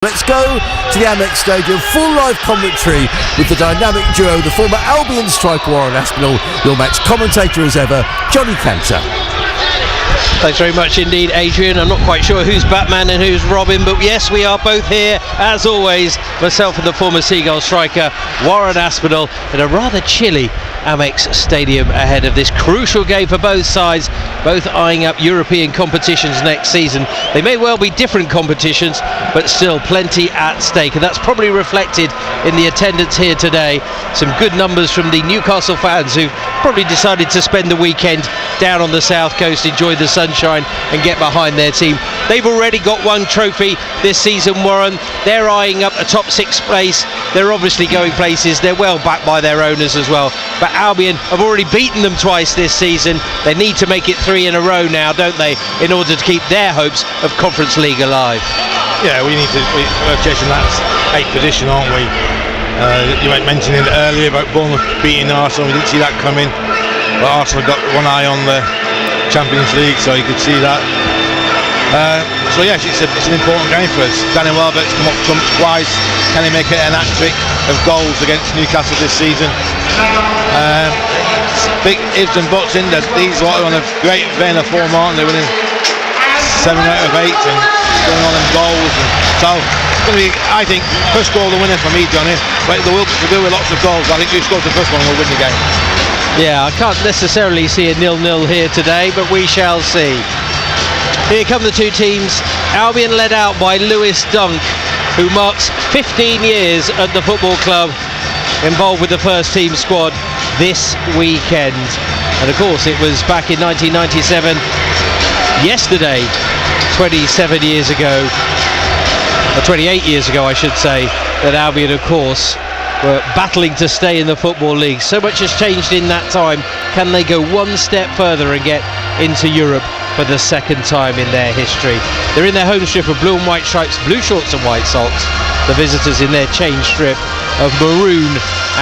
Let's go to the Amex Stadium, full live commentary with the dynamic duo, the former Albion striker Warren Aspinall, your match commentator as ever, Johnny Cantor. Thanks very much indeed, Adrian. I'm not quite sure who's Batman and who's Robin, but yes, we are both here, as always, myself and the former Seagull striker, Warren Aspinall, in a rather chilly Amex Stadium ahead of this crucial game for both sides, both eyeing up European competitions next season. They may well be different competitions, but still plenty at stake, and that's probably reflected in the attendance here today. Some good numbers from the Newcastle fans who've probably decided to spend the weekend down on the south coast, enjoy the sunshine and get behind their team. They've already got one trophy this season, Warren. They're eyeing up a top six place. They're obviously going places. They're well backed by their owners as well. But Albion have already beaten them twice this season. They need to make it 3 in a row now, don't they, in order to keep their hopes of Conference League alive? Yeah, we're chasing that 8th position, aren't we? You might mention it earlier about Bournemouth beating Arsenal. We didn't see that coming, but Arsenal got one eye on the Champions League, so you could see that. So yes, it's an important game for us. Danny Welbeck's come up trumps twice. Can he make it an hat-trick of goals against Newcastle this season? Big ifs and buts in that these lot are on a great vein of form, aren't they? Winning 7 out of 8 and going on in goals. And so it's going to be, I think, first goal the winner for me, Johnny. But there will be to do with lots of goals. I think who scores the first one will win the game. Yeah, I can't necessarily see a 0-0 here today, but we shall see. Here come the two teams. Albion led out by Lewis Dunk, who marks 15 years at the football club, involved with the first team squad this weekend. And of course it was back in 1997, yesterday, 27 years ago, or 28 years ago I should say, that Albion of course were battling to stay in the Football League. So much has changed in that time. Can they go one step further and get into Europe for the second time in their history? They're in their home strip of blue and white stripes, blue shorts and white socks. The visitors in their change strip of maroon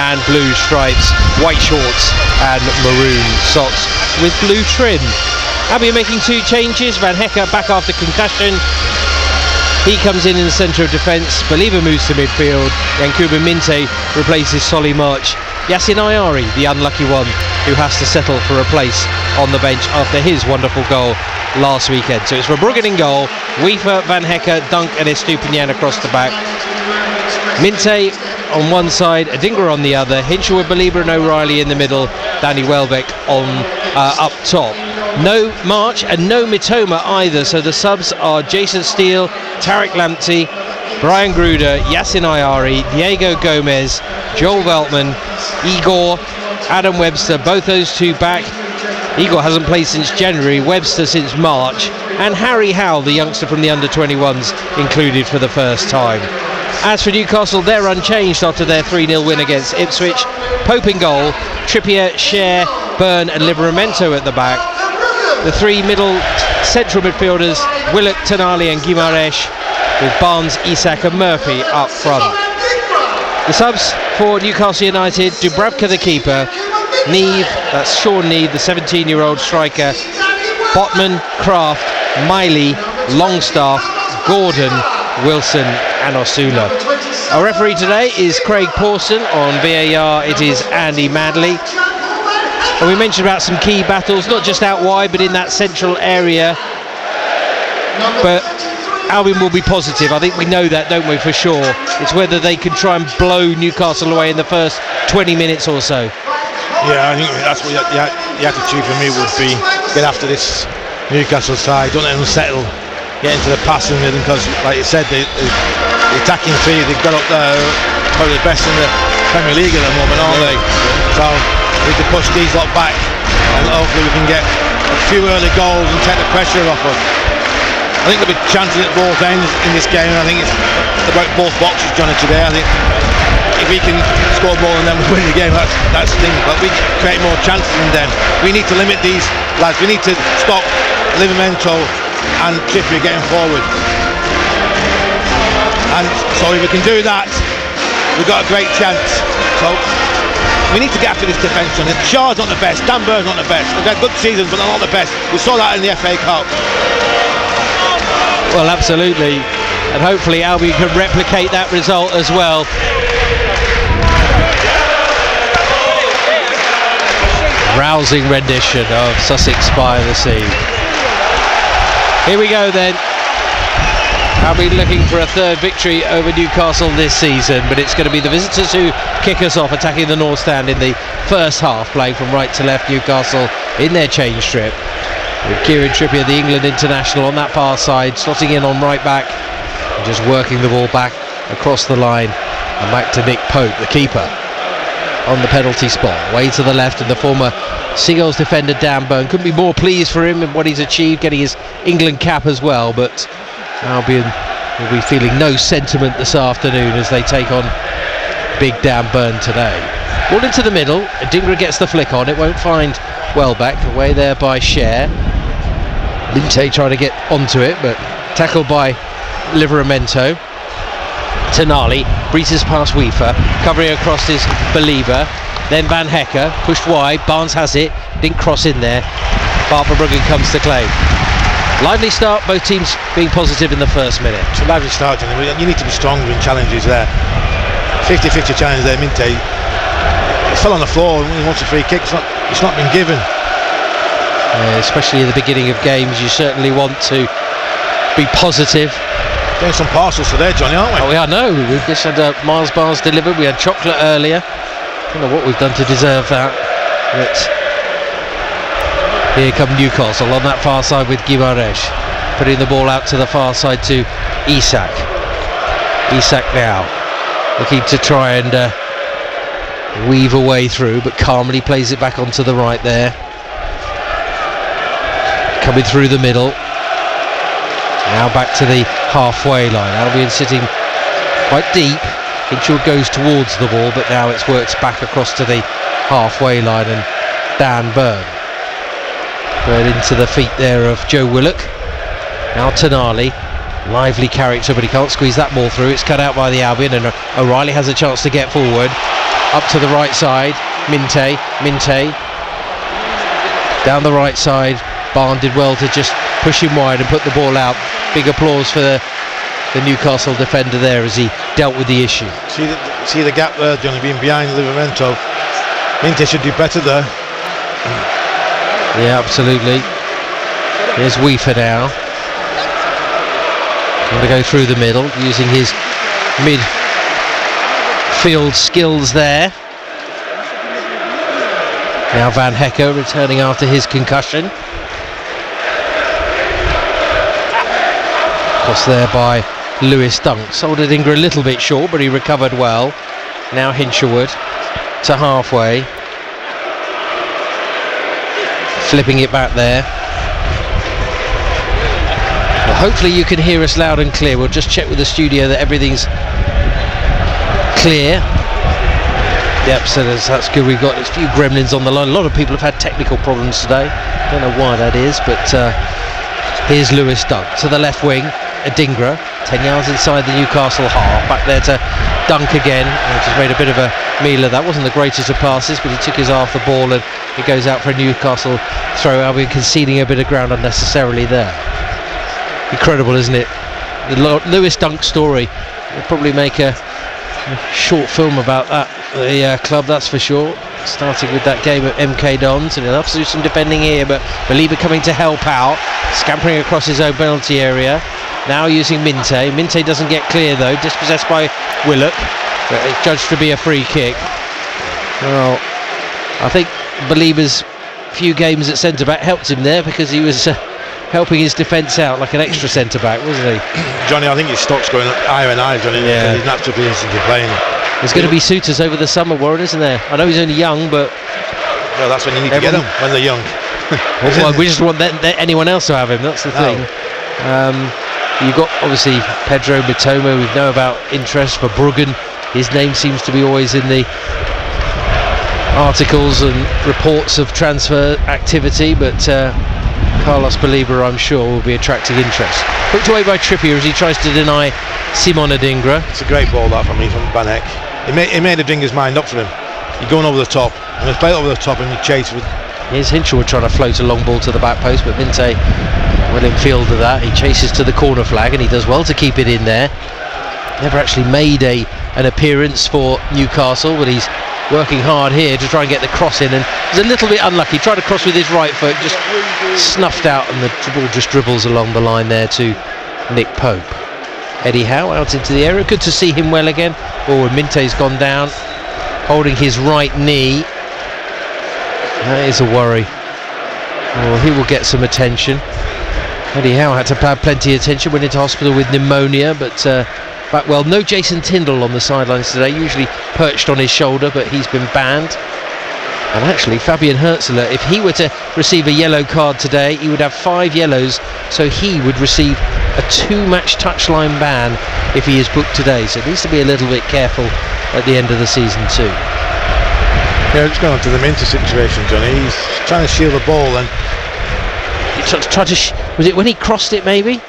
and blue stripes, white shorts and maroon socks with blue trim. Albion making 2 changes. Van Hecke back after concussion. He comes in the centre of defence. Believer moves to midfield. Yankuba Minte replaces Solly March. Yassin Ayari, the unlucky one, who has to settle for a place on the bench after his wonderful goal last weekend. So it's Verbruggen in goal, Wiefer, Van Hecke, Dunk and Estupiñán across the back. Minte on one side, Adingra on the other, Hinshelwood, Belieber and O'Reilly in the middle, Danny Welbeck on up top. No March and no Mitoma either, so the subs are Jason Steele, Tarek Lamptey, Brian Gruder, Yassin Ayari, Diego Gomez, Joel Veltman, Igor, Adam Webster, both those two back. Igor hasn't played since January, Webster since March, and Harry Howell, the youngster from the under-21s, included for the first time. As for Newcastle, they're unchanged after their 3-0 win against Ipswich. Pope in goal, Trippier, Cher, Byrne and Livramento at the back. The 3 middle central midfielders, Willock, Tonali and Guimaraes, with Barnes, Isak and Murphy up front. The subs for Newcastle United, Dubravka the keeper, Neve, that's Sean Neve, the 17-year-old striker, Botman, Kraft, Miley, Longstaff, Gordon, Wilson and Osula. Our referee today is Craig Pawson. On VAR it is Andy Madley. And we mentioned about some key battles, not just out wide but in that central area. But Albion will be positive. I think we know that, don't we, for sure. It's whether they can try and blow Newcastle away in the first 20 minutes or so. Yeah, I think that's what the attitude for me would be. Get after this Newcastle side, don't let them settle, get into the passing rhythm, because like you said, the attacking three they've got up there probably the best in the Premier League at the moment, aren't they? So we need to push these lot back and hopefully we can get a few early goals and take the pressure off them. I think there'll be chances at both ends in this game, and I think it's about both boxes, Johnny, today. I think if we can score more than them, we win the game, that's the thing. But we create more chances than them. We need to limit these lads. We need to stop Livramento and Trippier getting forward. And so if we can do that, we've got a great chance. So we need to get after this defence, Johnny. Shaw's not the best, Dan Burns not the best. They've had good seasons, but they're not the best. We saw that in the FA Cup. Well, absolutely. and hopefully Albion can replicate that result as well. Rousing rendition of Sussex by the Sea. Here we go then. Albion looking for a third victory over Newcastle this season, but it's going to be the visitors who kick us off, attacking the north stand in the first half, playing from right to left. Newcastle in their change strip, with Kieran Trippier, the England international, on that far side, slotting in on right back and just working the ball back across the line and back to Nick Pope, the keeper, on the penalty spot. Way to the left, and the former Seagulls defender Dan Burn couldn't be more pleased for him in what he's achieved, getting his England cap as well. But Albion will be feeling no sentiment this afternoon as they take on big Dan Burn today. Ball into the middle, Adingra gets the flick on, it won't find Welbeck, away there by Cher. Minte trying to get onto it, but tackled by Livramento. Tonali breezes past Weaver, covering across his Believer, then Van Hecke, pushed wide, Barnes has it, didn't cross in there, Barber-Bruggen comes to claim. Lively start, both teams being positive in the first minute. It's a lively start, Johnny. You need to be stronger in challenges there. 50-50 challenge there, Minte. He fell on the floor and he wants a free kick. It's not been given. Especially at the beginning of games, you certainly want to be positive. Getting some parcels today, Johnny, aren't we? Oh, we are, no. We've just had Mars bars delivered. We had chocolate earlier. I don't know what we've done to deserve that. But here come Newcastle on that far side with Guimaraes, putting the ball out to the far side to Isak. Isak now looking to try and weave a way through, but calmly plays it back onto the right there. Coming through the middle. Now back to the halfway line. Albion sitting quite deep. Hinchelwood goes towards the ball, but now it's worked back across to the halfway line, and Dan Burn put into the feet there of Joe Willock. Now Tonali, lively character, but he can't squeeze that ball through. It's cut out by the Albion, and O'Reilly has a chance to get forward. Up to the right side, Minte down the right side. Barn did well to just push him wide and put the ball out. Big applause for the Newcastle defender there as he dealt with the issue. See the gap there, Johnny, being behind Livramento. Minte should do better there. Yeah, absolutely. Here's Weaver now. Going to go through the middle, using his midfield skills there. Now Van Hecke returning after his concussion. Cross there by Lewis Dunk. Sold Adingra a little bit short, but he recovered well. Now Hinchelwood to halfway. Flipping it back there. Well, hopefully you can hear us loud and clear. We'll just check with the studio that everything's clear. Yep, so that's good. We've got a few gremlins on the line. A lot of people have had technical problems today. Don't know why that is, but here's Lewis Dunk to the left wing. Adingra 10 yards inside the Newcastle half, back there to Dunk again, and just made a bit of a meal of that. Wasn't the greatest of passes, but he took his half the ball, and it goes out for a Newcastle throw. Albion conceding a bit of ground unnecessarily there. Incredible, isn't it? The Lewis Dunk story. We'll probably make a short film about that, the club, that's for sure. Starting with that game at MK Dons, and he'll have to do some defending here, but Believer coming to help out, scampering across his own penalty area. Now using Minte. Minte doesn't get clear though, dispossessed by Willock, but it's judged to be a free kick. Well, I think Believer's few games at centre-back helped him there, because he was helping his defence out like an extra centre-back, wasn't he? Johnny, I think his stock's going higher and higher, Johnny. Yeah. He's naturally instantly playing. There's going to be suitors over the summer, Warren, isn't there? I know he's only young, but well, that's when you need to get them, when they're young. Well, we just want anyone else to have him, that's the thing. You've got obviously Pedro Mitoma, we know about interest for Bruggen. His name seems to be always in the articles and reports of transfer activity, but Carlos Believer, I'm sure, will be attracting interest. Hooked away by Trippier as he tries to deny Simon Adingra. It's a great ball that from Van Hecke. He made Adingra's mind up for him. You're going over the top, and he's played over the top and you chase with. Here's Hinchelwood trying to float a long ball to the back post, but Minte Well in field of that, he chases to the corner flag and he does well to keep it in there. Never actually made an appearance for Newcastle, but he's working hard here to try and get the cross in, and he's a little bit unlucky. Tried to cross with his right foot, just snuffed out, and the ball just dribbles along the line there to Nick Pope. Eddie Howe out into the area. Good to see him well again. Oh, and Minte's gone down, holding his right knee. That is a worry. Oh, he will get some attention. Eddie Howe had to have plenty of attention, went into hospital with pneumonia, but well, no Jason Tyndall on the sidelines today, usually perched on his shoulder, but he's been banned. And actually, Fabian Hürzeler, if he were to receive a yellow card today, he would have 5 yellows, so he would receive a 2-match touchline ban if he is booked today. So he needs to be a little bit careful at the end of the season too. Yeah, just going on to the Minter situation, Johnny. He's trying to shield the ball, and was it when he crossed it, maybe?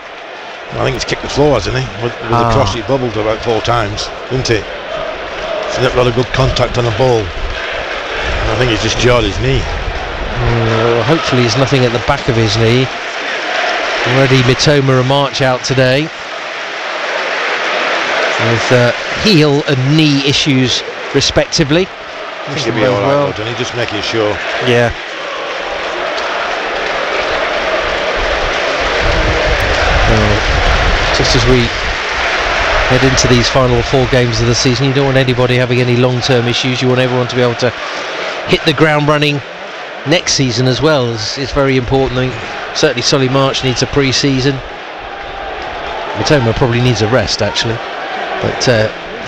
I think he's kicked the floor, hasn't he? With the cross, he bubbled about 4 times, didn't he? So they've got a good contact on the ball. And I think he's just jawed his knee. Hopefully there's nothing at the back of his knee. Already Mitoma a march out today with heel and knee issues respectively. I think he'll be alright, Johnny, just making sure. Yeah. Just as we head into these final 4 games of the season, you don't want anybody having any long-term issues. You want everyone to be able to hit the ground running next season as well. It's very important. I think certainly Solly March needs a pre-season. Mitoma probably needs a rest actually, but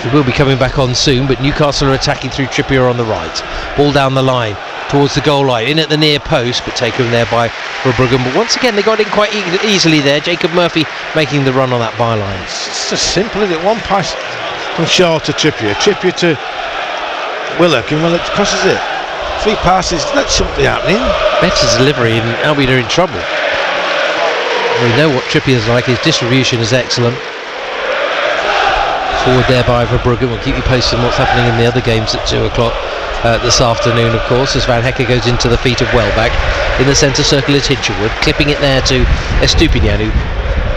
he will be coming back on soon. But Newcastle are attacking through Trippier on the right, ball down the line towards the goal line, in at the near post, but taken there by Verbruggen. But once again they got in quite easily there. Jacob Murphy making the run on that byline. It's just simple, isn't it? One pass from Shaw to Trippier to Willock, and Willock crosses it. 3 passes, that shouldn't be happening. Better delivery, and Albion are in trouble. We know what Trippier's like. His distribution is excellent. Forward there by Verbruggen. We'll keep you posted on what's happening in the other games at 2 o'clock this afternoon, of course, as Van Hecke goes into the feet of Welbeck. In the centre circle is Hinchelwood, clipping it there to Estupiñán, who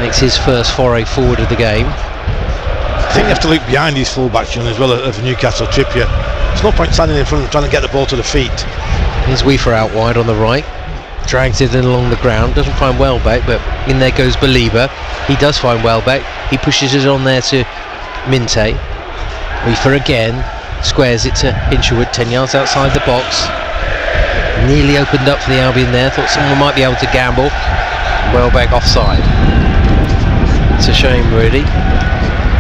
makes his first foray forward of the game. I think you have to look behind these full-backs, John, as well as Newcastle. Trippier, there's no point standing in front of trying to get the ball to the feet. Here's Weaver out wide on the right, drags it in along the ground, doesn't find Welbeck, but in there goes Belieber. He does find Welbeck, he pushes it on there to Minte. Weaver again, squares it to Hinchelwood, 10 yards outside the box. Nearly opened up for the Albion there, thought someone might be able to gamble. Welbeck offside. It's a shame really,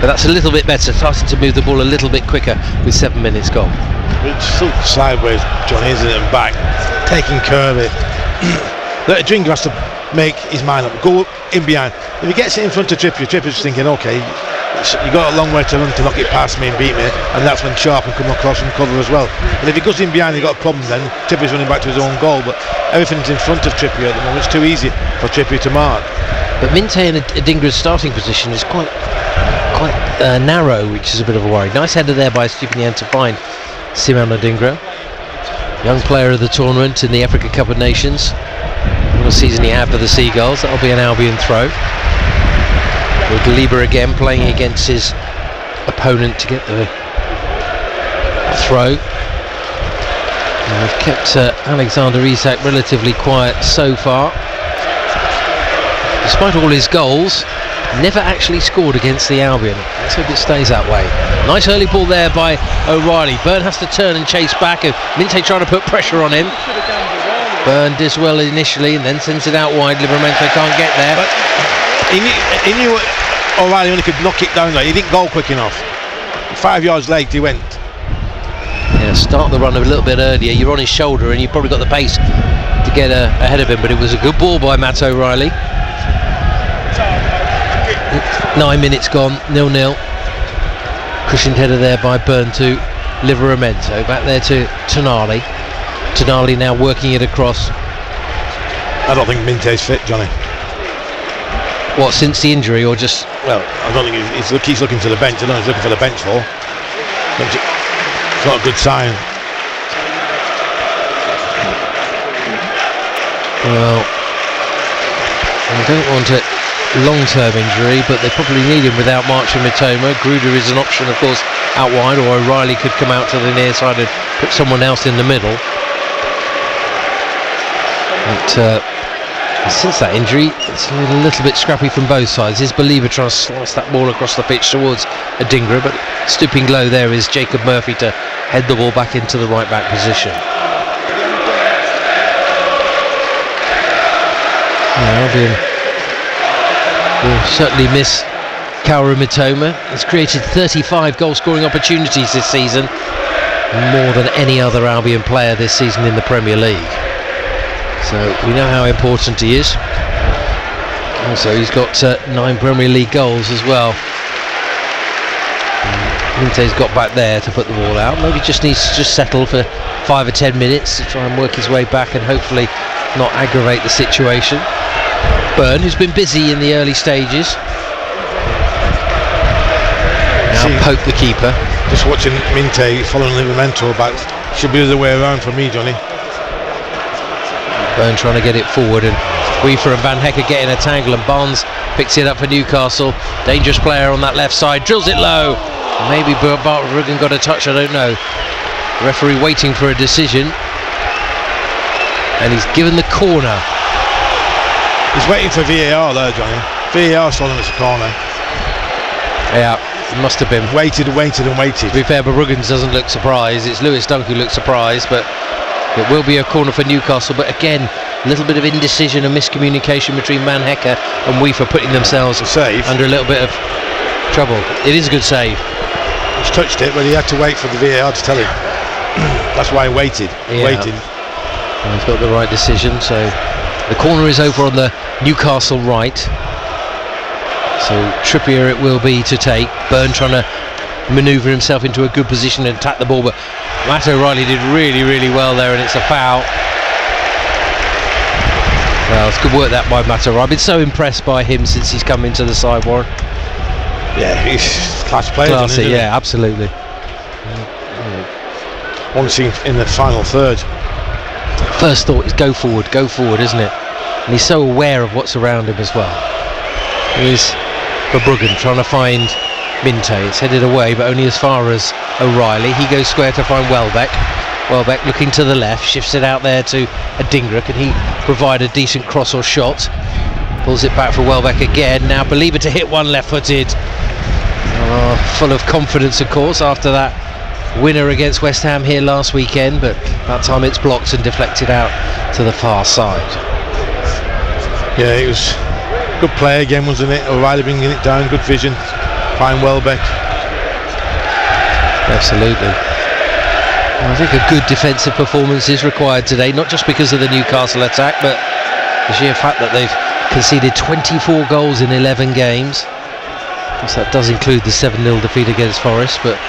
but that's a little bit better, starting to move the ball a little bit quicker with 7 minutes gone. It's still sideways, Johnny, isn't it, and back, taking care of it. The Drinker has to make his mind up, go in behind. If he gets it in front of Trippier's thinking, okay, you got a long way to run to knock it past me and beat me, and that's when Sharp can come across and cover as well. But if he goes in behind, he's got a problem then. Trippier's running back to his own goal, but everything's in front of Trippier at the moment. It's too easy for Trippier to mark. But Minte in Adingra's starting position is quite narrow, which is a bit of a worry. Nice header there by Estupiñán to find Simon Adingra, young player of the tournament in the Africa Cup of Nations. What a season he had for the Seagulls. That'll be an Albion throw. With Lieber again playing against his opponent to get the throw. And we've kept Alexander Isak relatively quiet so far. Despite all his goals, never actually scored against the Albion. Let's hope it stays that way. Nice early ball there by O'Reilly. Byrne has to turn and chase back. Minte trying to put pressure on him. Byrne does well initially and then sends it out wide. Livramento can't get there. But he knew O'Reilly only could knock it down there. He didn't go quick enough. 5 yards late he went. Yeah, start the run a little bit earlier. You're on his shoulder and you've probably got the pace to get ahead of him, but it was a good ball by Matt O'Reilly. 9 minutes gone, 0-0. Cushioned header there by Byrne to Livramento. Back there to Tonali. Tonali now working it across. I don't think Minte's fit, Johnny. What, since the injury or just... Well, I don't think he's looking for the bench. I don't know he's looking for the bench for. It's not a good sign. Well, They don't want a long-term injury, but they probably need him without March and Mitoma. Gruder is an option, of course, out wide, or O'Reilly could come out to the near side and put someone else in the middle. But since that injury, it's a little bit scrappy from both sides. Here's Believer trying to slice that ball across the pitch towards Adingra, but stooping low there is Jacob Murphy to head the ball back into the right back position. Albion will certainly miss Kaoru Mitoma. He's created 35 goal scoring opportunities this season, more than any other Albion player this season in the Premier League. So we know how important he is. Also, he's got 9 Premier League goals as well. Minte's got back there to put the ball out. Maybe just needs to just settle for 5 or 10 minutes to try and work his way back and hopefully not aggravate the situation. Byrne, who's been busy in the early stages. Now Pope, the keeper. Just watching Minte following Livramento back. Should be the other way around for me, Johnny. Byrne trying to get it forward, and Weaver and Van Hecker getting a tangle, and Barnes picks it up for Newcastle. Dangerous player on that left side, drills it low. Maybe Bart Ruggan got a touch, I don't know. The referee waiting for a decision, and he's given the corner. He's waiting for VAR there, Johnny. VAR's telling us a corner. Yeah, it must have been. Waited and waited and waited. To be fair, but Ruggins doesn't look surprised. It's Lewis Dunk who looks surprised, but it will be a corner for Newcastle. But again, a little bit of indecision and miscommunication between Van Hecker and Weaver, putting themselves under a little bit of trouble. It is a good save. He's touched it, but he had to wait for the VAR to tell him. That's why he waited. Waiting. Well, he's got the right decision. So the corner is over on the Newcastle right. So Trippier it will be to take. Byrne trying to manoeuvre himself into a good position and attack the ball, but Matt O'Reilly did really, really well there, and it's a foul. Well, it's good work that by Matt O'Reilly. I've been so impressed by him since he's come into the side, Warren. Yeah, he's class player. Classy, yeah, absolutely. One scene in the final third. First thought is go forward, isn't it? And he's so aware of what's around him as well. Here's Verbruggen trying to find Minte. It's headed away, but only as far as O'Reilly. He goes square to find Welbeck. Welbeck looking to the left, shifts it out there to Adingra. Can he provide a decent cross or shot? Pulls it back for Welbeck again. Now Believer to hit one left-footed. Full of confidence, of course, after that winner against West Ham here last weekend, but that time it's blocked and deflected out to the far side. Yeah, it was good play again, wasn't it? O'Reilly bringing it down, good vision. Fine Welbeck. Absolutely. I think a good defensive performance is required today, not just because of the Newcastle attack, but the sheer fact that they've conceded 24 goals in 11 games. Of course, that does include the 7-0 defeat against Forest, but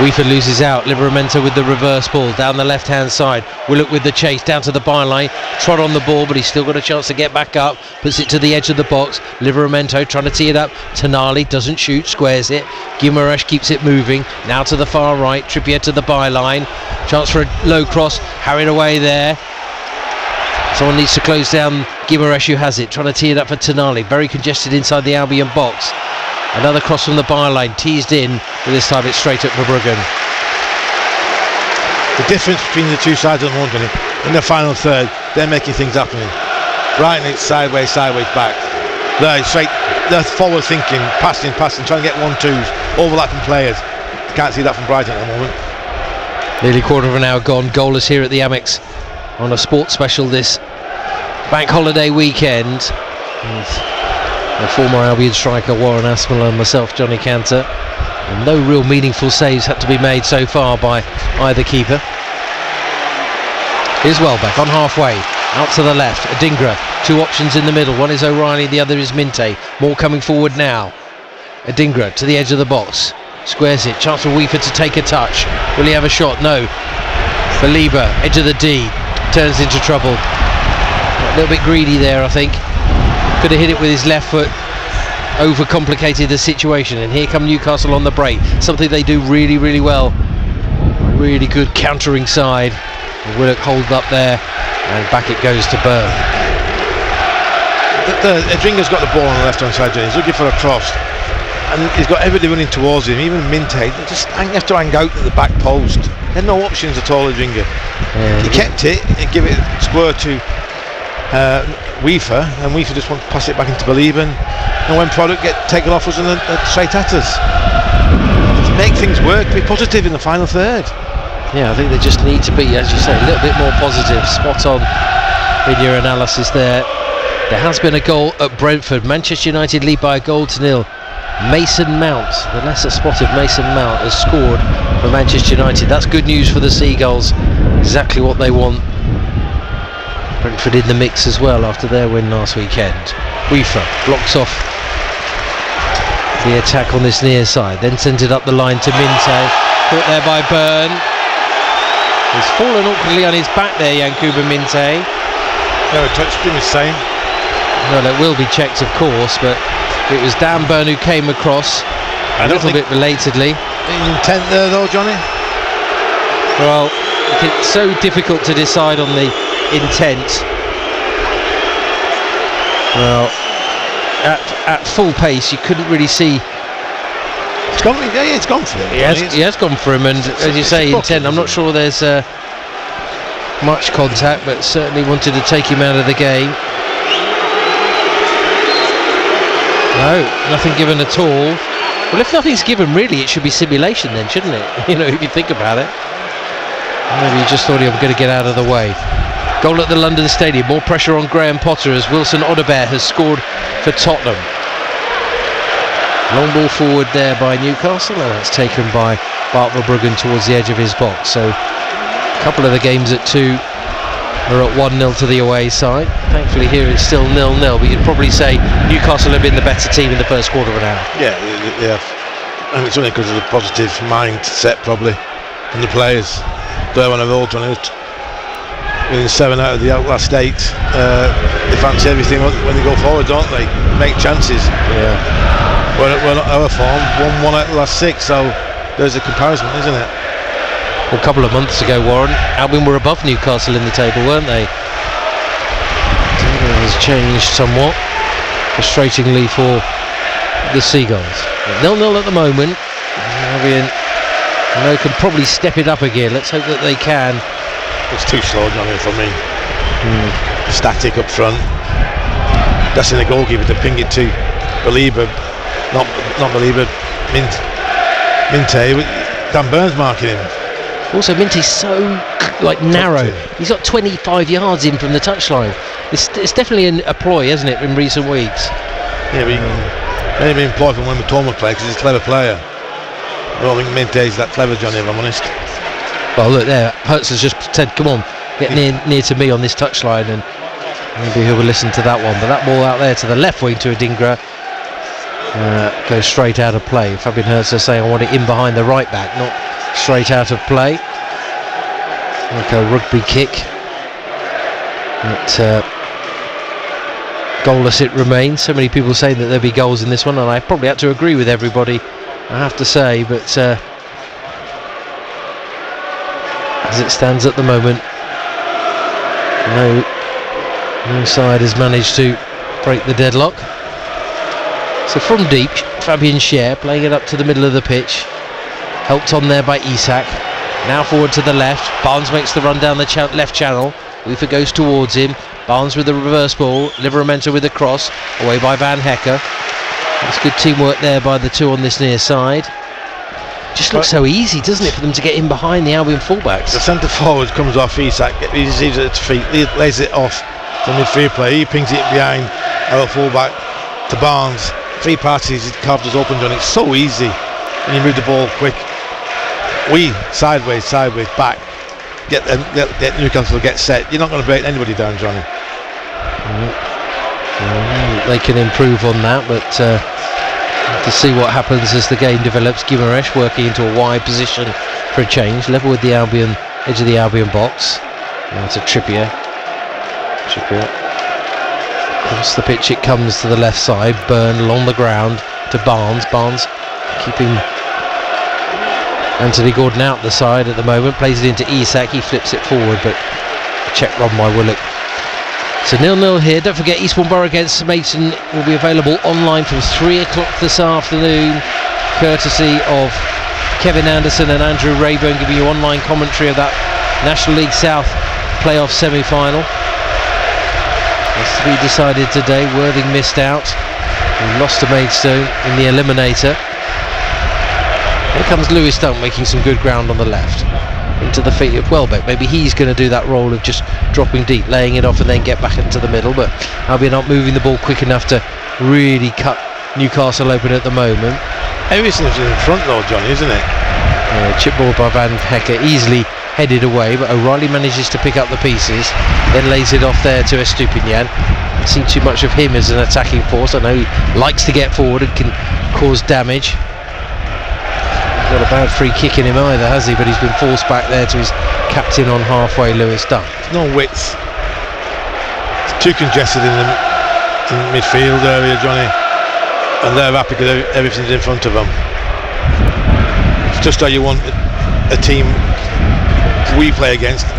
Weaver loses out. Livramento with the reverse ball down the left hand side. Willock with the chase down to the byline. Trot on the ball, but he's still got a chance to get back up. Puts it to the edge of the box. Livramento trying to tee it up. Tonali doesn't shoot, squares it. Guimaraes keeps it moving. Now to the far right. Trippier to the byline. Chance for a low cross. Harried away there. Someone needs to close down Guimaraes, who has it. Trying to tee it up for Tonali. Very congested inside the Albion box. Another cross from the byline, teased in, but this time it's straight up for Verbruggen. The difference between the two sides of the mountain in the final third, they're making things happen. Brighton, it's sideways, back. They're straight, they're forward thinking, passing, trying to get 1-2s, overlapping players. Can't see that from Brighton at the moment. Nearly quarter of an hour gone, goalless here at the Amex on a sports special this bank holiday weekend. The former Albion striker Warren Aspinall and myself, Johnny Cantor, and no real meaningful saves had to be made so far by either keeper. Here's Welbeck on halfway, out to the left. Adingra, two options in the middle. One is O'Reilly, the other is Minte. More coming forward now. Adingra to the edge of the box, squares it. Chance for Weaver to take a touch. Will he have a shot? No. Believer, edge of the D, turns into trouble. A little bit greedy there, I think. Could have hit it with his left foot, overcomplicated the situation, and here come Newcastle on the break, something they do really, really well. Really good countering side. Willock holds up there, and back it goes to Byrne. Edringer's got the ball on the left hand side, Johnny. He's looking for a cross, and he's got everybody running towards him, even Minte. Just have to hang out at the back post. He had no options at all, Edringer. He kept it and give it square to Weaver, and Weaver just wants to pass it back into Belieben, and when product get taken off us and straight at us. To make things work, be positive in the final third. Yeah, I think they just need to be, as you say, a little bit more positive. Spot on in your analysis there. There has been a goal at Brentford. Manchester United lead by 1-0. Mason Mount, the lesser spotted Mason Mount, has scored for Manchester United. That's good news for the Seagulls. Exactly what they want. Brentford in the mix as well after their win last weekend. Weaver blocks off the attack on this near side, then sends it up the line to Minte. Caught there by Byrne. He's fallen awkwardly on his back there, Yankuba Minte. Never touched him, he's saying. Well, it will be checked, of course, but it was Dan Byrne who came across a little bit belatedly. Intent there, though, Johnny? Well, it's so difficult to decide on the intent. Well, at full pace, you couldn't really see. It's gone for him. He has gone for him, and as you say, intent. I'm not sure there's much contact, but certainly wanted to take him out of the game. No, nothing given at all. Well, if nothing's given, really, it should be simulation then, shouldn't it? You know, if you think about it. Maybe he just thought he was going to get out of the way. Goal at the London Stadium. More pressure on Graham Potter as Wilson Odobert has scored for Tottenham. Long ball forward there by Newcastle, and that's taken by Bart Verbruggen towards the edge of his box. So a couple of the games at 2 are at 1-0 to the away side. Thankfully here it's still 0-0, but you'd probably say Newcastle have been the better team in the first quarter of an hour. Yeah, and it's only because of the positive mindset probably and the players. They're on a roll, Johnny. Within 7 out of the last 8, they fancy everything when they go forward, don't they? Make chances. Yeah. We're not our form. 1-1 out of the last 6, so there's a comparison, isn't it? Well, a couple of months ago, Warren, Albion were above Newcastle in the table, weren't they? It has changed somewhat, frustratingly for the Seagulls. 0-0 at the moment. Albion can probably step it up again. Let's hope that they can. It's too slow, Johnny, for me. Static up front. That's in the goalkeeper to ping it to Belieben. Not Belieben. Minte. Dan Byrne's marking him. Also, Minte's so narrow. He's got 25 yards in from the touchline. It's definitely a ploy, isn't it, in recent weeks? Yeah, but maybe employed from when Matoma played because he's a clever player. I don't think Minte's that clever, Johnny, if I'm honest. Well, look there. Hertz has just said, "Come on, get near to me on this touchline," and maybe he will listen to that one. But that ball out there to the left wing to Adingra goes straight out of play. Fabian Hertz is saying, "I want it in behind the right back, not straight out of play." Like a rugby kick. But goalless it remains. So many people saying that there'll be goals in this one, and I probably had to agree with everybody, I have to say. But as it stands at the moment, no side has managed to break the deadlock. So from deep, Fabian Schär playing it up to the middle of the pitch, helped on there by Isak. Now forward to the left. Barnes makes the run down the left channel. Weaver goes towards him. Barnes with the reverse ball. Livramento with the cross, away by Van Hecker. It's good teamwork there by the two on this near side. Just looks so easy, doesn't it, for them to get in behind the Albion fullbacks. The centre forward comes off Isak, he sees it at his feet, lays it off to midfield play. He pings it behind our fullback to Barnes. 3 passes, he's carved us open, John. It's so easy when you move the ball quick. We sideways, back. Get Newcastle get set. You're not going to break anybody down, Johnny. They can improve on that, but to see what happens as the game develops. Guimaraes working into a wide position for a change, level with the Albion edge of the Albion box. Now to Trippier. Across the pitch it comes to the left side. Byrne along the ground to Barnes. Barnes keeping Anthony Gordon out the side at the moment. Plays it into Isak. He flips it forward, but a check run by Willock So 0-0 here. Don't forget Eastbourne Borough against Maidstone will be available online from 3 o'clock this afternoon, courtesy of Kevin Anderson and Andrew Rayburn, giving you online commentary of that National League South playoff semi-final. As to be decided today, Worthing missed out. He lost to Maidstone in the eliminator. Here comes Lewis Dunk making some good ground on the left. Into the feet of Welbeck. Maybe he's going to do that role of just dropping deep, laying it off and then get back into the middle, but Albion not moving the ball quick enough to really cut Newcastle open at the moment. Everything's in front though, Johnny, isn't it? Chip ball by Van Hecker, easily headed away, but O'Reilly manages to pick up the pieces, then lays it off there to Estupinian. I've seen too much of him as an attacking force. I know he likes to get forward and can cause damage. Got a bad free kick in him either, has he? But he's been forced back there to his captain on halfway, Lewis Dunk. There's no width. It's too congested in the midfield area, Johnny. And they're happy because everything's in front of them. It's just how you want a team we play against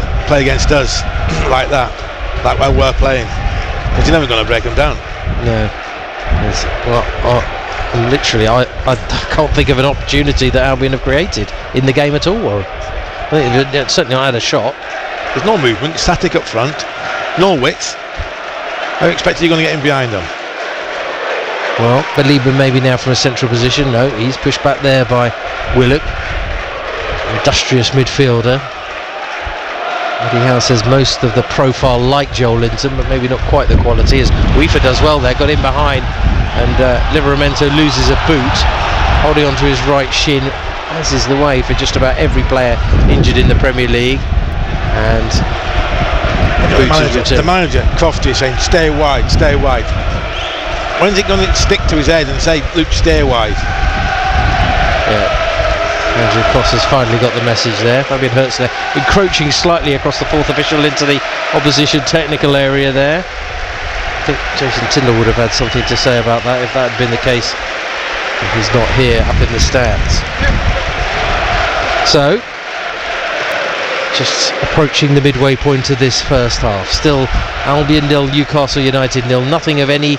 us like that, like how we're playing. Because you're never going to break them down. No. Literally, I can't think of an opportunity that Albion have created in the game at all. I think certainly I had a shot. There's no movement, static up front, no width. How expected you're going to get in behind them? Well, Baliba maybe now from a central position. No, he's pushed back there by Willock, industrious midfielder. Eddie Howe says most of the profile like Joel Linton, but maybe not quite the quality, as Weaver does well there, got in behind, and Livramento loses a boot, holding onto his right shin, as is the way for just about every player injured in the Premier League. And the manager, Crofty, is saying stay wide, stay wide. When's it going to stick to his head and say, Luke, stay wide? Yeah. Andrew Cross has finally got the message there. Fabian Hertz there, encroaching slightly across the fourth official into the opposition technical area there. I think Jason Tindall would have had something to say about that if that had been the case. He's not here up in the stands. So, just approaching the midway point of this first half. Still Albion 0, Newcastle United 0. Nothing of any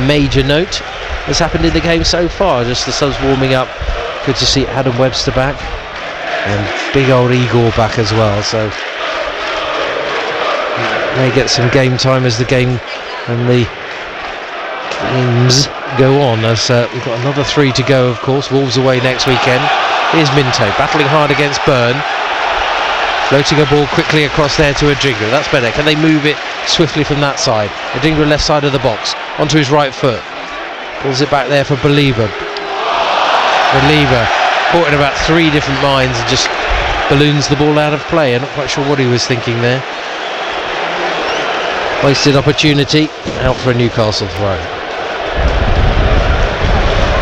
major note has happened in the game so far. Just the subs warming up. Good to see Adam Webster back and big old Igor back as well, so may get some game time as the game and the games go on, as we've got another 3 to go, of course. Wolves away next weekend. Here's Minto battling hard against Byrne, floating a ball quickly across there to Adingra. That's better. Can they move it swiftly from that side? Adingra left side of the box onto his right foot, pulls it back there for Baliba. Baliba caught in about 3 different minds and just balloons the ball out of play. I'm not quite sure what he was thinking there. Wasted opportunity, out for a Newcastle throw.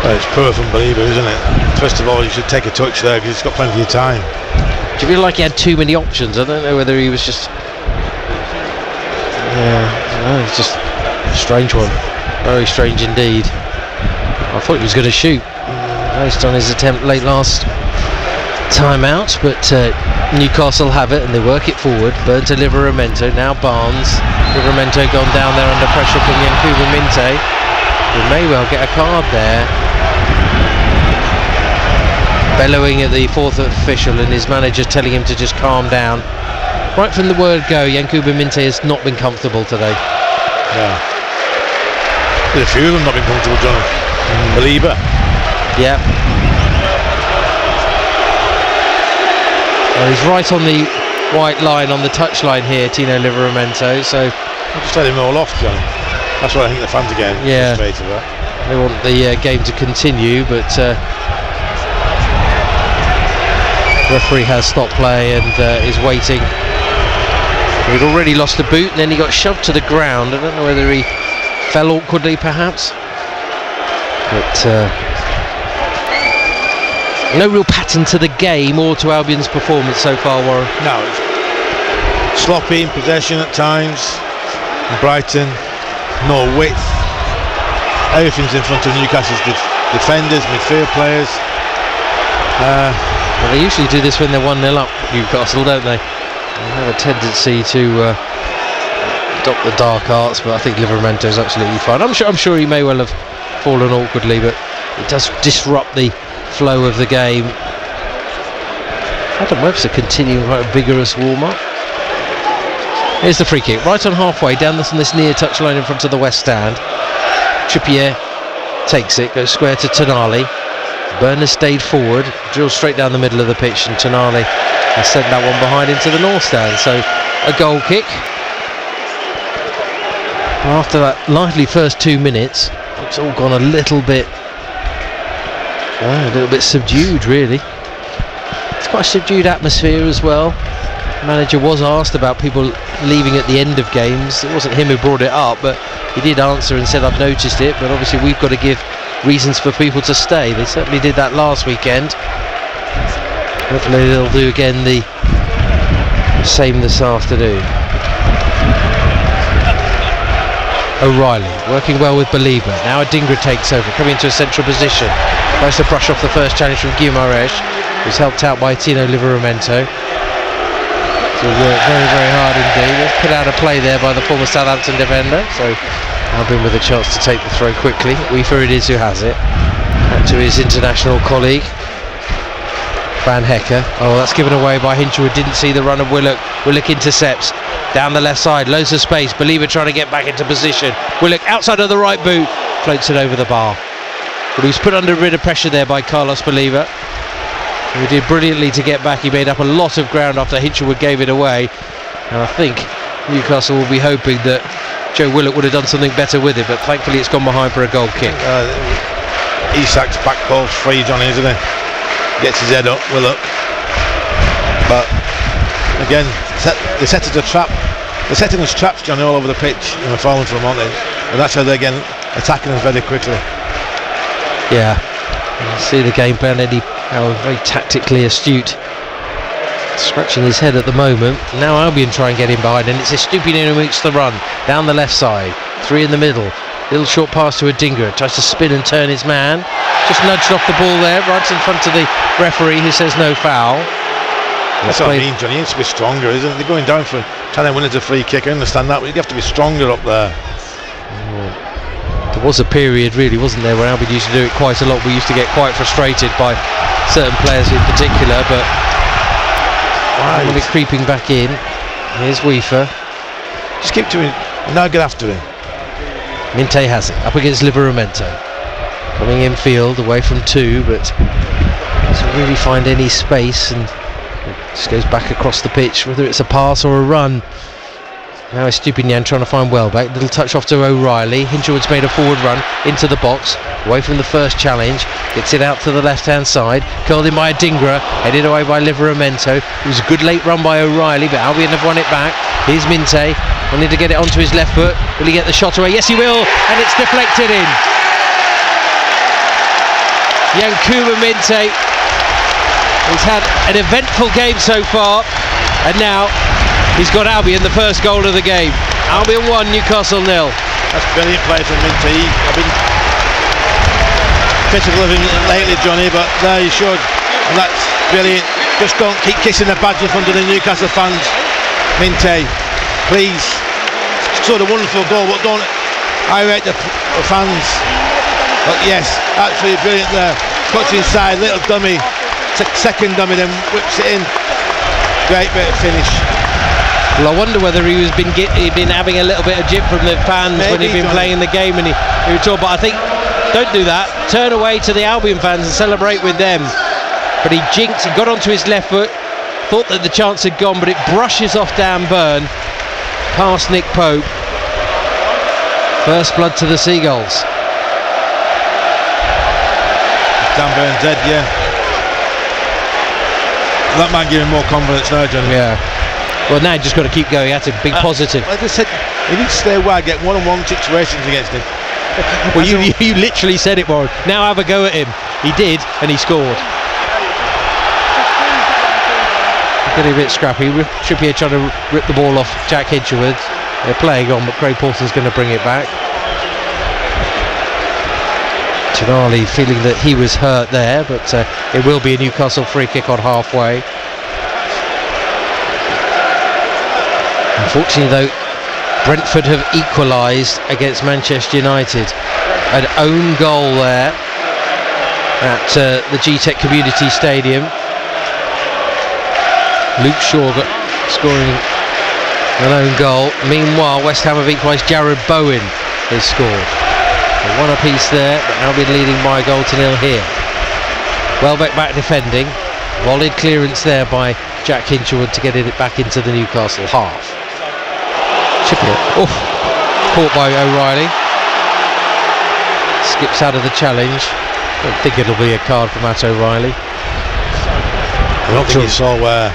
Well, it's poor from Baliba, isn't it? First of all, you should take a touch there because he's got plenty of time. Do you feel like he had too many options? I don't know whether he was just... Yeah, it's just a strange one. Very strange indeed. I thought he was going to shoot based on his attempt late last time out, but Newcastle have it and they work it forward. Burn to Livramento, now Barnes. Livramento gone down there under pressure from Yankuba Minte. We may well get a card there. Bellowing at the fourth official and his manager telling him to just calm down. Right from the word go, Yankuba Minte has not been comfortable today. Yeah. There's a few of them not been comfortable, John. Baliba. Yeah. Well, he's right on the white line, on the touch line here, Tino Livramento, so... I'll just let him all off, John. That's what I think the fans are getting frustrated about. They want the game to continue, but referee has stopped play and is waiting. He'd already lost a boot and then he got shoved to the ground. I don't know whether he fell awkwardly perhaps, but no real pattern to the game or to Albion's performance so far, Warren. No, it's sloppy in possession at times. Brighton, no width. Everything's in front of Newcastle's defenders, midfield players. Well, they usually do this when they're 1-0 up, Newcastle, don't they? They have a tendency to adopt the dark arts, but I think Livramento is absolutely fine. I'm sure he may well have fallen awkwardly, but it does disrupt the flow of the game. Adam Webster continuing quite a vigorous warm-up. Here's the free kick, right on halfway, down this near touchline in front of the West Stand. Trippier takes it, goes square to Tonali. Byrne has stayed forward, drills straight down the middle of the pitch, and Tonali has sent that one behind into the North Stand. So a goal kick. After that lively first 2 minutes, it's all gone a little bit subdued, really. It's quite a subdued atmosphere as well. The manager was asked about people leaving at the end of games. It wasn't him who brought it up, but he did answer and said, I've noticed it, but obviously we've got to give reasons for people to stay. They certainly did that last weekend. Hopefully they'll do again the same this afternoon. O'Reilly working well with Belieber. Now Adingra takes over, coming into a central position. Tries to brush off the first challenge from Guimaraes, who's helped out by Tino Livramento. So worked very, very hard indeed. They've put out a play there by the former Southampton defender. So Albion with a chance to take the throw quickly. Weaver it is who has it. Back to his international colleague Van Hecker. Oh, that's given away by Hinshelwood. Didn't see the run of Willock. Willock intercepts down the left side, loads of space. Believer trying to get back into position. Willock outside of the right boot, floats it over the bar. But he was put under a bit of pressure there by Carlos Believer, who did brilliantly to get back. He made up a lot of ground after Hinshelwood gave it away, and I think Newcastle will be hoping that Joe Willock would have done something better with it, but thankfully it's gone behind for a goal kick. Isak's back ball's free, Johnny, isn't it? Gets his head up, Willock. But again, they set it a trap. They're setting us traps, Johnny, all over the pitch, and we're falling for them, aren't they? And that's how they're again attacking us very quickly. Yeah, you see the game plan, Eddie Howe, very tactically astute. Scratching his head at the moment. Now Albion try and get him behind, and it's Estupiñán who makes the run down the left side. 3 in the middle. Little short pass to Adingra. Tries to spin and turn his man. Just nudged off the ball there, right in front of the referee, who says no foul. That's what I mean, Johnny. You need to be stronger, isn't it? They're going down for trying to win it a free kick. I understand that, but you have to be stronger up there. There was a period, really, wasn't there, where Albion used to do it quite a lot. We used to get quite frustrated by certain players in particular, but when it's creeping back in. Here's Weaver. Just keep to him. Now get after him. Minte has it, up against Livramento. Coming in field, away from 2, but doesn't really find any space, and just goes back across the pitch, whether it's a pass or a run. Now Estupiñán trying to find Welbeck. Little touch off to O'Reilly. Hinshelwood's made a forward run into the box, away from the first challenge. Gets it out to the left hand side. Curled in by Adingra, headed away by Livramento. It was a good late run by O'Reilly, but Albion have won it back. Here's Minte, wanting to get it onto his left foot. Will he get the shot away? Yes, he will, and it's deflected in. Yankuba Minte, he's had an eventful game so far, and now he's got Albion the first goal of the game. Albion 1, Newcastle 0. That's brilliant play from Minte. I've been critical of him lately, Johnny, but there he should, and that's brilliant. Just don't keep kissing the badge in front of the Newcastle fans, Minte, please. Sort of wonderful goal, but don't irate the fans. But yes, absolutely brilliant there. Cuts inside, little dummy, second dummy, then whips it in. Great bit of finish. Well, I wonder whether he'd been having a little bit of jib from the fans when he'd been playing the game, and he was told, but I think, don't do that, turn away to the Albion fans and celebrate with them. But he jinxed, he got onto his left foot, thought that the chance had gone, but it brushes off Dan Byrne past Nick Pope. First blood to the Seagulls. Dan Byrne's dead, yeah. That might give him more confidence now, Johnny. Yeah. Well, now you just got to keep going at him, big positive. Like I said, he needs to stay away, get one-on-one situations against him. Well, you literally said it, Warren. Now have a go at him. He did, and he scored. Getting a bit scrappy. Trippier trying to rip the ball off Jack Hinshelwood. They're playing on, but Craig Porter's going to bring it back. Tonali feeling that he was hurt there, but it will be a Newcastle free kick on halfway. Unfortunately, though, Brentford have equalised against Manchester United. An own goal there at the G-Tech Community Stadium. Luke Shaw scoring an own goal. Meanwhile, West Ham have equalised. Jared Bowen has scored. One apiece there, but Albion leading by a goal to nil here. Welbeck back defending. Volleyed clearance there by Jack Hinchelwood to get it back into the Newcastle half. Chippy, caught by O'Reilly. Skips out of the challenge. Don't think it'll be a card for Matt O'Reilly. I don't think you saw where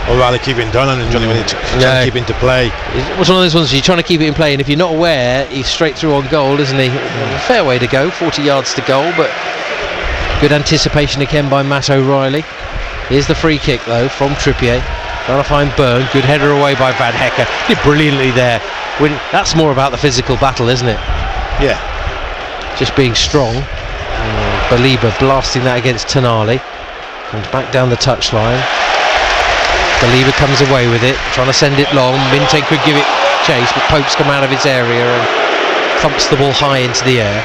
O'Reilly keeping Donnan and Johnny Winnie trying to keep into play. It was one of those ones you're trying to keep it in play, and if you're not aware, he's straight through on goal, isn't he? A fair way to go, 40 yards to goal, but good anticipation again by Matt O'Reilly. Here's the free kick though from Trippier. Trying to find Byrne. Good header away by Van Hecker. Did brilliantly there. That's more about the physical battle, isn't it? Yeah. Just being strong. Belieber blasting that against Tonali. Comes back down the touchline. Belieber comes away with it, trying to send it long. Minte could give it chase, but Pope's come out of his area and thumps the ball high into the air.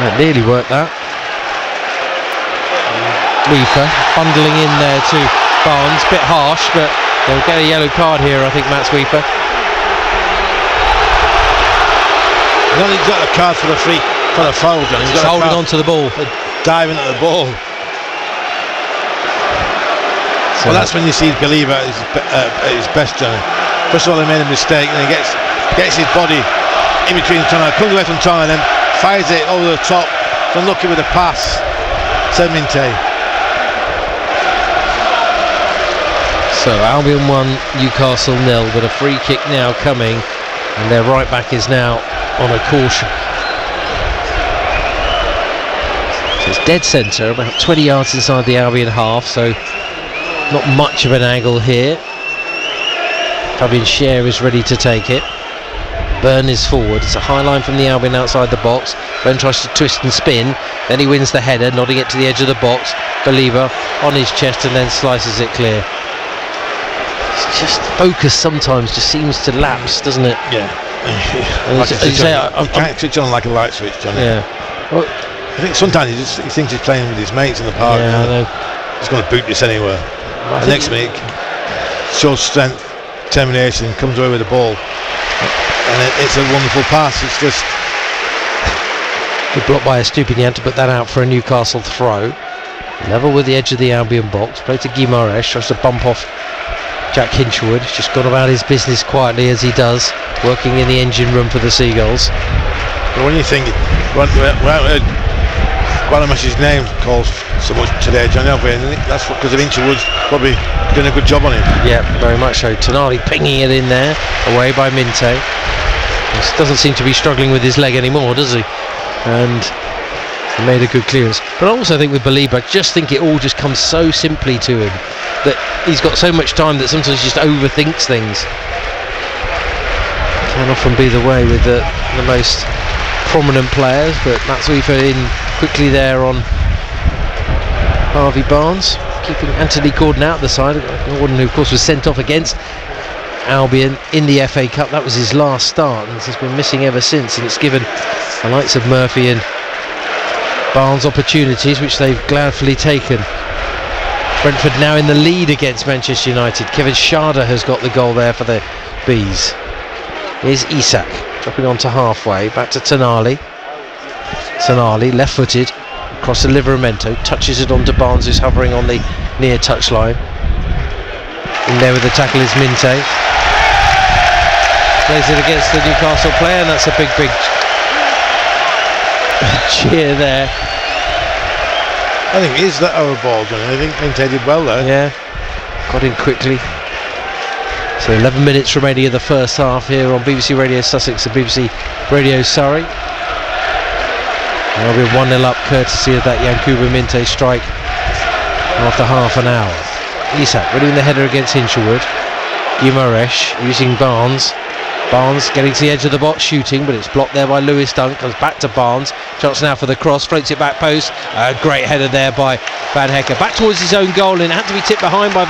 That nearly worked that. Weaver bundling in there to Barnes, bit harsh, but they'll get a yellow card here, I think, Matt Weaver. He's only got a card for the free, for the foul, John. He's got holding on to the ball, diving at the ball. So well, that's when you see Believer at his best, Johnny. First of all, he made a mistake, and he gets his body in between Tonali, comes away from Tonali, and then fires it over the top. It's unlucky with the pass. Said Minte. So Albion 1, Newcastle 0, but a free kick now coming, and their right back is now on a caution. So it's dead centre, about 20 yards inside the Albion half, so not much of an angle here. Fabian Schär is ready to take it. Byrne is forward. It's a high line from the Albion outside the box. Byrne tries to twist and spin, then he wins the header, nodding it to the edge of the box. Believer on his chest and then slices it clear. It's just focus sometimes just seems to lapse, doesn't it? Yeah. Like you can't switch on like a light switch, Johnny. Yeah. Well, I think sometimes he thinks he's playing with his mates in the park. Yeah, I know. He's going to boot this anywhere. The next minute shows strength, determination, comes away with the ball, and it's a wonderful pass. It's just blocked by a stupid. He had to put that out for a Newcastle throw. Level with the edge of the Albion box. Play to Guimaraes, tries to bump off Jack Hinchelwood. He's just gone about his business quietly as he does, working in the engine room for the Seagulls. But when you think Guimaraes' name calls so much today, Johnny, that's because of Hinchelwood probably doing a good job on him. Yeah, very much so. Tonali pinging it in there, away by Minte. He doesn't seem to be struggling with his leg anymore, does he? And he made a good clearance. But I also think with Belieber, I just think it all just comes so simply to him that he's got so much time that sometimes he just overthinks things. Can often be the way with the most prominent players, but Matt Weaver in quickly there on Harvey Barnes, keeping Anthony Gordon out the side. Gordon, who of course was sent off against Albion in the FA Cup. That was his last start, and he's been missing ever since, and it's given the likes of Murphy and Barnes opportunities which they've gladfully taken. Brentford now in the lead against Manchester United. Kevin Schade has got the goal there for the Bees. Here's Isak dropping onto halfway, back to Tonali. Tonali left-footed across to Livramento, touches it onto Barnes, who's hovering on the near touchline. In there with the tackle is Minte. Plays it against the Newcastle player, and that's a big cheer there. I think it is that our ball, Johnny. I think Minte did well there. Yeah, got in quickly. So 11 minutes remaining in the first half here on BBC Radio Sussex and BBC Radio Surrey. We'll be 1-0 up courtesy of that Yankuba Minte strike after half an hour. Isak winning the header against Hinchelwood. Guimaraes using Barnes. Barnes getting to the edge of the box, shooting, but it's blocked there by Lewis Dunk. Comes back to Barnes. Chance now for the cross. Floats it back post. Great header there by Van Hecker. Back towards his own goal, and it had to be tipped behind by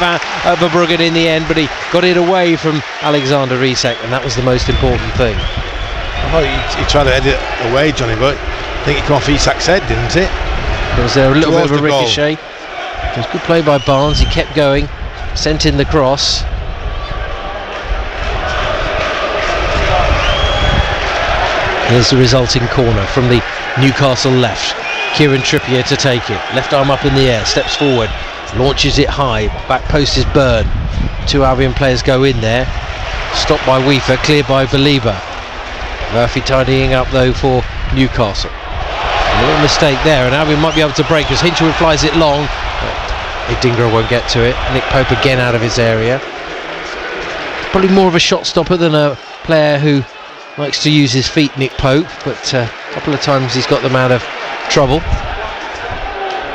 Verbruggen in the end, but he got it away from Alexander Isak, and that was the most important thing. I thought he tried to head it away, Johnny, but I think it came off Isak's head, didn't it? Was there a little bit of a ricochet? It was good play by Barnes. He kept going, sent in the cross. Here's the resulting corner from the Newcastle left. Kieran Trippier to take it. Left arm up in the air, steps forward, launches it high. Back post is Byrne. 2 Albion players go in there. Stopped by Weaver, cleared by Valiba. Murphy tidying up though for Newcastle. A little mistake there, and Albion might be able to break as Hinchelwood flies it long. But Dingra won't get to it. Nick Pope again out of his area. Probably more of a shot stopper than a player who likes to use his feet, Nick Pope, but a couple of times he's got them out of trouble.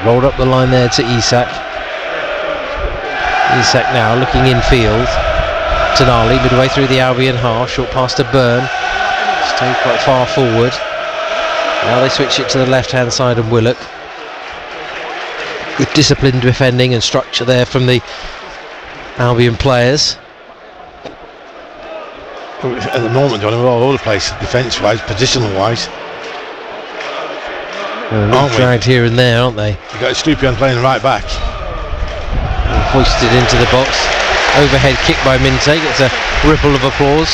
Rolled up the line there to Isak. Isak now looking infield. Tonali midway through the Albion half, short pass to Byrne. Stayed quite far forward. Now they switch it to the left hand side and Willock. Good disciplined defending and structure there from the Albion players. At the moment, Johnny, we're all over the place, defence-wise, positional-wise. Dragged here and there, aren't they? You've got Stupian playing right back. Hoisted into the box. Overhead kick by Minte. Gets a ripple of applause.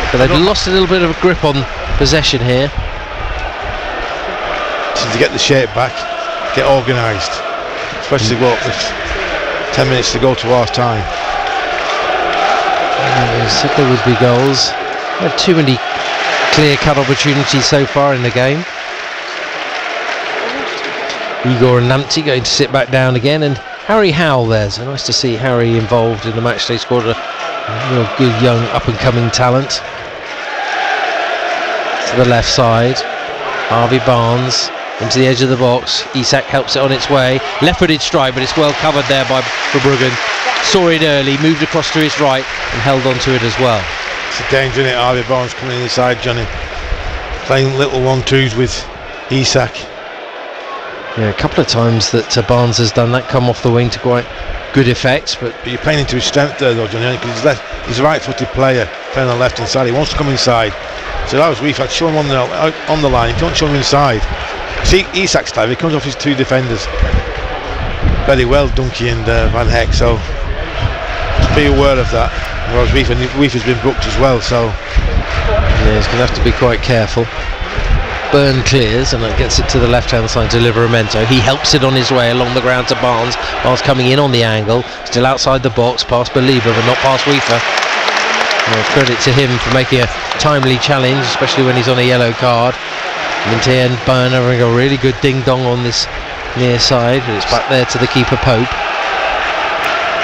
But they've lost a little bit of grip on possession here. To get the shape back, get organised. Especially with 10 minutes to go to half time. They said there would be goals. Had too many clear-cut opportunities so far in the game. Igor and Lamptey going to sit back down again, and Harry Howell there. So nice to see Harry involved in the match. They scored a real good young up-and-coming talent. To the left side, Harvey Barnes into the edge of the box. Isak helps it on its way. Left-footed strike, but it's well covered there by Verbruggen. Saw it early, moved across to his right and held on to it as well. It's a danger, isn't it? Harvey Barnes coming inside, Johnny. Playing little 1-2s with Isak. Yeah, a couple of times that Barnes has done that, come off the wing to quite good effect. But you're playing into his strength there though, Johnny, because he's a right-footed player playing on the left-hand side. He wants to come inside. So that was weak. I'd show him on the line. If you don't show him inside, see Isak's time, he comes off his 2 defenders very well, Dunky and Van Heck. So just be aware of that. Whereas Weaver's been booked as well, so yeah, he's going to have to be quite careful. Byrne clears and that gets it to the left hand side to Livramento. He helps it on his way along the ground to Barnes. Barnes coming in on the angle, still outside the box, past Believer but not past Weaver. Well, credit to him for making a timely challenge, especially when he's on a yellow card. Minte and Byrne having a really good ding-dong on this near side, but it's back there to the keeper Pope.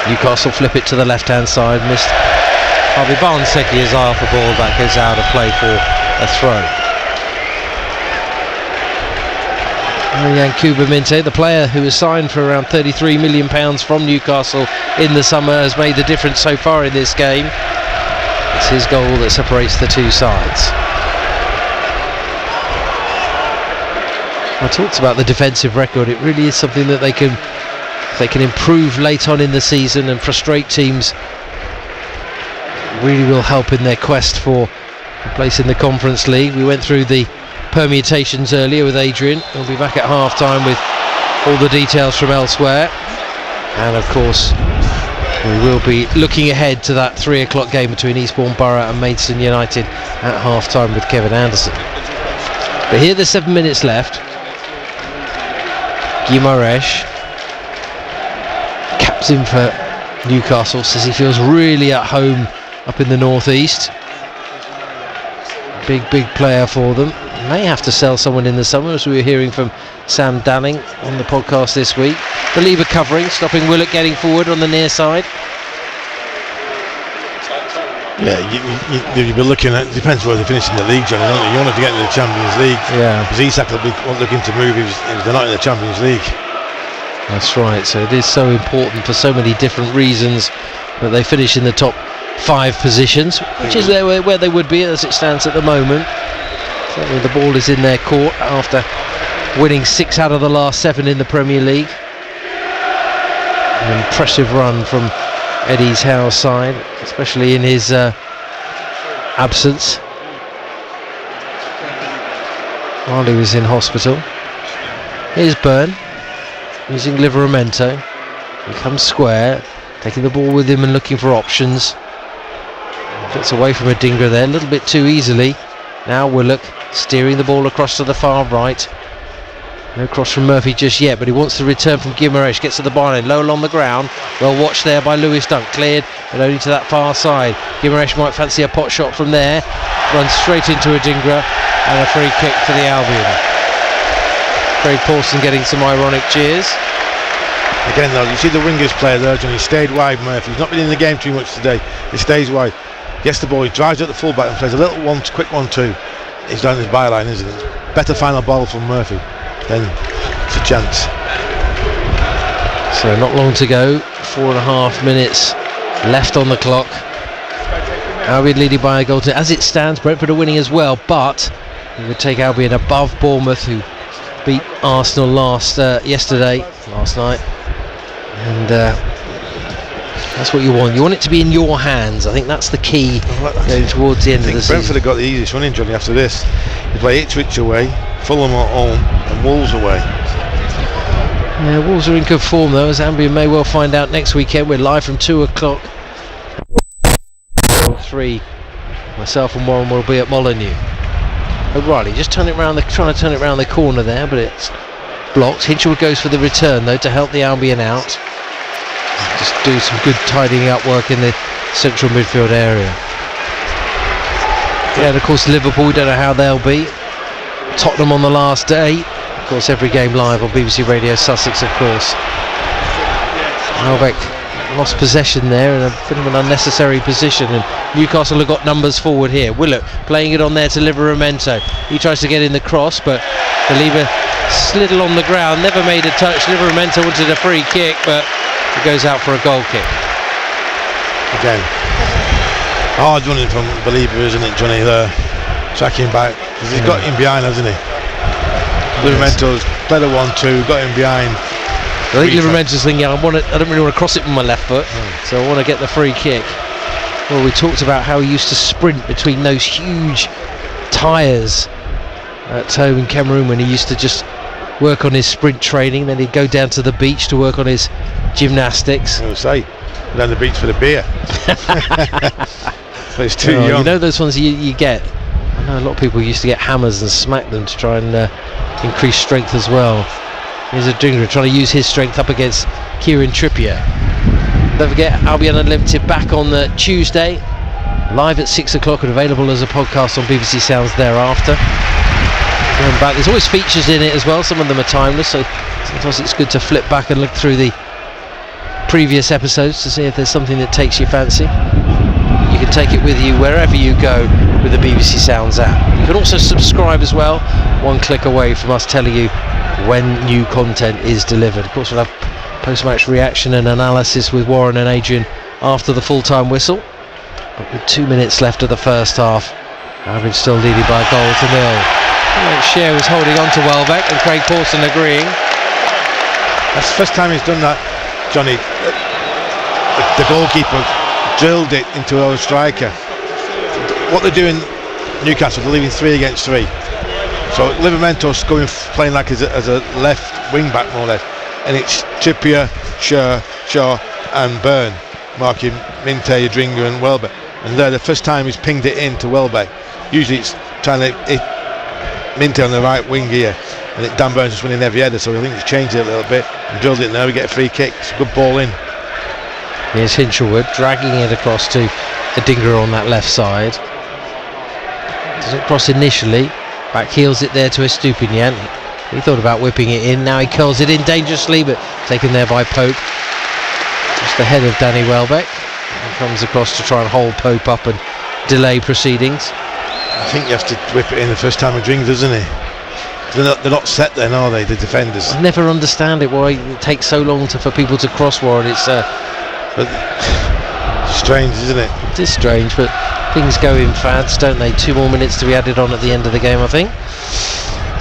Newcastle flip it to the left hand side, missed. Harvey Barnes taking his eye off the ball, that goes out of play for a throw. Yankuba Minte, the player who was signed for around £33 million from Newcastle in the summer, has made the difference so far in this game. It's his goal that separates the two sides. I talked about the defensive record. It really is something that they can improve late on in the season and frustrate teams. Really will help in their quest for a place in the Conference League. We went through the permutations earlier with Adrian. We'll be back at half time with all the details from elsewhere, and of course we will be looking ahead to that 3 o'clock game between Eastbourne Borough and Maidstone United at half time with Kevin Anderson. But here there's 7 minutes left. Guimaraes, captain for Newcastle, says he feels really at home up in the northeast. Big player for them. May have to sell someone in the summer, as we were hearing from Sam Dalling on the podcast this week. The lever covering, stopping Willock getting forward on the near side. Yeah, you'll be looking at, depends where they finish in the league, Johnny, don't you? You want them to get into the Champions League. Yeah. Because Isak will be looking to move if they're not in the Champions League. That's right, so it is so important for so many different reasons that they finish in the top 5 positions, which is where they would be as it stands at the moment. Certainly the ball is in their court after winning 6 out of the last 7 in the Premier League. An impressive run from Eddie Howe's side, especially in his absence while he was in hospital. Here's Byrne using Livramento. He comes square, taking the ball with him and looking for options. Gets away from Adingra there a little bit too easily. Now Willock steering the ball across to the far right. No cross from Murphy just yet, but he wants to return from Guimaraes. Gets to the byline, low along the ground. Well watched there by Lewis Dunk. Cleared, but only to that far side. Guimaraes might fancy a pot shot from there. Runs straight into Adingra, and a free kick for the Albion. Craig Pawson getting some ironic cheers. Again though, you see the wingers player there, Johnny. He stayed wide, Murphy. He's not been in the game too much today. He stays wide. Gets the ball, he drives at the fullback and plays a little quick 1-2. He's down his byline, isn't it? Better final ball from Murphy. Then it's a chance. So not long to go, 4.5 minutes left on the clock. Albion leading by a goal to, as it stands, Brentford are winning as well, but it would take Albion above Bournemouth, who beat Arsenal last night, and that's what you want. You want it to be in your hands. I think that's the key towards the end of the season. Brentford have got the easiest running, Johnny, after this. They play Ipswich away, Fulham at home and Wolves away. Yeah, Wolves are in good form though, as Albion may well find out next weekend. We're live from 2 o'clock. 3. Myself and Warren will be at Molineux. O'Reilly just trying to turn it round the corner there, but it's blocked. Hinchelwood goes for the return though to help the Albion out. Just do some good tidying up work in the central midfield area. Yeah, and of course Liverpool, we don't know how they'll be. Tottenham on the last day. Of course, every game live on BBC Radio Sussex, of course. Welbeck lost possession there in a bit of an unnecessary position, and Newcastle have got numbers forward here. Willock playing it on there to Livramento. He tries to get in the cross, but the lever slid along the ground, never made a touch. Livramento wanted a free kick, but it goes out for a goal kick. Again, hard running from Believer, isn't it, Johnny, there, tracking back, because he's got him behind, hasn't he? Livramento's played a 1-2, got him behind. I think Livramento's thinking, I don't really want to cross it with my left foot, so I want to get the free kick. Well, we talked about how he used to sprint between those huge tyres at home in Cameroon when he used to just work on his sprint training, then he'd go down to the beach to work on his gymnastics. I was say, down the beach for the beer. But it's too young. You know those ones you get. I know a lot of people used to get hammers and smack them to try and increase strength as well. Here's Adingra trying to use his strength up against Kieran Trippier. Don't forget, Albion Unlimited back on the Tuesday, live at 6 o'clock and available as a podcast on BBC Sounds thereafter. Back. There's always features in it as well, some of them are timeless, so sometimes it's good to flip back and look through the previous episodes to see if there's something that takes your fancy. You can take it with you wherever you go with the BBC Sounds app. You can also subscribe as well, one click away from us telling you when new content is delivered. Of course, we'll have post-match reaction and analysis with Warren and Adrian after the full-time whistle. But with 2 minutes left of the first half, Albion still leading by a goal to nil. Shear was holding on to Welbeck and Craig Pawson agreeing. That's the first time he's done that, Johnny. The goalkeeper drilled it into our striker. What they're doing, Newcastle, they're leaving 3 against 3. So Livramento's playing like as a left wing back more or less, and it's Trippier, Shaw and Byrne marking Minte, Adingra and Welbeck. And there, the first time he's pinged it in to Welbeck. Usually it's trying to hit Minte on the right wing here, and Dan Burns is winning every header, so I think he's changed it a little bit and drilled it. Now we get a free kick. It's a good ball in. Here's Hinchelwood dragging it across to Adingra on that left side. Doesn't cross initially, back heels it there to Estupinian. He thought about whipping it in, now he curls it in dangerously, but taken there by Pope. Just ahead of Danny Welbeck, and comes across to try and hold Pope up and delay proceedings. I think you have to whip it in the first time it rings, doesn't it? They're not set then, are they, the defenders? I never understand it, why it takes so long for people to cross Warren. It's strange, isn't it? It is strange, but things go in fads, don't they? 2 more minutes to be added on at the end of the game, I think.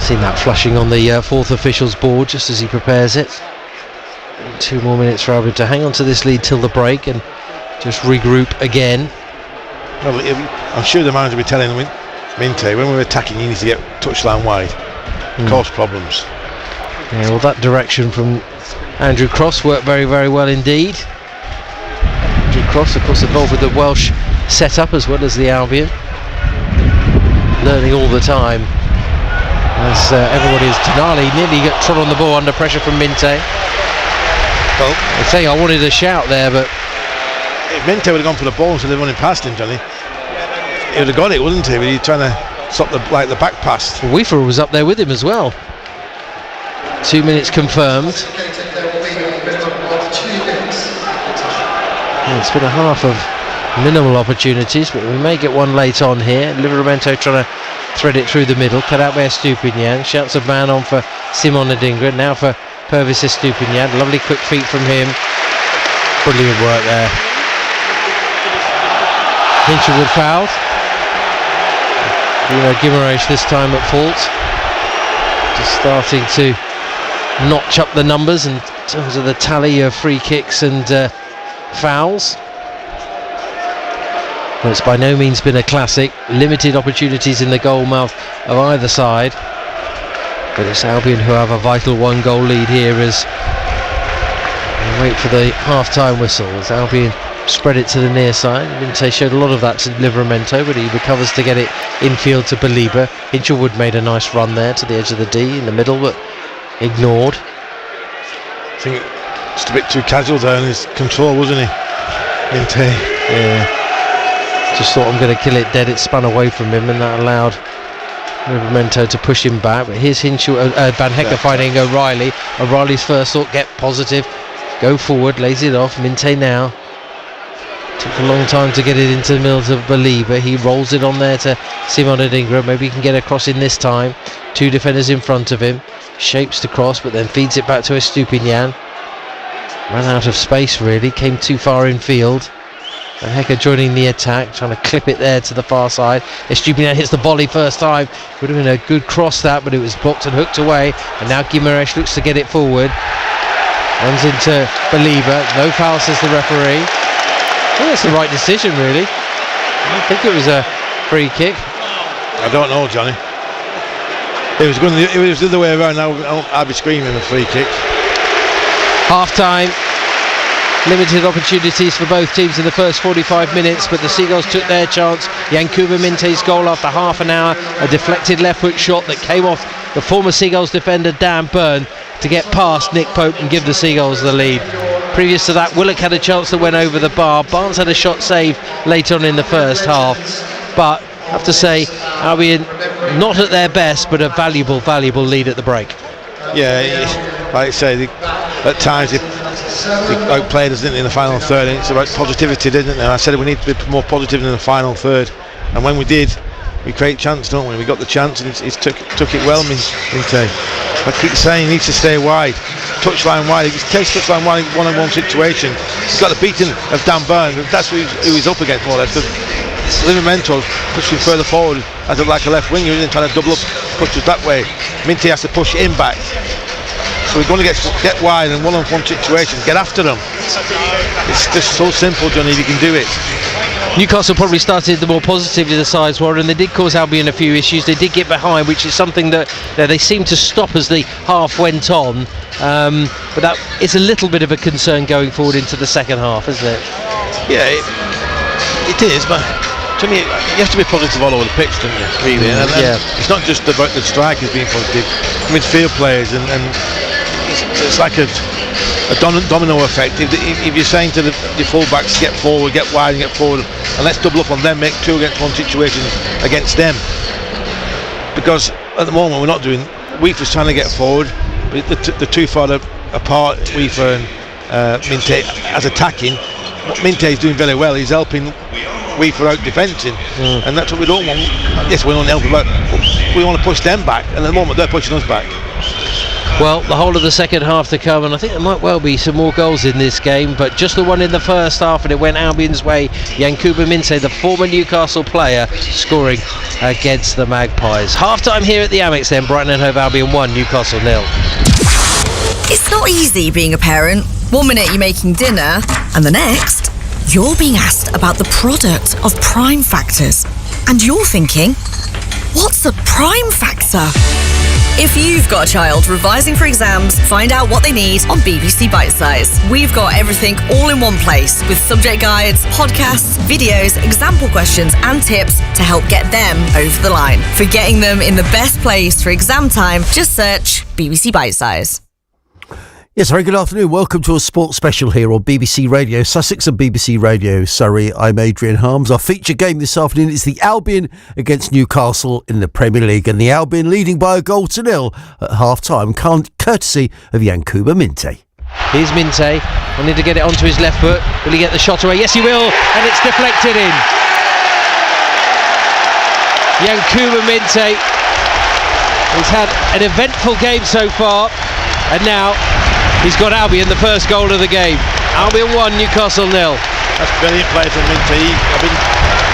Seen that flashing on the fourth official's board just as he prepares it. 2 more minutes for Albion to hang on to this lead till the break and just regroup again. Well, I'm sure the manager will be telling Minte, when we're attacking, you need to get touchline wide. Cause problems. Yeah, well, that direction from Andrew Cross worked very, very well indeed. Andrew Cross, of course, involved with the Welsh setup as well as the Albion. Learning all the time. As everybody is. Tonali nearly got trod on the ball under pressure from Minte. Well, I say I wanted a shout there, but if Minte would have gone for the ball instead of running past him, Johnny, he would have got it, wouldn't he? But he's trying to stop the back pass. well, Weaver was up there with him as well. 2 minutes confirmed. Yeah, it's been a half of minimal opportunities, but we may get one late on here. Livramento trying to thread it through the middle, cut out by Estupinian. Shouts a man on for Simon Adingra. Now for Purvis Estupinian. Lovely quick feet from him. Brilliant work there. Hinchelwood fouled. Guimaraes this time at fault. Just starting to notch up the numbers in terms of the tally of free kicks and fouls. Well, it's by no means been a classic. Limited opportunities in the goal mouth of either side. But it's Albion who have a vital 1-goal lead here as we wait for the half-time whistle. As Albion spread it to the near side. Minte showed a lot of that to Livramento, but he recovers to get it infield to Baliba. Hinchelwood made a nice run there to the edge of the D in the middle, but ignored. I think just a bit too casual there in his control, wasn't he? Minte. Yeah. Just thought, I'm going to kill it dead. It spun away from him, and that allowed Livramento to push him back. But here's Van Hecker finding O'Reilly. O'Reilly's first thought, get positive, go forward, lays it off. Minte now. Took a long time to get it into the middle of Baliba. He rolls it on there to Simon Adingra. Maybe he can get across in this time. 2 defenders in front of him. Shapes the cross, but then feeds it back to Estupinian. Ran out of space, really. Came too far in field. Van Hecker joining the attack, trying to clip it there to the far side. Estupinian hits the volley first time. Would have been a good cross that, but it was blocked and hooked away. And now Guimaraes looks to get it forward. Runs into Baliba. No foul, says the referee. I think that's the right decision, really. I don't think it was a free kick. I don't know, Johnny. It was the other way around. I'd be screaming a free kick. Half time. Limited opportunities for both teams in the first 45 minutes, but the Seagulls took their chance. Yankuba Minte's goal after half an hour, a deflected left foot shot that came off the former Seagulls defender Dan Byrne to get past Nick Pope and give the Seagulls the lead. Previous to that, Willock had a chance that went over the bar. Barnes had a shot saved late on in the first half, but I have to say, Albion not at their best, but a valuable lead at the break. Yeah, like I say, at times they outplayed us, didn't they, in the final third, and it's about positivity, didn't it? And I said we need to be more positive in the final third, and when we did, we create chance, don't we? We got the chance, and he took it well, Minte. I keep saying he needs to stay wide, touchline wide. If he takes touchline wide in one-on-one situation, he's got the beating of Dan Byrne. That's who he's up against more or less. Because Livramento pushing further forward as like a left winger, isn't trying to double up, push us that way. Minte has to push him back. So we're going to get wide in one-on-one situations, get after them. It's just so simple, Johnny, if you can do it. Newcastle probably started the more positively the sides were, and they did cause Albion a few issues. They did get behind, which is something that they seemed to stop as the half went on. But that is a little bit of a concern going forward into the second half, isn't it? Yeah, it is, but to me, you have to be positive all over the pitch, don't you? Really, and it's not just about the strikers being positive. Midfield players and it's like a domino effect. If you're saying to the full-backs, get forward, get wide and get forward, and let's double up on them, make 2 against 1 situations against them, because at the moment we're not doing. Weaver's trying to get forward, but they're too far apart, Weaver and Minte, as attacking. What Minte is doing very well, he's helping Weaver out defending, and that's what we don't want. Yes, we don't help them out, we want to push them back, and at the moment they're pushing us back. Well, the whole of the second half to come, and I think there might well be some more goals in this game, but just the one in the first half, and it went Albion's way. Yankuba Minteh, the former Newcastle player, scoring against the Magpies. Half-time here at the Amex then, Brighton and Hove Albion 1, Newcastle 0. It's not easy being a parent. 1 minute you're making dinner, and the next, you're being asked about the product of prime factors. And you're thinking, what's a prime factor? If you've got a child revising for exams, find out what they need on BBC Bite Size. We've got everything all in one place with subject guides, podcasts, videos, example questions and tips to help get them over the line. For getting them in the best place for exam time, just search BBC Bite Size. Yes, very good afternoon. Welcome to a sports special here on BBC Radio Sussex and BBC Radio Surrey. I'm Adrian Harms. Our feature game this afternoon is the Albion against Newcastle in the Premier League, and the Albion leading by a goal to nil at half-time, courtesy of Yankuba Minteh. Here's Minteh, wanting to get it onto his left foot. Will he get the shot away? Yes, he will, and it's deflected in. Yankuba Minteh, he's had an eventful game so far, and now he's got Albion the first goal of the game. Albion 1, Newcastle 0. That's brilliant play from Minteh. I've been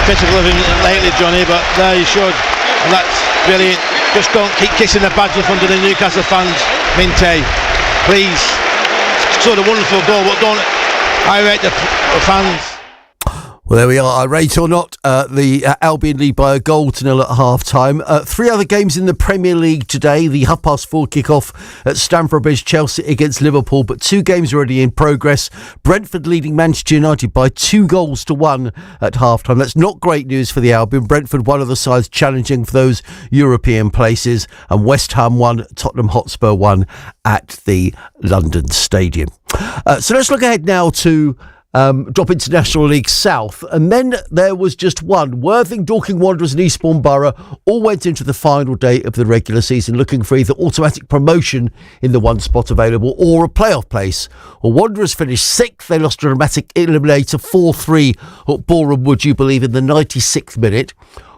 critical of him lately, Johnny, but there you should. And that's brilliant. Just don't keep kissing the badge in front of the Newcastle fans, Minteh. Please. It's sort of wonderful goal, but don't irate the fans. Well, there we are. Irate or not, the Albion lead by a goal to nil at half-time. 3 other games in the Premier League today. The 4:30 kick-off at Stamford Bridge, Chelsea against Liverpool, but 2 games already in progress. Brentford leading Manchester United by 2-1 at half-time. That's not great news for the Albion. Brentford, one of the sides challenging for those European places, and West Ham 1, Tottenham Hotspur 1 at the London Stadium. So let's look ahead now to drop into National League South, and then there was just one. Worthing, Dorking Wanderers and Eastbourne Borough all went into the final day of the regular season looking for either automatic promotion in the one spot available or a playoff place. Well, Wanderers finished 6th. They lost a dramatic eliminator 4-3 at Boreham Wood, you believe, in the 96th minute.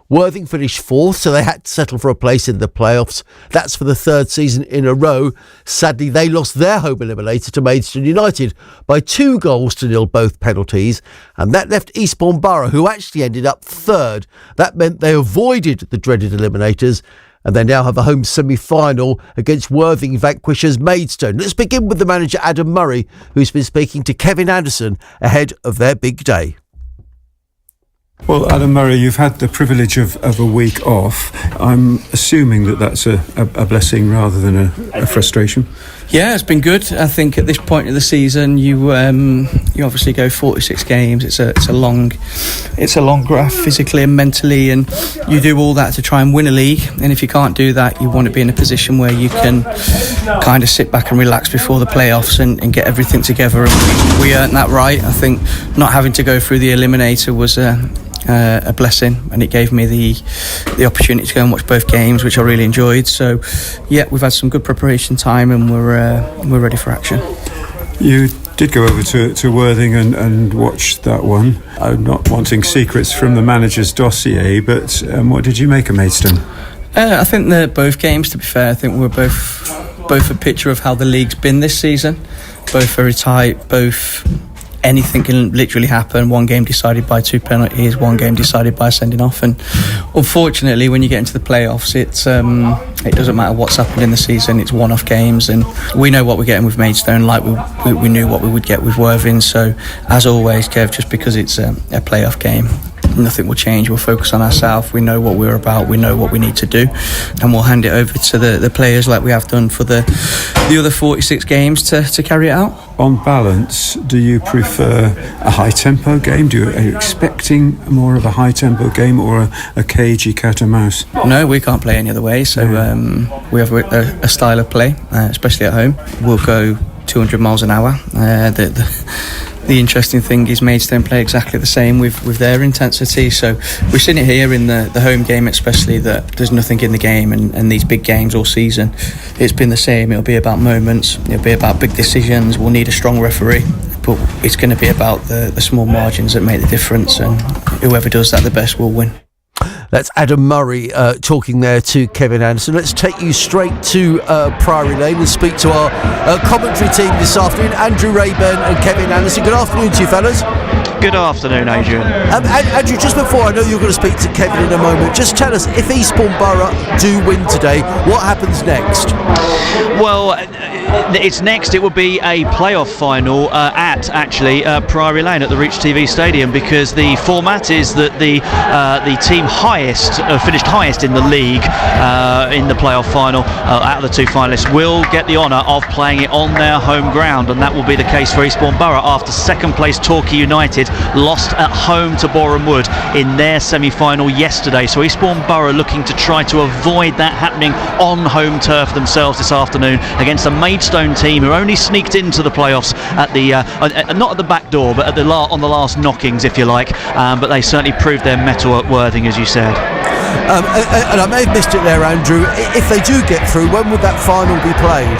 Worthing finished 4th, so they had to settle for a place in the playoffs. That's for the 3rd season in a row. Sadly, they lost their home eliminator to Maidstone United by 2-0, both penalties, and that left Eastbourne Borough, who actually ended up 3rd. That meant they avoided the dreaded eliminators, and they now have a home semi-final against Worthing vanquishers Maidstone. Let's begin with the manager Adam Murray, who's been speaking to Kevin Anderson ahead of their big day. Well, Adam Murray, you've had the privilege of a week off. I'm assuming that that's a blessing rather than a frustration. Yeah, it's been good. I think at this point of the season, you obviously go 46 games. It's a long graph physically and mentally, and you do all that to try and win a league. And if you can't do that, you want to be in a position where you can kind of sit back and relax before the playoffs and get everything together. And we earned that right. I think not having to go through the eliminator was a blessing, and it gave me the opportunity to go and watch both games, which I really enjoyed. So yeah, we've had some good preparation time, and we're ready for action. You did go over to Worthing and watch that one. I'm not wanting secrets from the manager's dossier, but what did you make of Maidstone? I think that both games, to be fair, I think we're both a picture of how the league's been this season. Both very tight, both anything can literally happen. One game decided by 2 penalties, one game decided by sending off, and unfortunately when you get into the playoffs it doesn't matter what's happened in the season. It's one-off games, and we know what we're getting with Maidstone like we knew what we would get with Worthing. So as always, Kev, just because it's a playoff game, nothing will change. We'll focus on ourselves. We know what we're about. We know what we need to do, and we'll hand it over to the players like we have done for the other 46 games to carry it out. On balance, do you prefer a high-tempo game? Are you expecting more of a high-tempo game or a cagey cat and mouse? No, we can't play any other way. So we have a style of play, especially at home. We'll go 200 miles an hour. The interesting thing is Maidstone play exactly the same with their intensity. So we've seen it here in the home game especially, that there's nothing in the game, and these big games all season, it's been the same. It'll be about moments, it'll be about big decisions. We'll need a strong referee, but it's going to be about the small margins that make the difference, and whoever does that the best will win. That's Adam Murray talking there to Kevin Anderson. Let's take you straight to Priory Lane and speak to our commentary team this afternoon, Andrew Rayburn and Kevin Anderson. Good afternoon to you, fellas. Good afternoon, Adrian. Andrew, just before, I know you're going to speak to Kevin in a moment, just tell us, if Eastbourne Borough do win today, what happens next? Well, it's next. It will be a playoff final at Priory Lane at the Reach TV Stadium, because the format is that the team finished highest in the league in the playoff final out of the two finalists will get the honour of playing it on their home ground, and that will be the case for Eastbourne Borough after second place Torquay United lost at home to Boreham Wood in their semi-final yesterday. So Eastbourne Borough looking to try to avoid that happening on home turf themselves this afternoon against a Maidstone team who only sneaked into the playoffs at the not at the back door, but at on the last knockings, if you like. But they certainly proved their mettle at Worthing, as you said. And I may have missed it there, Andrew. If they do get through, when would that final be played?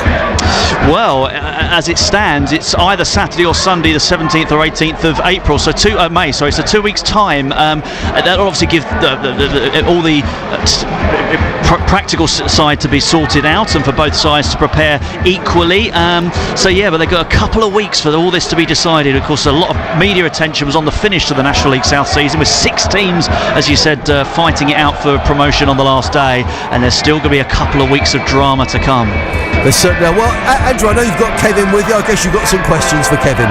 Well, as it stands, it's either Saturday or Sunday, the 17th or 18th of April, so May. Sorry, so 2 weeks' time. That'll obviously give all the practical side to be sorted out, and for both sides to prepare equally. But they've got a couple of weeks for all this to be decided. Of course, a lot of media attention was on the finish to the National League South season, with 6 teams, as you said, fighting it out for promotion on the last day, and there's still going to be a couple of weeks of drama to come. Well, Andrew, I know you've got Kevin with you. I guess you've got some questions for Kevin.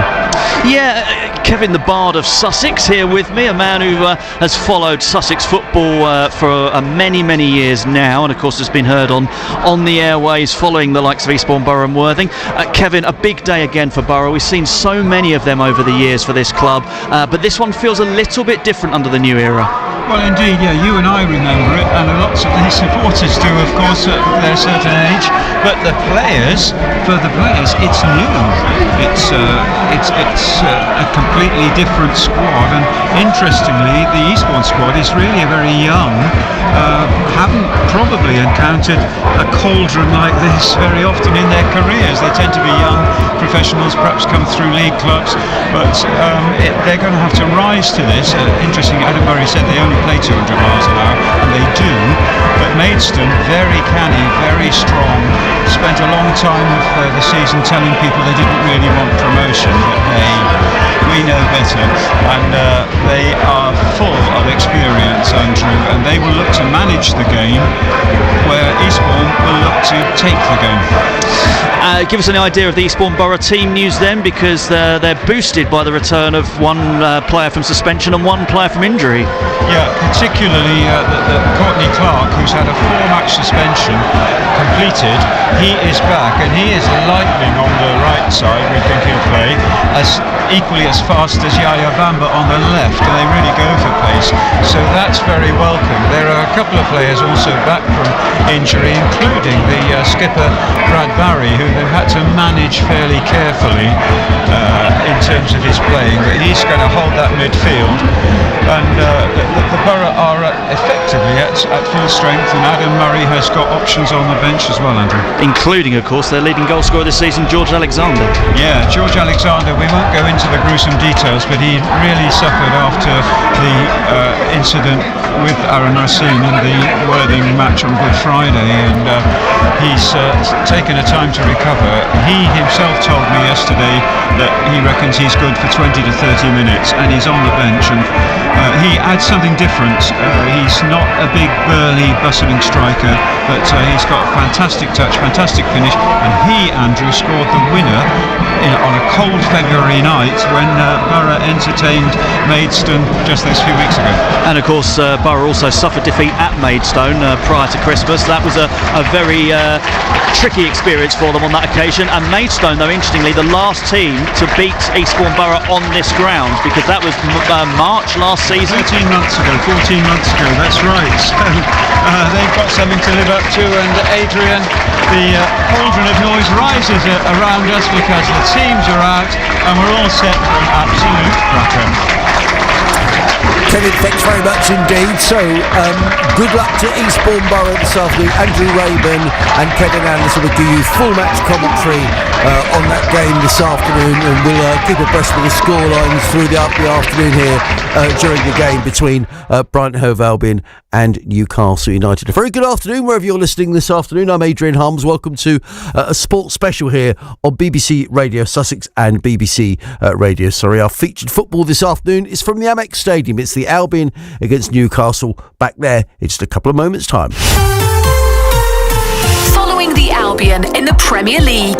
Yeah, Kevin, the Bard of Sussex, here with me, a man who has followed Sussex football for many, many years now, and of course has been heard on the airways following the likes of Eastbourne Borough and Worthing. Kevin, a big day again for Borough. We've seen so many of them over the years for this club, but this one feels a little bit different under the new era. Well, indeed, yeah, you and I remember it, and lots of the supporters do, of course, at their certain age. But for the players, it's new. It's a completely different squad, and interestingly, the Eastbourne squad is really a very young. Haven't probably encountered a cauldron like this very often in their careers. They tend to be young professionals, perhaps come through league clubs, but they're going to have to rise to this. Interesting, Adam Murray said they only play 200 miles an hour, and they do, but Maidstone, very canny, very strong, spent a long time of the season telling people they didn't really want promotion, but we know better, and they are full of experience, Andrew, and they will look to manage the game where Eastbourne will look to take the game. Give us an idea of the Eastbourne Borough team news then, because they're boosted by the return of one player from suspension and one player from injury. Yeah, particularly the Courtney Clark, who's had a 4-match suspension completed. He is back, and he is lightning on the right side. We think he'll play equally as fast as Yaya Bamba on the left, and they really go for pace, so that's very welcome. There are a couple of players also back from injury, including the skipper Brad Barry, who they've had to manage fairly carefully in terms of his playing, but he's going to hold that midfield, and the Borough are effectively at full strength, and Adam Murray has got options on the bench as well, Andrew, including, of course, their leading goal scorer this season, George Alexander. Yeah, George Alexander, we won't go into the gruesome details, but he really suffered after the incident with Aaron Racine in the Worthing match on Good Friday, and he's taken a time to recover. He himself told me yesterday that he reckons he's good for 20 to 30 minutes, and he's on the bench, and he adds something different. He's not a big, burly, bustling striker, but he's got fantastic touch, fantastic finish, and he, Andrew, scored the winner on a cold February night when Borough entertained Maidstone just those few weeks ago. And of course, Borough also suffered defeat at Maidstone prior to Christmas. That was a very tricky experience for them on that occasion, and Maidstone, though, interestingly, the last team to beat Eastbourne Borough on this ground, because that was March last season. 14 months ago, that's right. So they've got something to live up to, and Adrian, the cauldron of noise rises around us because the teams are out and we're all set for an absolute cracker. Kevin, thanks very much indeed. So, good luck to Eastbourne Borough this afternoon. Andrew Rayburn and Kevin Anderson will give you full match commentary on that game this afternoon, and we'll keep abreast with the scorelines through the afternoon here during the game between Brighton, Hove, Albion and Newcastle United. A very good afternoon wherever you're listening this afternoon. I'm Adrian Harms. Welcome to a sports special here on BBC Radio Sussex and BBC Radio Surrey. Our featured football this afternoon is from the Amex Stadium. It's the Albion against Newcastle. Back there in just a couple of moments' time. Following the Albion in the Premier League.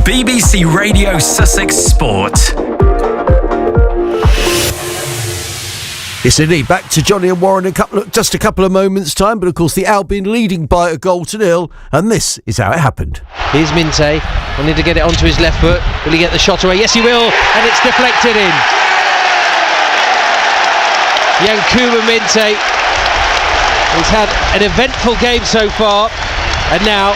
BBC Radio Sussex Sport. Yes, indeed. Back to Johnny and Warren in just a couple of moments' time. But, of course, the Albion leading by 1-0. And this is how it happened. Here's Minte. Wanted to get it onto his left foot. Will he get the shot away? Yes, he will. And it's deflected in. Yankuba Minte. He's had an eventful game so far. And now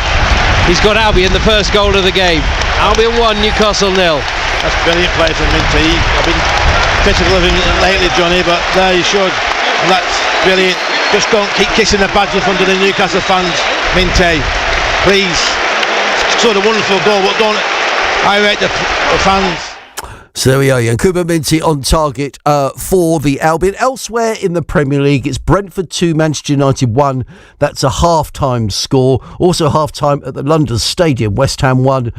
he's got Albion the first goal of the game. Albion 1, Newcastle 0. That's brilliant play from Minte. I've been critical of him lately, Johnny, but there you should. And that's brilliant. Just don't keep kissing the badge in front of the Newcastle fans, Minte. Please. Sort of wonderful goal, but don't irate the fans. So there we are, Yankuba Minte on target for the Albion. Elsewhere in the Premier League, it's Brentford 2, Manchester United 1. That's a half-time score. Also half-time at the London Stadium, West Ham 1,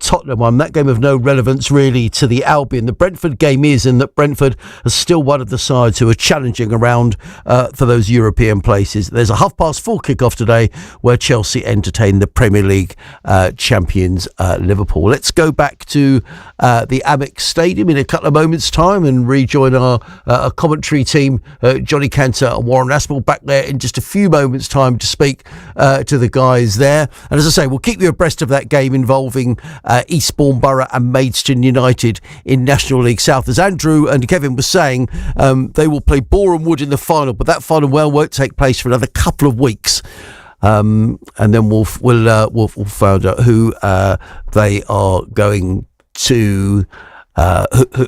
Tottenham 1. That game of no relevance really to the Albion. The Brentford game is in that Brentford are still one of the sides who are challenging around for those European places. There's a 4:30 kick-off today where Chelsea entertain the Premier League champions Liverpool. Let's go back to the Amex Stadium in a couple of moments' time and rejoin our commentary team, Johnny Cantor and Warren Aspel, back there in just a few moments' time to speak to the guys there. And as I say, we'll keep you abreast of that game involving Eastbourne Borough and Maidstone United in National League South. As Andrew and Kevin were saying, they will play Boreham Wood in the final, but that final won't take place for another couple of weeks. And then we'll find out who they are going to.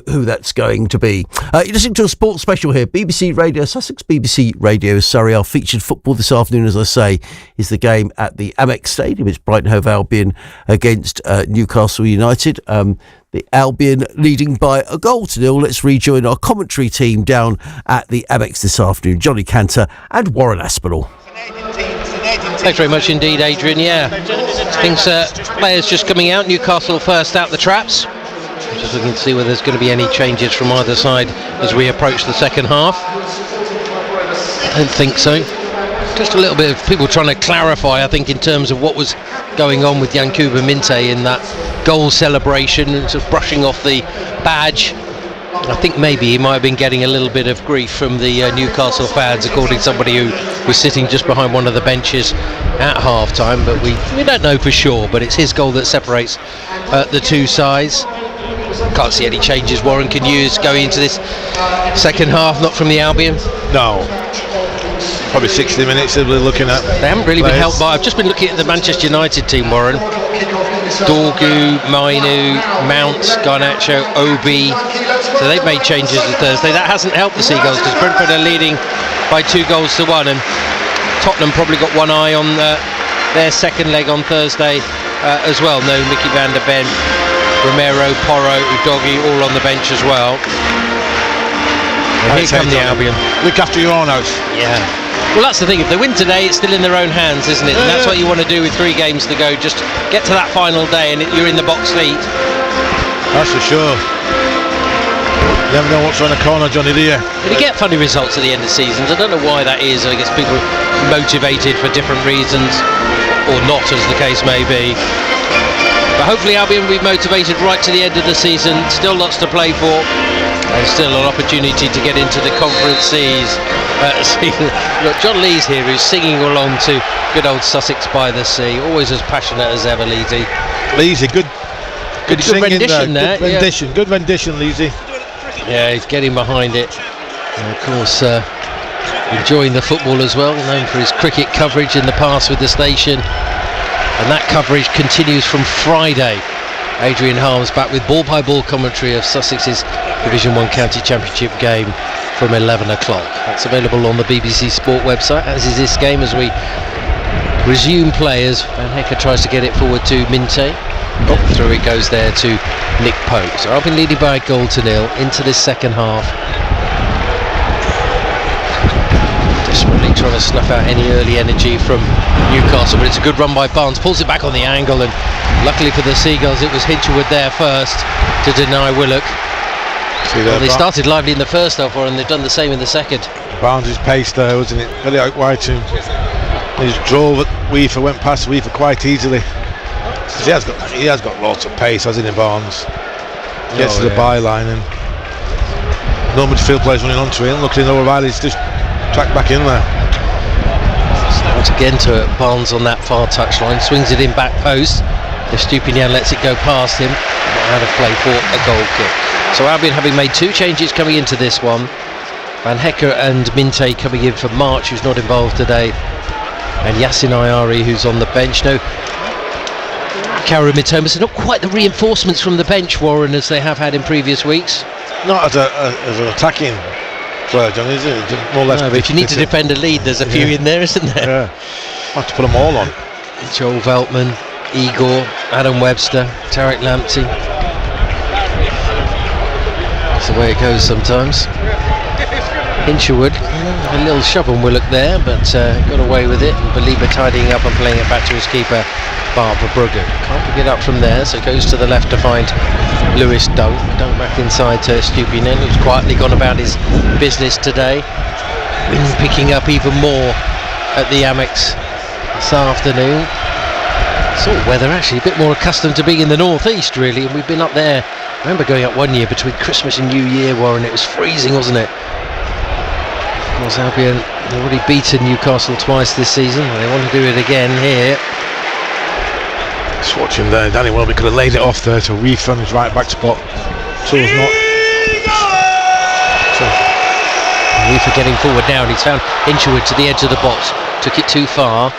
Who that's going to be. You're listening to a sports special here, BBC Radio Sussex, BBC Radio Surrey. Our featured football this afternoon, as I say, is the game at the Amex Stadium. It's Brighton Hove Albion against Newcastle United. The Albion leading by 1-0. Let's rejoin our commentary team down at the Amex this afternoon. Johnny Cantor and Warren Aspinall. Thanks very much indeed, Adrian. Yeah, things players just coming out. Newcastle first out the traps. Just looking to see whether there's going to be any changes from either side as we approach the second half. I don't think so. Just a little bit of people trying to clarify, I think, in terms of what was going on with Yankuba Minte in that goal celebration and sort of brushing off the badge. I think maybe he might have been getting a little bit of grief from the Newcastle fans, according to somebody who was sitting just behind one of the benches at half-time, but we don't know for sure. But it's his goal that separates the two sides. Can't see any changes Warren can use going into this second half, not from the Albion. No. Probably 60 minutes that we're looking at. They haven't really been helped by. I've just been looking at the Manchester United team, Warren. Dorgu, Mainu, Mount, Garnacho, Obi. So they've made changes on Thursday. That hasn't helped the Seagulls because Brentford are leading by 2-1, and Tottenham probably got one eye on their second leg on Thursday as well. No Mickey van der Ven, Romero, Porro, Udogi all on the bench as well. And here come the Albion. Look after your own house. Yeah. Well, that's the thing. If they win today, it's still in their own hands, isn't it? And that's what you want to do with 3 games to go. Just get to that final day and you're in the box seat. That's for sure. You never know what's around the corner, Johnny, do you? But you get funny results at the end of seasons. I don't know why that is. I guess people are motivated for different reasons, or not, as the case may be. But hopefully Albion will be motivated right to the end of the season. Still lots to play for, and still an opportunity to get into the Conference Seas. Look, John Lee's here, who's singing along to good old Sussex by the Sea. Always as passionate as ever, Leesy. Leesy, good rendition there. Good rendition, Leesy. Yeah, he's getting behind it. And of course, enjoying the football as well. Known for his cricket coverage in the past with the station. And that coverage continues from Friday. Adrian Harms back with ball-by-ball commentary of Sussex's Division 1 County Championship game from 11 o'clock. That's available on the BBC Sport website, as is this game as we resume players. Van Hecker tries to get it forward to Minte. Through it goes there to Nick Pope. So I've been leading by 1-0 into this second half. desperately trying to snuff out any early energy from Newcastle, but it's a good run by Barnes, pulls it back on the angle, and luckily for the Seagulls it was Hinchelwood there first to deny Willock. Well, they started lively in the first half, and they've done the same in the second. Barnes' pace there, wasn't it? Got it out wide to him. He just drove at Weaver, went past Weaver quite easily. He has got lots of pace, hasn't he, Barnes? Gets to the byline, and no midfield players running onto him. Luckily, no O'Reilly's just tracked back in there. Once again to Barnes on that far touchline, swings it in back post. If Stupinian lets it go past him, out of play for a goal kick. So Albion having made 2 changes coming into this one. Van Hecker and Minte coming in for March, who's not involved today, and Yassin Ayari, who's on the bench. No, Kaoru Mitoma, so not quite the reinforcements from the bench, Warren, as they have had in previous weeks. Not as an attacking player, John, is it? More or less. No, but if you need to defend a lead, there's a few in there, isn't there? Yeah. Have to put them all on. Joel Veltman, Igor, Adam Webster, Tarek Lamptey. That's the way it goes sometimes. Hinchelwood, a little shove on Willock there, but got away with it. And Belieber tidying up and playing it back to his keeper, Barbara Brugger. Can't pick it up from there, so goes to the left to find Lewis Dunk. Dunk back inside to Stupinian, who's quietly gone about his business today. Wind picking up even more at the Amex this afternoon. Sort of weather actually a bit more accustomed to being in the northeast, really, and we've been up there. I remember going up one year between Christmas and New Year, Warren. It was freezing, wasn't it? Of course, Albion have already beaten Newcastle twice this season, and they want to do it again here. Just watch him there. Danny Welby could have laid it off there to Reef on his right back spot. So it's not. Reef getting forward now, and he's found Hinchelwood to the edge of the box. Took it too far.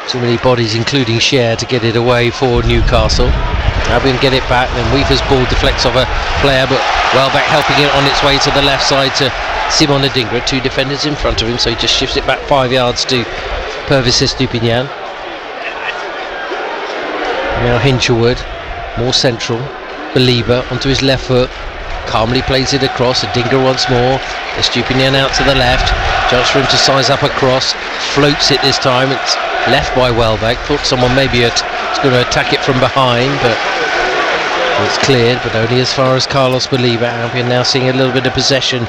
Too many bodies, including Cher, to get it away for Newcastle. Albion get it back, then Weaver's ball deflects off a player, but Welbeck helping it on its way to the left side to Simon Adingra. 2 defenders in front of him, so he just shifts it back 5 yards to Purvis Estupinian. Now Hinchelwood, more central. Belieber onto his left foot, calmly plays it across. Adingra once more. Estupinian out to the left. Chance for him to size up a cross. Floats it this time. It's left by Welbeck. Thought someone maybe is going to attack it from behind, but it's cleared, but only as far as Carlos Belieber. Albion now seeing a little bit of possession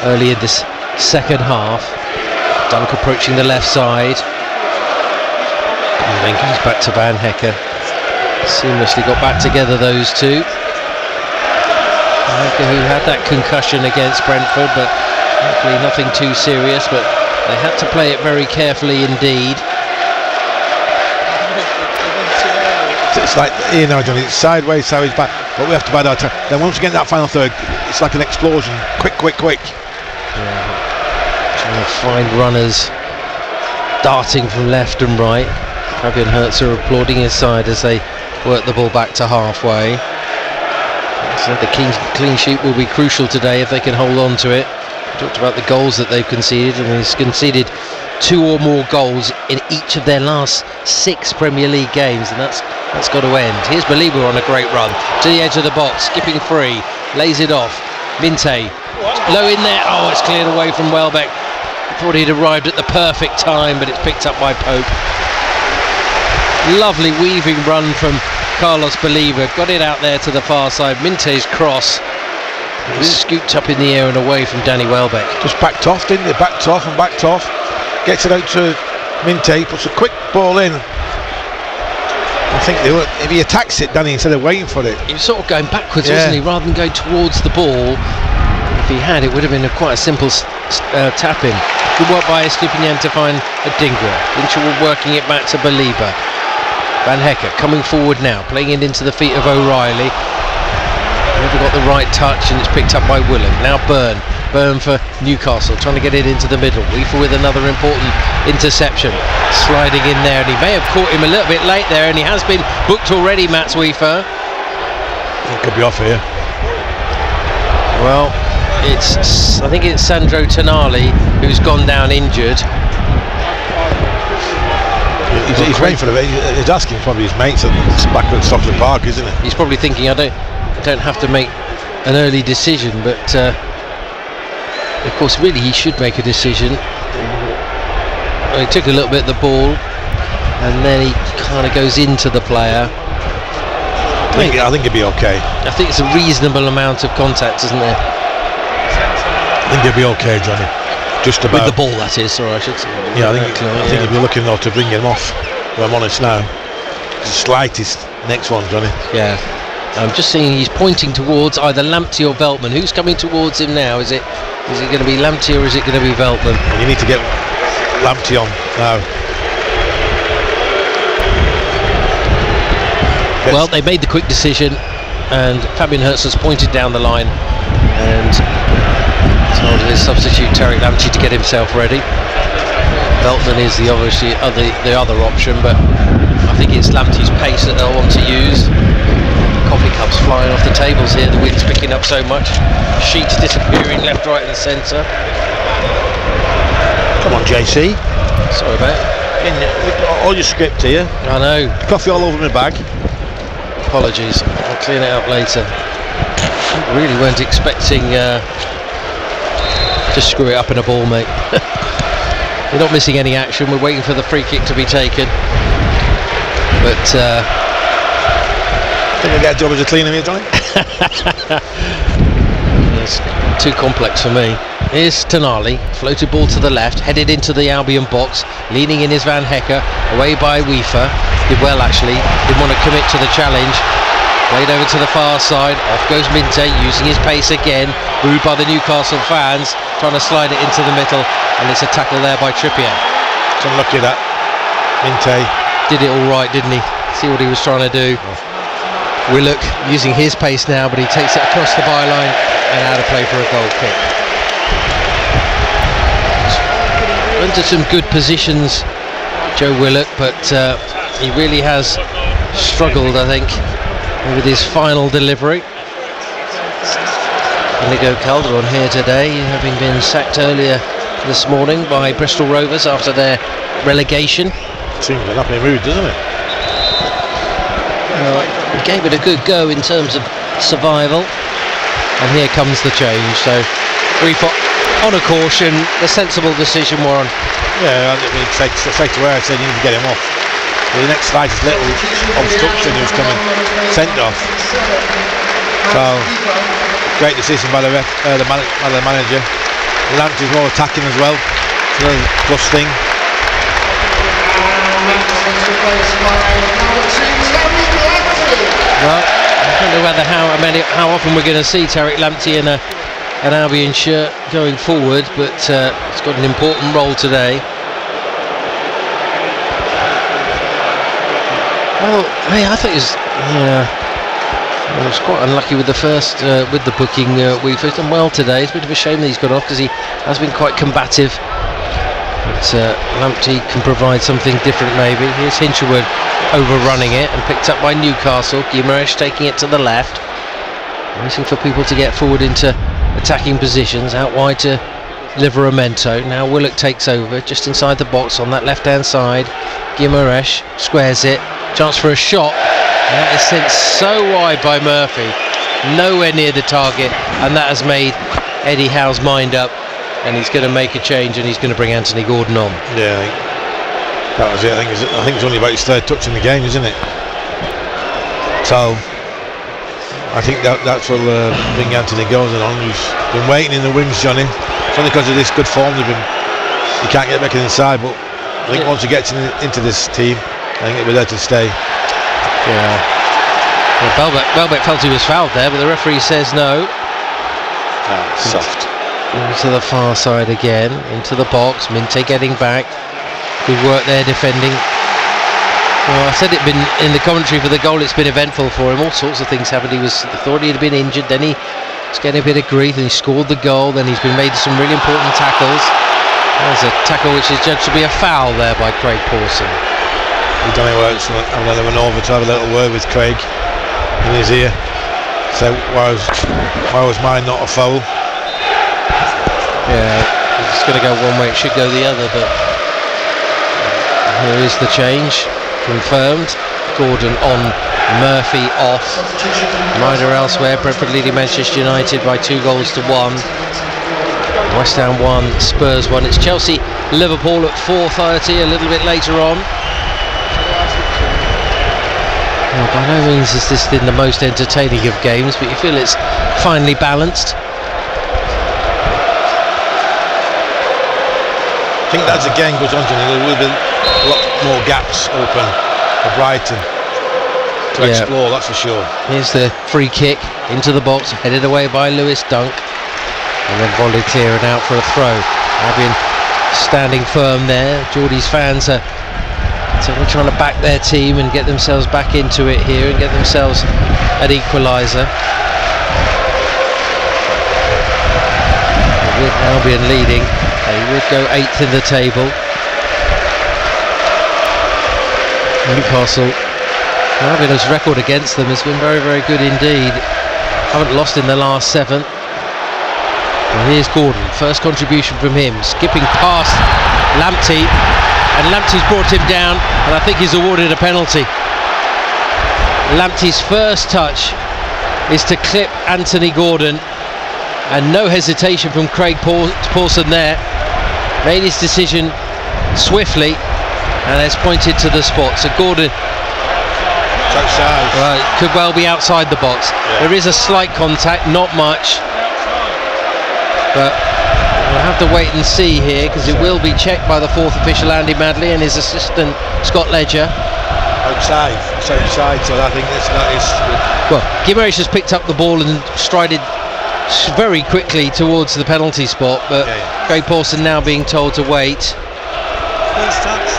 early in this second half. Dunk approaching the left side, and then goes back to Van Hecker. Seamlessly got back together, those two. Van Hecker, who had that concussion against Brentford, but hopefully nothing too serious, but they had to play it very carefully indeed. It's like, you know, Johnny, it's sideways, back, but we have to bide our time. Then once we get that final third, it's like an explosion. Quick. Yeah. Trying to find runners darting from left and right. Fabian Hertzer applauding his side as they work the ball back to halfway. So the clean sheet will be crucial today if they can hold on to it. We talked about the goals that they've conceded, and he's conceded 2 or more goals in each of their last 6 Premier League games, and that's got to end. Here's Belieber on a great run to the edge of the box, skipping free, lays it off. Minte low in there. Oh, it's cleared away from Welbeck. Thought he'd arrived at the perfect time, but it's picked up by Pope. Lovely weaving run from Carlos Belieber. Got it out there to the far side. Minte's cross. It was scooped up in the air and away from Danny Welbeck. Just backed off, didn't he? Backed off. Gets it out to Minte, puts a quick ball in. I think if he attacks it, Danny, instead of waiting for it. He was sort of going backwards, wasn't he, rather than going towards the ball. If he had, it would have been quite a simple tap-in. Good work by Estupinian to find Adingra. Hinchelwood working it back to Belieber. Van Hecker coming forward now, playing it into the feet of O'Reilly. Never got the right touch, and it's picked up by Willock. Now Byrne for Newcastle, trying to get it into the middle. Weaver with another important interception, sliding in there, and he may have caught him a little bit late there, and he has been booked already, Mats Weaver. He could be off here. Well, I think it's Sandro Tonali who's gone down injured. He's waiting for it. He's asking probably his mates at back at Stockley Park, isn't it? He's probably thinking, I don't have to make an early decision, but of course really he should make a decision. He took a little bit of the ball, and then he kind of goes into the player. I think he'll be okay. I think it's a reasonable amount of contact, isn't there? I think he'll be okay, Johnny. Just about. With the ball, that is, or I should say. Yeah, I think he'll be looking though to bring him off. If I'm honest now. The slightest next one, Johnny. Yeah. I'm just seeing he's pointing towards either Lamptey or Veltman. Who's coming towards him now? Is it going to be Lamptey or is it going to be Veltman? You need to get Lamptey on now. Well, they made the quick decision, and Fabian Hertz has pointed down the line and told his substitute Tariq Lamptey to get himself ready. Veltman is the other option, but I think it's Lamptey's pace that they'll want to use. Coffee cups flying off the tables here, the wind's picking up so much. Sheets disappearing left, right and centre. Come on, JC. Sorry about it. All your script here. I know. Coffee all over my bag. Apologies, I'll clean it up later. I really weren't expecting to screw it up in a ball, mate. We're not missing any action, we're waiting for the free kick to be taken. But I think I'll get a job as a cleaner here, Johnny. It's too complex for me. Here's Tonali, floated ball to the left, headed into the Albion box, leaning in is Van Hecker, away by Weaver. Did well actually, didn't want to commit to the challenge. Played over to the far side, off goes Minte, using his pace again, booed by the Newcastle fans, trying to slide it into the middle, and it's a tackle there by Trippier. It's unlucky that Minte did it all right, didn't he? See what he was trying to do. Willock using his pace now, but he takes it across the byline and out of play for a goal kick. Went to some good positions, Joe Willock, but he really has struggled, I think, with his final delivery. Inigo Calderon here today, having been sacked earlier this morning by Bristol Rovers after their relegation. Seems an happy mood, doesn't it? He gave it a good go in terms of survival, and here comes the change. So we put on a caution, a sensible decision we're on. Yeah, I mean, straight to where I said you need to get him off. Well, the next slightest little obstruction he was coming sent off. So great decision by the manager. Lamptey's more attacking as well. It's another plus thing. Well, I don't know how often we're going to see Tariq Lamptey in an Albion shirt going forward, but it's got an important role today. Well, I think it was quite unlucky with the first with the booking. We've done well today. It's a bit of a shame that he's gone off because he has been quite combative. But Lamptey can provide something different maybe. Here's Hinshelwood overrunning it and picked up by Newcastle. Guimaraes taking it to the left, waiting for people to get forward into attacking positions. Out wide to Livramento. Now Willock takes over just inside the box on that left hand side. Guimaraes squares it. Chance for a shot. And that is sent so wide by Murphy, nowhere near the target, and that has made Eddie Howe's mind up, and he's going to make a change and he's going to bring Anthony Gordon on. Yeah, that was it. I think it's only about his third touch in the game, isn't it? So I think that's what'll bring Anthony Gordon on. He's been waiting in the wings, Johnny. It's only because of this good form he can't get back inside, but I think once he gets into this team, I think he'll be there to stay. Yeah. Well, Welbeck felt he was fouled there, but the referee says no. Soft. Into the far side again, into the box. Minte getting back. Good work there defending. Well, I said it'd been in the commentary for the goal. It's been eventful for him. All sorts of things happened. He thought he had been injured. Then he was getting a bit of grief, and he scored the goal. Then he's been made some really important tackles. There's a tackle which is judged to be a foul there by Craig Pawson. He's done it well. I'm going to run over to have a little word with Craig in his ear. So why was mine not a foul? Yeah, it's going to go one way. It should go the other. But here is the change confirmed. Gordon on, Murphy off. Rider elsewhere. Brentford leading Manchester United by 2-1. West Ham 1, Spurs 1. It's Chelsea-Liverpool at 4:30, a little bit later on. Well, by no means has this been the most entertaining of games, but you feel it's finely balanced. I think as the game goes on, Johnny, there will be a lot more gaps open for Brighton to explore, that's for sure. Here's the free kick into the box, headed away by Lewis Dunk, and then volleyed clear and out for a throw. Albion standing firm there. Geordie's fans are certainly trying to back their team and get themselves back into it here and get themselves an equaliser. With Albion leading, they would go 8th in the table. Newcastle, Albion's record against them has been very, very good indeed. Haven't lost in the last 7. Well, here's Gordon, first contribution from him, skipping past Lamptey, and Lamptey's brought him down, and I think he's awarded a penalty. Lamptey's first touch is to clip Anthony Gordon, and no hesitation from Craig Pawson there. Made his decision swiftly and has pointed to the spot. So Gordon, outside. Could well be outside the box. Yeah. There is a slight contact, not much, but we'll have to wait and see here, because it will be checked by the 4th official Andy Madley and his assistant Scott Ledger. Outside, it's outside, so I think that is. Well, Guimaraes has picked up the ball and strided very quickly towards the penalty spot, but Craig Pawson now being told to wait. First touch.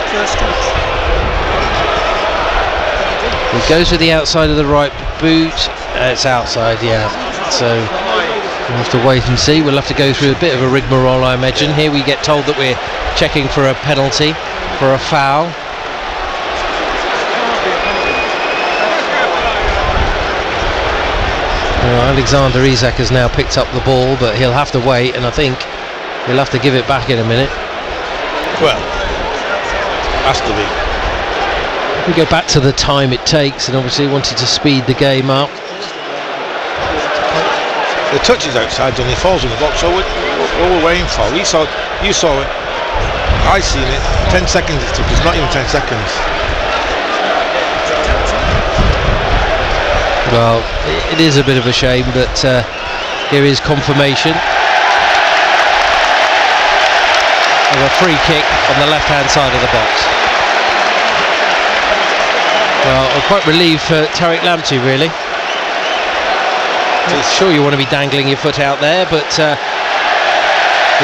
He goes with the outside of the right boot. It's outside, so we'll have to wait and see. We'll have to go through a bit of a rigmarole, I imagine. Here we get told that we're checking for a penalty, for a foul. Well, Alexander Isak has now picked up the ball, but he'll have to wait, and I think he'll have to give it back in a minute. Well, has to be. We go back to the time it takes, and obviously wanted to speed the game up. The touch is outside and he falls in the box, so what we're waiting for. You saw it, I seen it. 10 seconds it took, it's not even 10 seconds. Well, it is a bit of a shame, but here is confirmation of a free kick on the left-hand side of the box. Well, I'm quite relieved for Tariq Lamptey, really. I'm sure you want to be dangling your foot out there, but the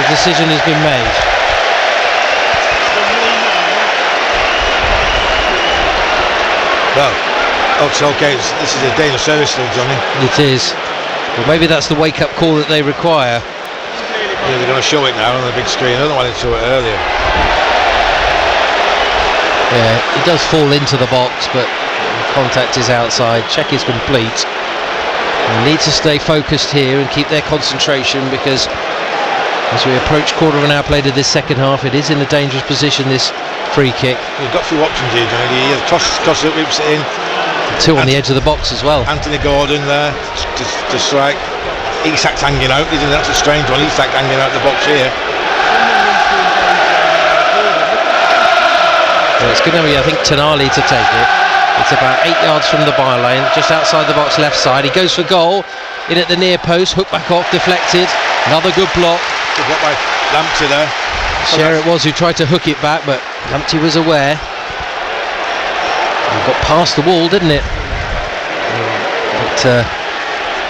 decision has been made. Well, it's okay. This is a dangerous service still, Johnny. It is. Well, maybe that's the wake-up call that they require. Yeah, they're going to show it now on the big screen. I don't want to show it earlier. Yeah, he does fall into the box, but contact is outside. Check is complete. They need to stay focused here and keep their concentration, because as we approach quarter of an hour played of this second half, it is in a dangerous position, this free kick. You've got a few options here, Johnny. The toss it, whips it in. 2 on the edge of the box as well. Anthony Gordon there to strike. Isak's hanging out, isn't it? That's a strange one. Isak hanging out the box here. Well, it's going to be, I think, Tonali to take it. It's about 8 yards from the byline, just outside the box left side. He goes for goal, in at the near post, hook back off, deflected. Another good block. Good block by Lamptey there. Sher it was who tried to hook it back, but Lamptey was aware. He got past the wall, didn't it? But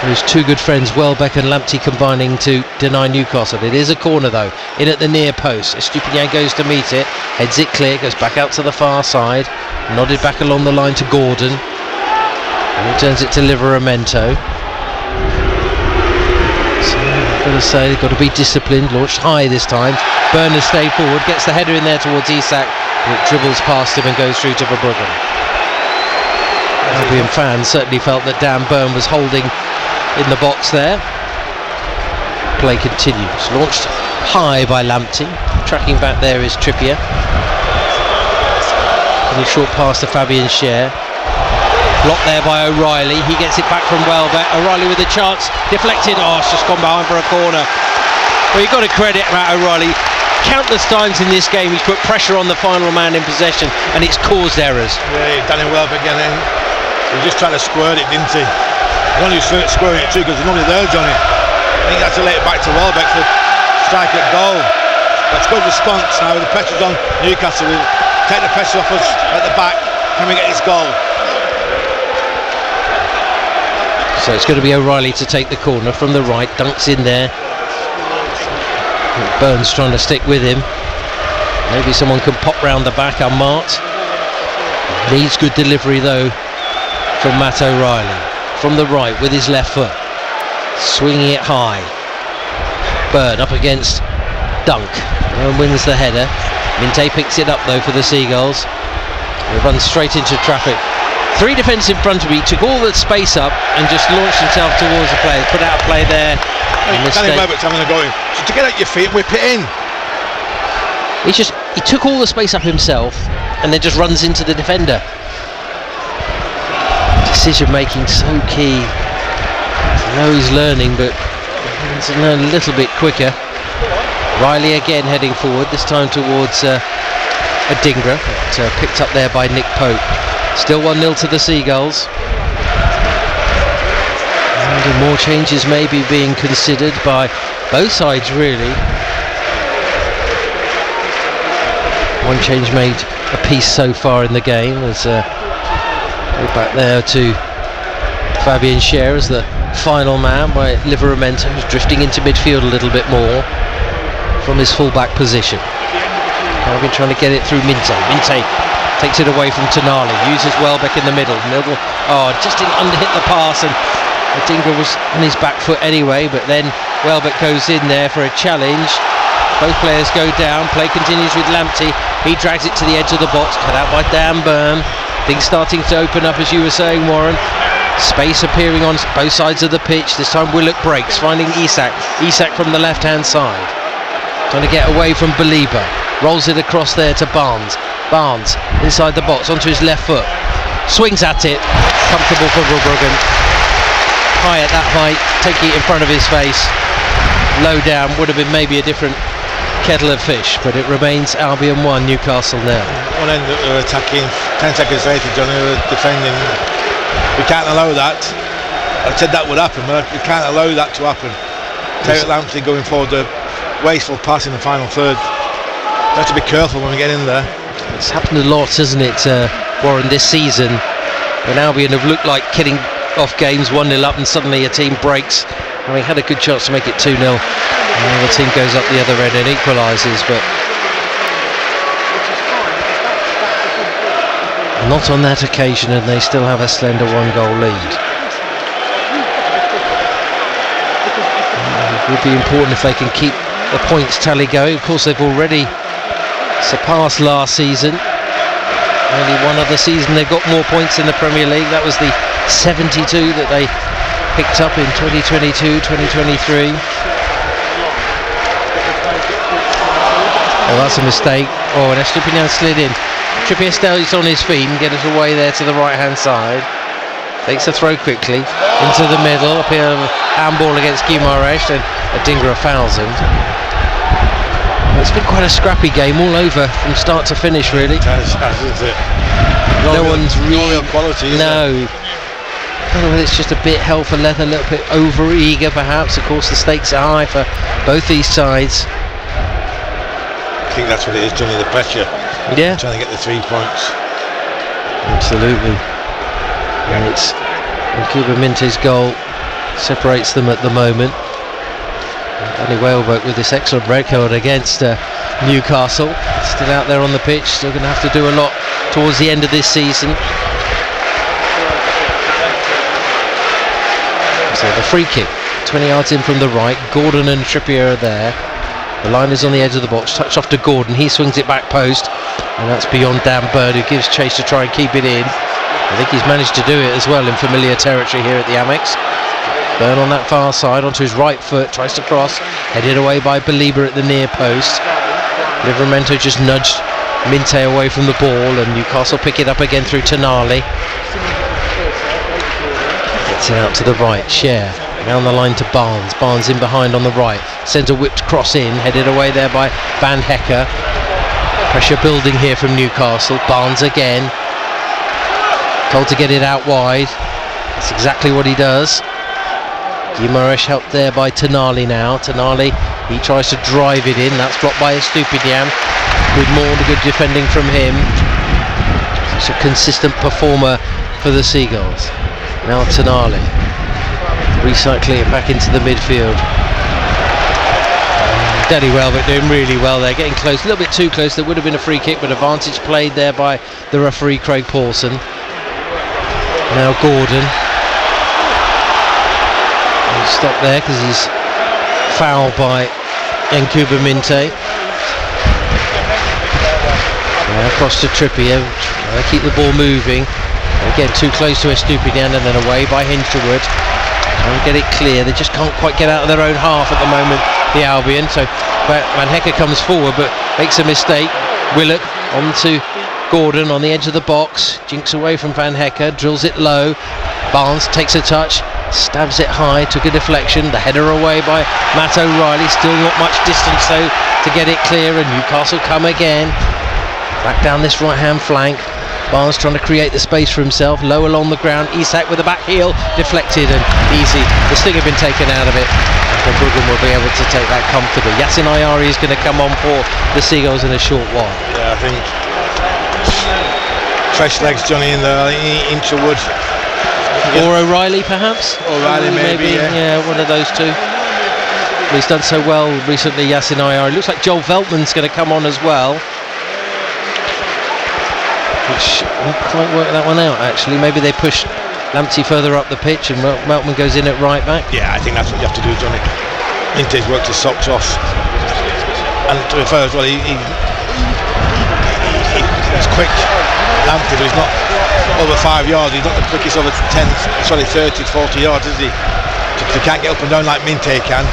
those two good friends, Welbeck and Lamptey, combining to deny Newcastle. It is a corner though, in at the near post. Estupiñán goes to meet it, heads it clear, goes back out to the far side, nodded back along the line to Gordon, and returns it to Livramento. So I've got to say, they've got to be disciplined. Launched high this time. Burners stayed forward, gets the header in there towards Isak, but it dribbles past him and goes through to Verbruggen. Albion fans certainly felt that Dan Burn was holding in the box there. Play continues. Launched high by Lamptey. Tracking back there is Trippier. And a short pass to Fabian Schär. Blocked there by O'Reilly. He gets it back from Welbeck. O'Reilly with a chance. Deflected. Oh, it's just gone behind for a corner. Well, you've got to credit Matt O'Reilly. Countless times in this game he's put pressure on the final man in possession and it's caused errors. Yeah, he's done it well, but again, he was just trying to squirt it, didn't he? He only squirting it too because there's nobody there, Johnny. I think that's to let it back to Welbeck for strike at goal. That's good response now. The pressure's on Newcastle. We'll take the pressure off us at the back. Can we get this goal? So it's going to be O'Reilly to take the corner from the right. Dunks in there. Burns trying to stick with him. Maybe someone can pop round the back unmarked. Needs good delivery though from Matt O'Reilly. From the right with his left foot. Swinging it high. Bird up against Dunk. And wins the header. Minte picks it up though for the Seagulls. He runs straight into traffic. 3 defenders in front of me, took all the space up and just launched himself towards the play. Put out a play there. Danny Welbeck's having a go in. So to get out your feet and whip it in. He took all the space up himself and then just runs into the defender. Decision making so key. I know he's learning, but he's to learn a little bit quicker. Riley again heading forward, this time towards Adingra, but picked up there by Nick Pope. Still 1-0 to the Seagulls. And more changes may be being considered by both sides really. One change made apiece so far in the game as go back there to Fabian Schär as the final man, where Livramento was drifting into midfield a little bit more from his full-back position. Albion trying to get it through Minte. Minte takes it away from Tonali, uses Welbeck in the middle. Just didn't underhit the pass, and Adingra was on his back foot anyway, but then Welbeck goes in there for a challenge. Both players go down, play continues with Lamptey. He drags it to the edge of the box, cut out by Dan Burn. Things starting to open up, as you were saying, Warren. Space appearing on both sides of the pitch. This time Willock breaks, finding Isak. Isak from the left-hand side. Trying to get away from Belieber. Rolls it across there to Barnes. Barnes inside the box onto his left foot. Swings at it. Comfortable for Verbruggen. High at that height, taking it in front of his face. Low down, would have been maybe a different kettle of fish, but it remains Albion 1, Newcastle now. One end that were attacking, 10 seconds later Johnny were defending. We can't allow that. I said that would happen, but we can't allow that to happen. Terry Lamptey going forward, the wasteful pass in the final third. We have to be careful when we get in there. It's happened a lot, hasn't it, Warren, this season, when Albion have looked like killing off games 1-0 up and suddenly a team breaks, having had a good chance to make it 2-0, and the team goes up the other end and equalises, but not on that occasion, and they still have a slender 1-goal lead. It would be important if they can keep the points tally going. Of course, they've already surpassed last season. Only one other season they've got more points in the Premier League. That was the 72 that they picked up in 2022-2023. Oh, that's a mistake. Oh, and Estupiñán slid in. Trippier stays on his feet and gets away there to the right hand side. Takes a throw quickly into the middle. Up here, handball against Guimaraes, and Adingra fouls him. It's been quite a scrappy game all over from start to finish, really. It has, isn't it? No one's really real quality. No. I don't know whether it's just a bit hell for leather, a little bit over eager perhaps. Of course the stakes are high for both these sides. I think that's what it is, Johnny, the pressure. Yeah. Trying to get the 3 points. Absolutely. And it's Cuba Minte's goal separates them at the moment. Danny Welbeck with this excellent record against Newcastle, still out there on the pitch, still going to have to do a lot towards the end of this season. So the free kick, 20 yards in from the right. Gordon and Trippier are there. The line is on the edge of the box, touch off to Gordon, he swings it back post, and that's beyond Dan Bird, who gives chase to try and keep it in. I think he's managed to do it as well in familiar territory here at the Amex. Burn on that far side, onto his right foot, tries to cross, headed away by Belieber at the near post. Livramento just nudged Minte away from the ball, and Newcastle pick it up again through Tonali. Gets it out to the right, Schär. Down the line to Barnes. Barnes in behind on the right. Sends a whipped cross in, headed away there by Van Hecke. Pressure building here from Newcastle. Barnes again. Told to get it out wide. That's exactly what he does. Guimaraes helped there by Tonali now. Tonali, he tries to drive it in. That's blocked by Estupiñán. With more good defending from him. Such a consistent performer for the Seagulls. Now Tonali. Recycling it back into the midfield. Danny Welbeck doing really well there, getting close, a little bit too close. There would have been a free kick, but advantage played there by the referee Craig Pawson. Now Gordon. He'll stop there because he's fouled by Yankuba Minte. Across to Trippier, trying to keep the ball moving. Again, too close to Estupiñán and then away by Hinshelwood. Trying to get it clear. They just can't quite get out of their own half at the moment, the Albion. So Van Hecke comes forward but makes a mistake. Willock onto Gordon on the edge of the box. Jinks away from Van Hecke, drills it low. Barnes takes a touch, stabs it high, took a deflection. The header away by Matt O'Reilly. Still not much distance though to get it clear, and Newcastle come again. Back down this right hand flank. Barnes trying to create the space for himself, low along the ground. Isak with the back heel, deflected and easy. The sting had been taken out of it, and Bruggen will be able to take that comfortably. Yassin Ayari is going to come on for the Seagulls in a short while. Yeah, I think fresh legs, Johnny, in there. Hinshelwood or O'Reilly perhaps. O'Reilly maybe. Yeah, one of those two. He's done so well recently, Yassin Ayari. Looks like Joel Veltman's going to come on as well. Which won't quite work that one out actually. Maybe they push Lamptey further up the pitch and Veltman goes in at right back. Yeah, I think that's what you have to do, Johnny. Minte's worked his socks off, and to be fair as well, he's quick. Lamptey, but he's not over 5 yards. He's not the quickest over 30, 40 yards, is he? He can't get up and down like Minte can.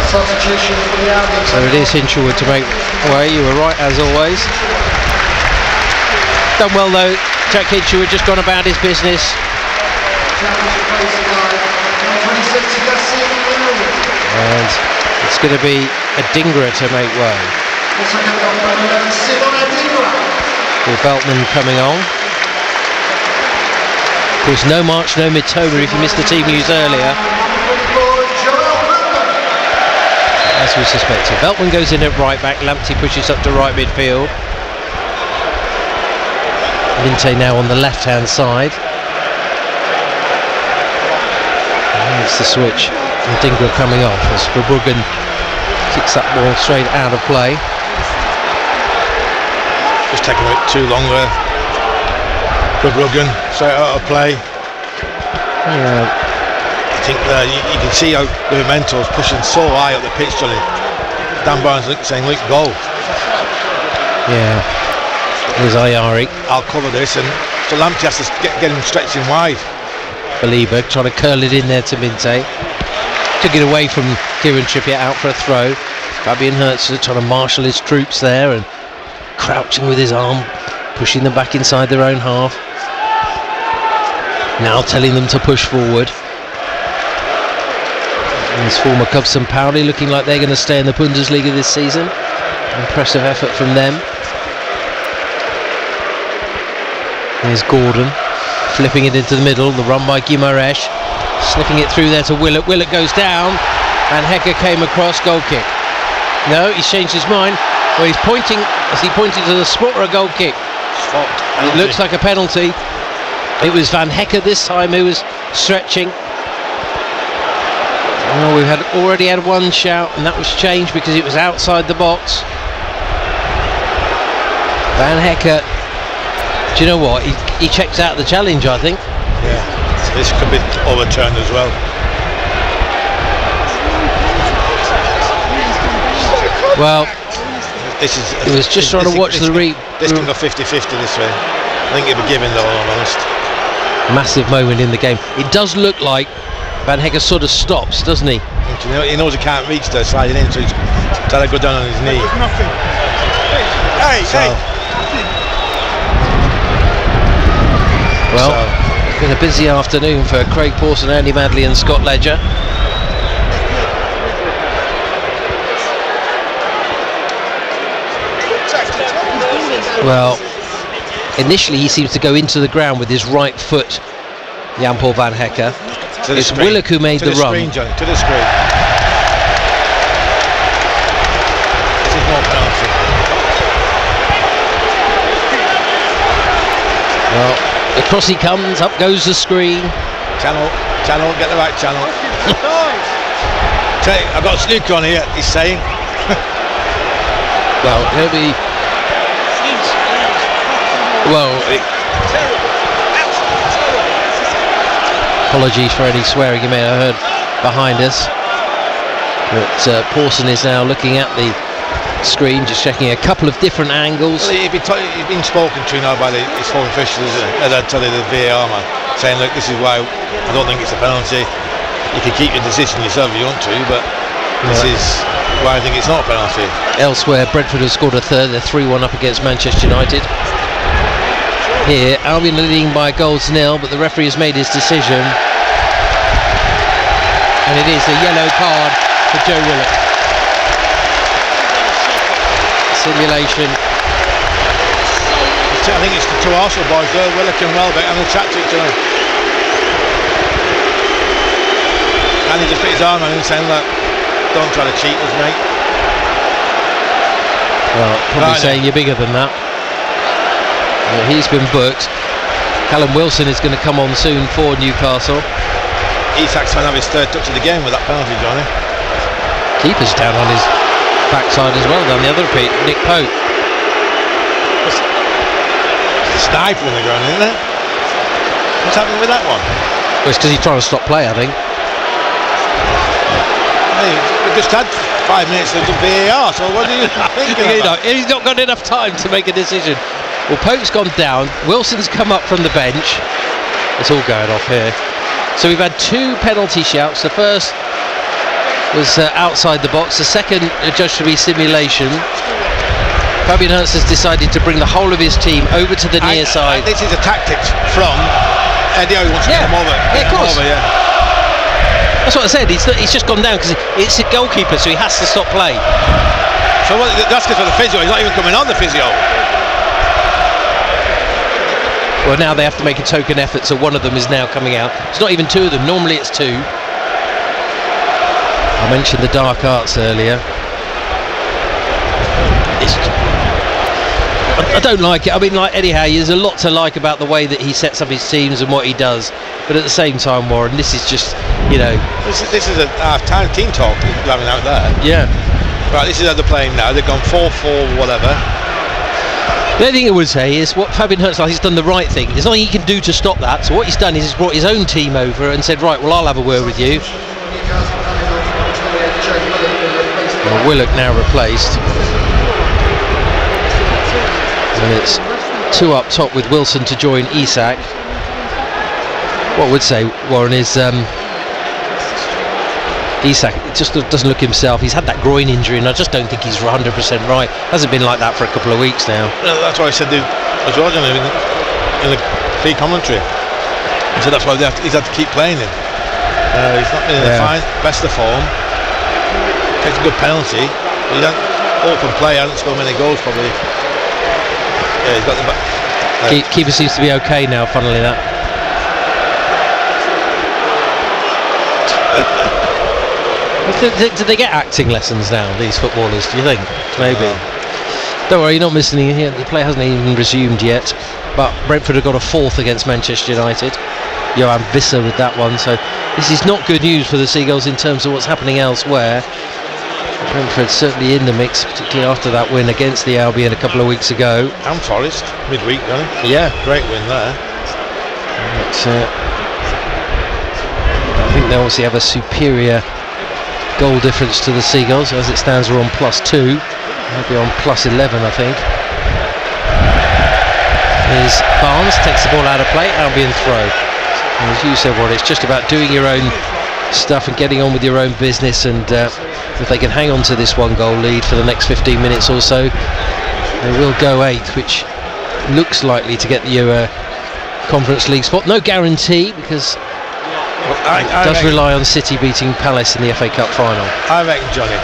So it is Hinshelwood to make way. You were right as always. Done well though, Jack Hinshelwood just gone about his business. And it's going to be a Dingra to make way. With Veltman coming on. Of course, no March, no Mitoma if you missed the team news earlier. As we suspected. Veltman goes in at right back, Lamptey pushes up to right midfield. Minte now on the left hand side. And it's the switch from Dingra coming off as Verbruggen kicks that ball straight out of play. Just taking a bit too long there. Verbruggen straight out of play. Yeah. I think you can see how the Memento's pushing so high up the pitch, Johnny. Dan Barnes saying, "Look, go." Yeah. Here's Ayari. I'll cover this, and so Lamptey has to get him stretching wide. Belieber trying to curl it in there to Minte. Took it away from Kieran Trippier out for a throw. Fabian Herzler trying to marshal his troops there and crouching with his arm, pushing them back inside their own half. Now telling them to push forward. And his former Cubs St. Pauli looking like they're going to stay in the Bundesliga this season. Impressive effort from them. Here's Gordon, flipping it into the middle, the run by Guimaraes, slipping it through there to Willock. Willock goes down, and Hecke came across, goal kick. No, he's changed his mind. Well, he's pointing, as he pointed to the spot or a goal kick? Spot. It looks like a penalty. It was Van Hecke this time who was stretching. Oh, we've already had one shout, and that was changed because it was outside the box. Van Hecke. Do you know what? He checks out the challenge, I think. Yeah, this could be overturned as well. Well, this is. He was just trying to watch the This can go 50-50 this way. I think it'll be given though, I'm honest. Massive moment in the game. It does look like Van Hecke sort of stops, doesn't he? He knows he can't reach there, sliding in, so he's trying to go down on his knee. Hey! Well, Been a busy afternoon for Craig Pawson, Andy Madley and Scott Ledger. Well, initially he seems to go into the ground with his right foot, Jan-Paul van Hecke. It's Willock who made the run. Screen, John, to the screen. This is more penalty. Well, across he comes, up goes the screen. Channel, get the right channel. I've got a snooker on here, he's saying. Well, he'll be... Well, apologies for any swearing you may have heard behind us. But Pawson is now looking at the screen, just checking a couple of different angles. Well, he's been spoken to now by his foreign officials, as I tell you, the VAR man, saying, look, this is why I don't think it's a penalty. You can keep your decision yourself if you want to, but this is why I think it's not a penalty. Elsewhere, Brentford have scored a third. They're 3-1 up against Manchester United. Here, Albion leading by goals nil, but the referee has made his decision. And it is a yellow card for Joe Willock. Simulation. I think it's the two Arsenal boys there, Willock and Welbeck, and they'll chat to each other. And he just put his arm on him saying, look, don't try to cheat us, mate. Well, probably saying you're bigger than that. Well, he's been booked. Callum Wilson is going to come on soon for Newcastle. Isak's going to have his third touch of the game with that penalty, Johnny. Keeper's down on his backside as well, down the other repeat. Nick Pope. It's a sniper in the ground, isn't it? What's happening with that one? Well, it's because he's trying to stop play, I think. Hey, we just had 5 minutes of the VAR, so what do you think? He's not got enough time to make a decision. Well, Pope's gone down, Wilson's come up from the bench. It's all going off here. So we've had 2 penalty shouts. The first was outside the box, the second judged to be simulation. Fabian Ernst has decided to bring the whole of his team over to the near side. This is a tactic from Eddie. He wants to get them over. Yeah, of course. That's what I said, he's just gone down because it's a goalkeeper, so he has to stop play. So that's because of the physio, he's not even coming on the physio. Well, now they have to make a token effort, so one of them is now coming out. It's not even 2 of them, normally it's 2. I mentioned the dark arts earlier. I don't like it. I mean, like Eddie Howe, there's a lot to like about the way that he sets up his teams and what he does. But at the same time, Warren, this is just, This is a half-time team talk we're having out there. Yeah. Right, this is how they're playing now. They've gone 4-4, whatever. The only thing I would say is what Fabian Ernst has done the right thing. There's nothing he can do to stop that. So what he's done is he's brought his own team over and said, right, well, I'll have a word with you. Well, Willock now replaced. And it's 2 up top with Wilson to join Isak. What I would say, Warren, is Isak just doesn't look himself. He's had that groin injury and I just don't think he's 100% right. Hasn't been like that for a couple of weeks now. No, that's why I said as well, in the pre-commentary. I said that's why he's had to keep playing him. He's not been in the best of form. Takes a good penalty, but he don't open play, hasn't scored many goals probably. Yeah, he's got the back. Keeper seems to be okay now, funnily that. Did they get acting lessons now, these footballers, do you think? Maybe. Don't worry, you're not missing anything here. The play hasn't even resumed yet. But Brentford have got a 4th against Manchester United. Johan Visser with that one. So this is not good news for the Seagulls in terms of what's happening elsewhere. Brentford certainly in the mix, particularly after that win against the Albion a couple of weeks ago. And Forest, midweek, really. Yeah. Great win there. But, I think they obviously have a superior goal difference to the Seagulls. As it stands, we're on +2. Maybe on +11, I think. Here's Barnes, takes the ball out of play, Albion throw. And as you said, Warren, it's just about doing your own stuff and getting on with your own business, and if they can hang on to this 1-goal lead for the next 15 minutes or so, they will go 8th, which looks likely to get you Conference League spot. No guarantee because it does rely on City beating Palace in the FA Cup final. I reckon, Johnny,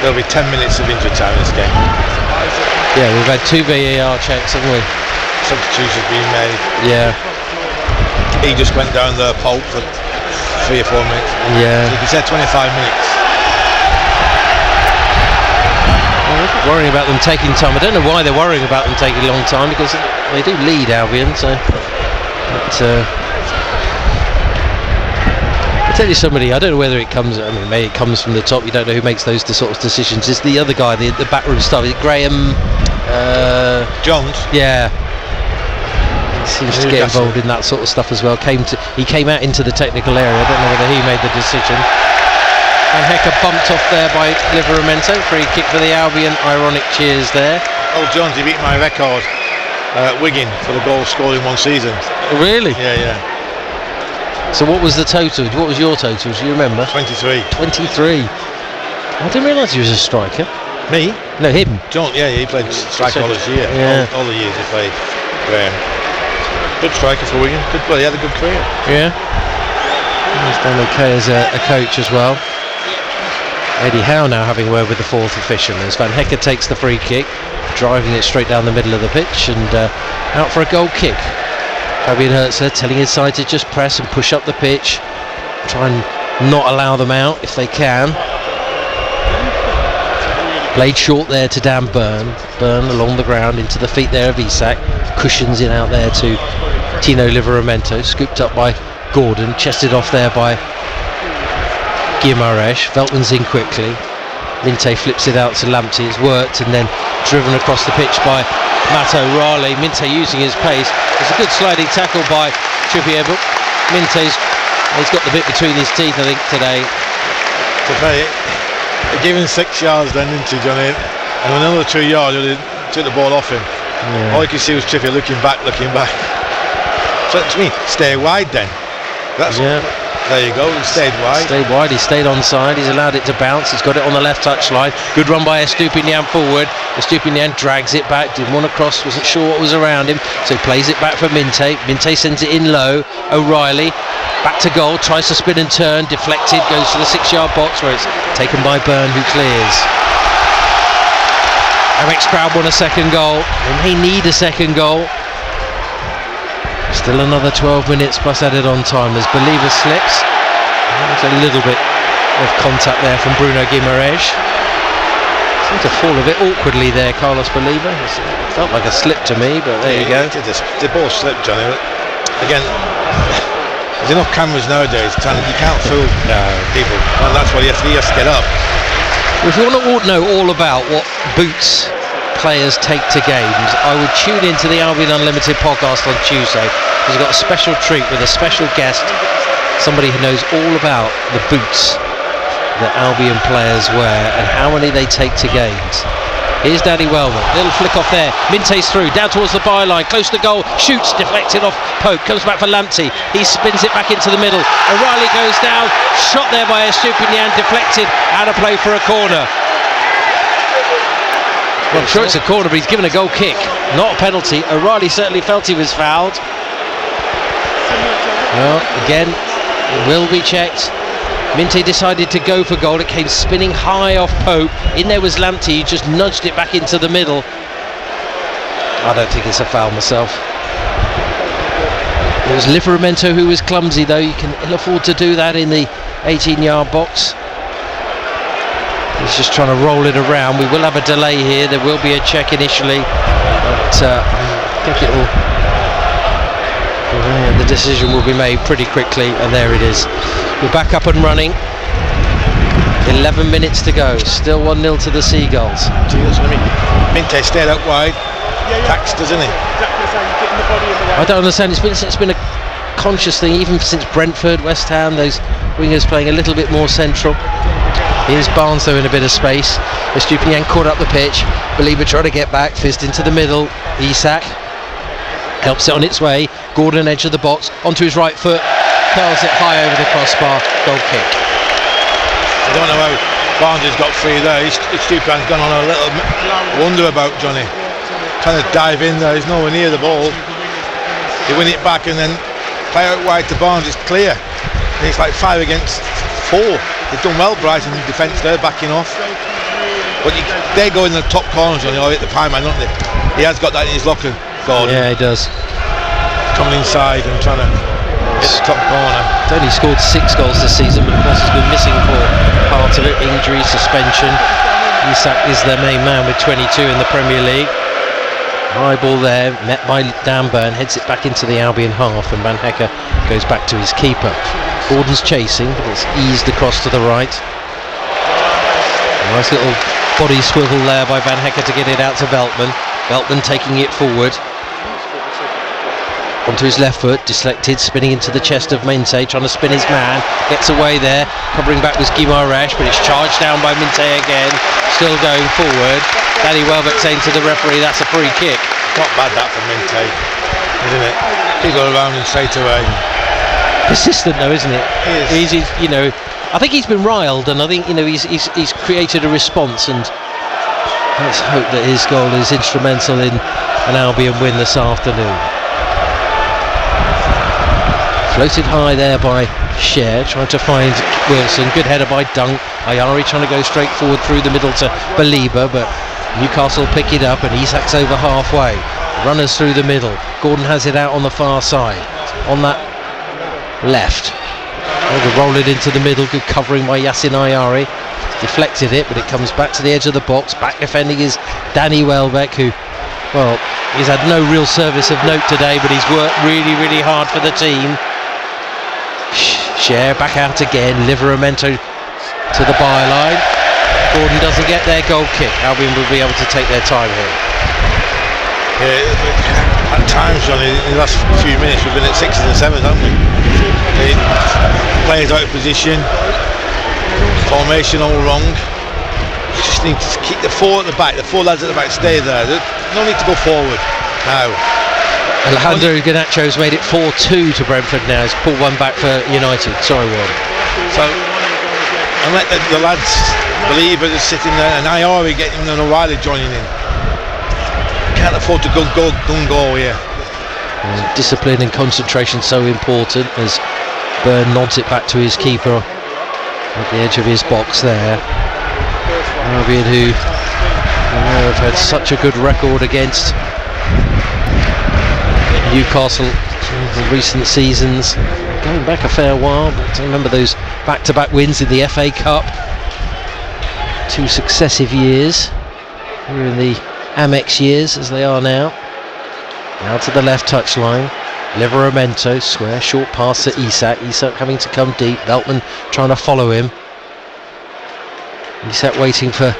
there'll be 10 minutes of injury time in this game. Yeah, we've had 2 VAR checks, haven't we? Substitutions being made. Yeah. He just went down the Pope for 3 or 4 minutes. Yeah. So you could say 25 minutes. Worrying about them taking time. I don't know why they're worrying about them taking a long time, because they do lead Albion. So, I tell you, somebody, I don't know whether it comes. I mean, maybe it comes from the top. You don't know who makes those sort of decisions. It's the other guy, the backroom staff. Is it Graham Jones? Yeah. He seems to get involved in that sort of stuff as well. He came out into the technical area. I don't know whether he made the decision. And Hecker bumped off there by Livramento. Free kick for the Albion. Ironic cheers there. Oh, Jones, he beat my record at Wigan for the goals scored in one season. Really? Yeah. So what was the total? What was your total? Do you remember? 23. 23. I didn't realise he was a striker. Me? No, him. Jones, yeah, he played striker all his year. Yeah. All the years he played. Good striker for Wigan. Good player. He had a good career. Yeah. He's done okay as a coach as well. Eddie Howe now having a word with the fourth official as Van Hecker takes the free kick, driving it straight down the middle of the pitch and out for a goal kick. Fabian Hertzler telling his side to just press and push up the pitch, try and not allow them out if they can. Played short there to Dan Byrne. Byrne along the ground into the feet there of Isak. Cushions in out there to Tino Livramento, scooped up by Gordon, chested off there by Guimaraes. Veltman's in quickly. Minte flips it out to Lamptey. It's worked and then driven across the pitch by Matt O'Reilly. Minte using his pace. It's a good sliding tackle by Trippier, but Minte's got the bit between his teeth, I think, today. To play it, they gave him 6 yards then, didn't he, Johnny? And another 2 yards, they took the ball off him. Yeah. All you could see was Trippier looking back. So to me, stay wide then. There you go, he stayed wide. He stayed onside, he's allowed it to bounce, he's got it on the left touchline. Good run by Estupinian forward. Estupinian drags it back, didn't want to cross, wasn't sure what was around him, so he plays it back for Minte. Minte sends it in low. O'Reilly back to goal, tries to spin and turn, deflected, goes to the 6-yard box where it's taken by Byrne, who clears. MX crowd want a second goal, and they need a second goal. Still another 12 minutes plus added on time as Believer slips. There's a little bit of contact there from Bruno Guimaraes. Seemed to fall a bit awkwardly there, Carlos Believer. It felt like a slip to me, but there you go. They both slipped, Johnny. Again, there's enough cameras nowadays, you can't fool people. And that's why he has to get up. If you want to know all about what boots players take to games, I would tune into the Albion Unlimited podcast on Tuesday, because we've got a special treat with a special guest, somebody who knows all about the boots that Albion players wear and how many they take to games. Here's Danny Wellman, little flick off there, Minte's through, down towards the byline, close to goal, shoots, deflected off Pope, comes back for Lamptey, he spins it back into the middle, O'Reilly goes down, shot there by Estupinian, deflected, out of play for a corner. Well, I'm sure it's a corner, but he's given a goal kick, not a penalty. O'Reilly certainly felt he was fouled. Well, again, it will be checked. Minte decided to go for goal. It came spinning high off Pope. In there was Lamptey. He just nudged it back into the middle. I don't think it's a foul myself. It was Livramento who was clumsy, though. You can ill afford to do that in the 18-yard box. He's just trying to roll it around. We will have a delay here. There will be a check initially, but I think it will. The decision will be made pretty quickly, and there it is. We're back up and running. 11 minutes to go. Still 1-0 to the Seagulls. Minte stayed out wide. Taxed, doesn't he? I don't understand. It's been a conscious thing, even since Brentford, West Ham. Those wingers playing a little bit more central. Here's Barnes though in a bit of space. Estupinian caught up the pitch. Believer trying to get back. Fist into the middle. Isak helps it on its way. Gordon edge of the box onto his right foot. Curls it high over the crossbar. Goal kick. I don't know how Barnes has got free there. Estupinian's gone on a little wonder about Johnny. Trying to dive in there. He's nowhere near the ball. they win it back and then play out wide to Barnes. It's clear. And it's like 5 against 4. They've done well, Brighton in defence there, backing off. But they go in the top corners, Johnny, or hit the pie man, don't they? He has got that in his locker, Gordon. Yeah, he does. Coming inside and trying to hit the top corner. He's only scored 6 goals this season, but of course he's been missing for part of it. Injury, suspension. Isak is their main man with 22 in the Premier League. High ball there, met by Dan Burn, heads it back into the Albion half, and Van Hecke goes back to his keeper. Gordon's chasing, but it's eased across to the right. Nice little body swivel there by Van Hecke to get it out to Veltman. Veltman taking it forward. Onto his left foot, deflected, spinning into the chest of Minte, trying to spin his man, gets away there, covering back was Guimaraes, but it's charged down by Minte again, still going forward. Danny Welbeck saying to the referee, that's a free kick. Not bad that for Minte, isn't it? He got around him straight away. Persistent though, isn't it? He is. He's, you know, I think he's been riled, and I think, you know, he's created a response, and let's hope that his goal is instrumental in an Albion win this afternoon. Floated high there by Cher, trying to find Wilson. Good header by Dunk. Ayari trying to go straight forward through the middle to Baliba, but Newcastle pick it up and Isak's over halfway. Runners through the middle. Gordon has it out on the far side. On that left. Roll it into the middle. Good covering by Yassin Ayari. Deflected it, but it comes back to the edge of the box. Back defending is Danny Welbeck, who, well, he's had no real service of note today, but he's worked really, really hard for the team. Cher back out again. Livramento to the byline. Gordon doesn't get their goal kick. Albion will be able to take their time here. Yeah, at times, Johnny, in the last few minutes we've been at 6s and 7s, haven't we? Players out of position, formation all wrong. You just need to keep the 4 at the back, the 4 lads at the back stay there. There's no need to go forward now. Alejandro Garnacho's made it 4-2 to Brentford now. He's pulled one back for United. Sorry, Warren. So, and let the lads believe it is sitting there, and Ayari getting and O'Reilly joining in. Can't afford to go here. Discipline and concentration so important as Byrne nods it back to his keeper at the edge of his box there. Albion, who have had such a good record against Newcastle in recent seasons, going back a fair while, but I remember those back-to-back wins in the FA Cup, 2 successive years. We're in the Amex years as they are now. Now to the left touchline. Livramento, square, short pass to Isak. Isak having to come deep. Veltman trying to follow him. Isak waiting for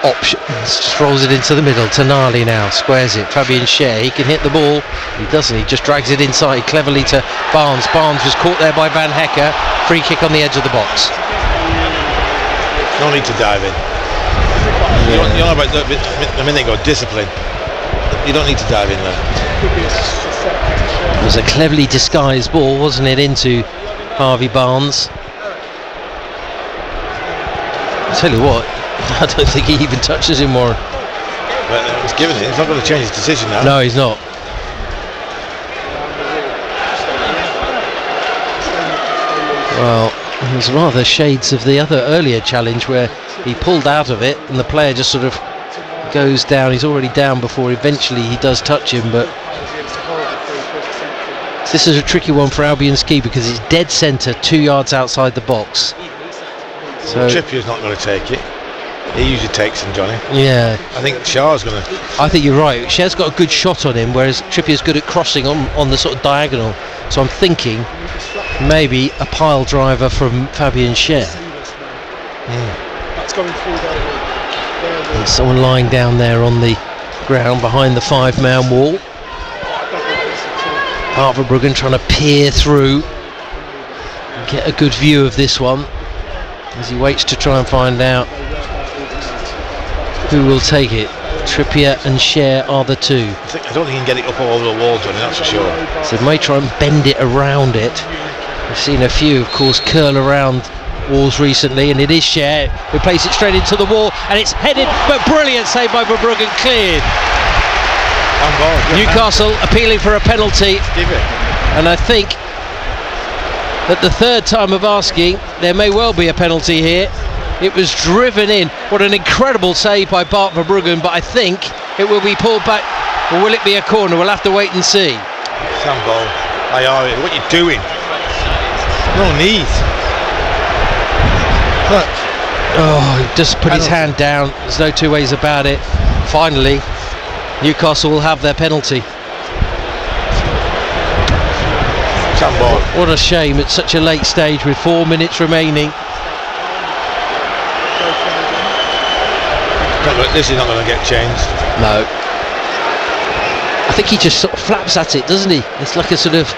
options. Just rolls it into the middle. Tonali now squares it. Fabian Cher, he can hit the ball. He doesn't. He just drags it inside cleverly to Barnes. Barnes was caught there by Van Hecke. Free kick on the edge of the box. No need to dive in. You're on about a minute ago, discipline. You don't need to dive in there. It was a cleverly disguised ball, wasn't it, into Harvey Barnes. I tell you what, I don't think he even touches him more. Well, he's given it. He's not going to change his decision now. No, he's not. Well, it was rather shades of the other earlier challenge where he pulled out of it and the player just sort of goes down. He's already down before eventually he does touch him, but this is a tricky one for Albion's keeper because it's dead centre, 2 yards outside the box. So Trippier's not going to take it. He usually takes him, Johnny. Yeah. I think Shah's going to. I think you're right. Cher's got a good shot on him, whereas Trippier's good at crossing on the sort of diagonal. So I'm thinking maybe a pile driver from Fabian Cher. That's going through there. And someone lying down there on the ground behind the 5-man wall. Harverbruggen trying to peer through and get a good view of this one as he waits to try and find out who will take it. Trippier and Cher are the two. I don't think he can get it up over the wall, Johnny, that's for sure. So may try and bend it around it. We've seen a few, of course, curl around walls recently, and it is Cher who plays it straight into the wall, and it's headed, but brilliant save by Verbruggen, cleared. On goal. Newcastle appealing for a penalty. Give it. And I think at the third time of asking, there may well be a penalty here. It was driven in. What an incredible save by Bart Verbruggen, but I think it will be pulled back. Or will it be a corner? We'll have to wait and see. Some goal. What are you doing? No need. Look. Oh, he just put his hand down. There's no two ways about it. Finally, Newcastle will have their penalty. Some ball. What a shame at such a late stage with 4 minutes remaining. This is not going to get changed. No. I think he just sort of flaps at it, doesn't he? It's like a sort of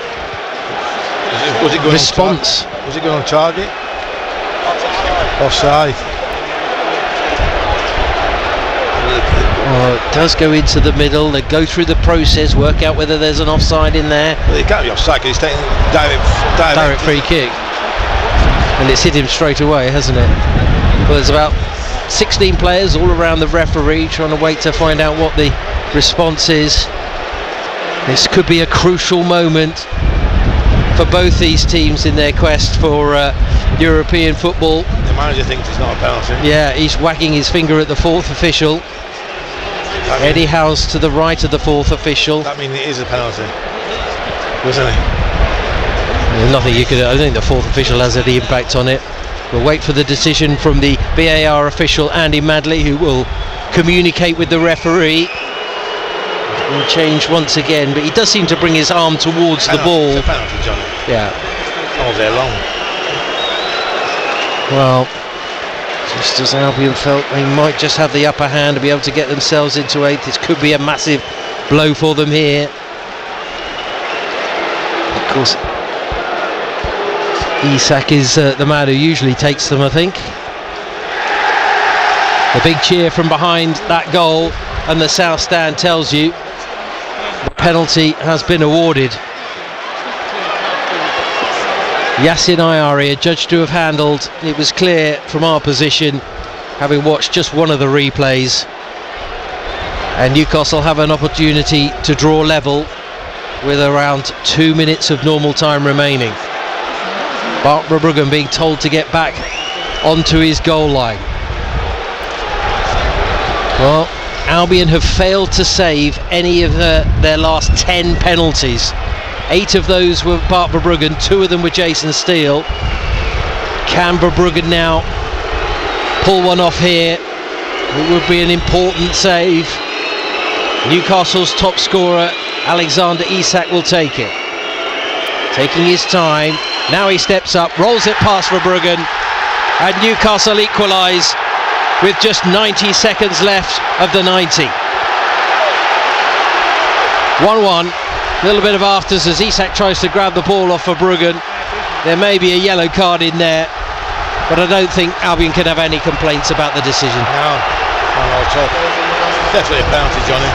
was it going response. Was it going on target? Offside. Oh, it does go into the middle. They go through the process, work out whether there's an offside in there. Well, it can't be offside because he's taking direct free kick. And it's hit him straight away, hasn't it? Well, there's about 16 players all around the referee trying to wait to find out what the response is. This could be a crucial moment for both these teams in their quest for European football. The manager thinks it's not a penalty. Yeah, he's wagging his finger at the fourth official. Eddie Howe's to the right of the fourth official. That means it is a penalty, doesn't it? There's nothing you could. I don't think the fourth official has any impact on it. We'll wait for the decision from the VAR official Andy Madley, who will communicate with the referee. And change once again, but he does seem to bring his arm towards the ball. It's a penalty, Johnny. Yeah. All day long. Well, just as Albion felt they might just have the upper hand to be able to get themselves into eighth. This could be a massive blow for them here. Of course, Isak is the man who usually takes them, I think. The big cheer from behind that goal, and the south stand tells you the penalty has been awarded. Yassin Ayari, adjudged to have handled. It was clear from our position, having watched just one of the replays. And Newcastle have an opportunity to draw level with around 2 minutes of normal time remaining. Bart Verbruggen being told to get back onto his goal line. Well, Albion have failed to save any of their last 10 penalties. 8 of those were Bart Verbruggen, 2 of them were Jason Steele. Can Verbruggen now pull one off here? It would be an important save. Newcastle's top scorer, Alexander Isak, will take it. Taking his time. Now he steps up, rolls it past Verbruggen, and Newcastle equalise with just 90 seconds left of the 90. 1-1. A little bit of afters as Isak tries to grab the ball off Verbruggen. There may be a yellow card in there, but I don't think Albion can have any complaints about the decision. No, not at all. Definitely a penalty, Johnny.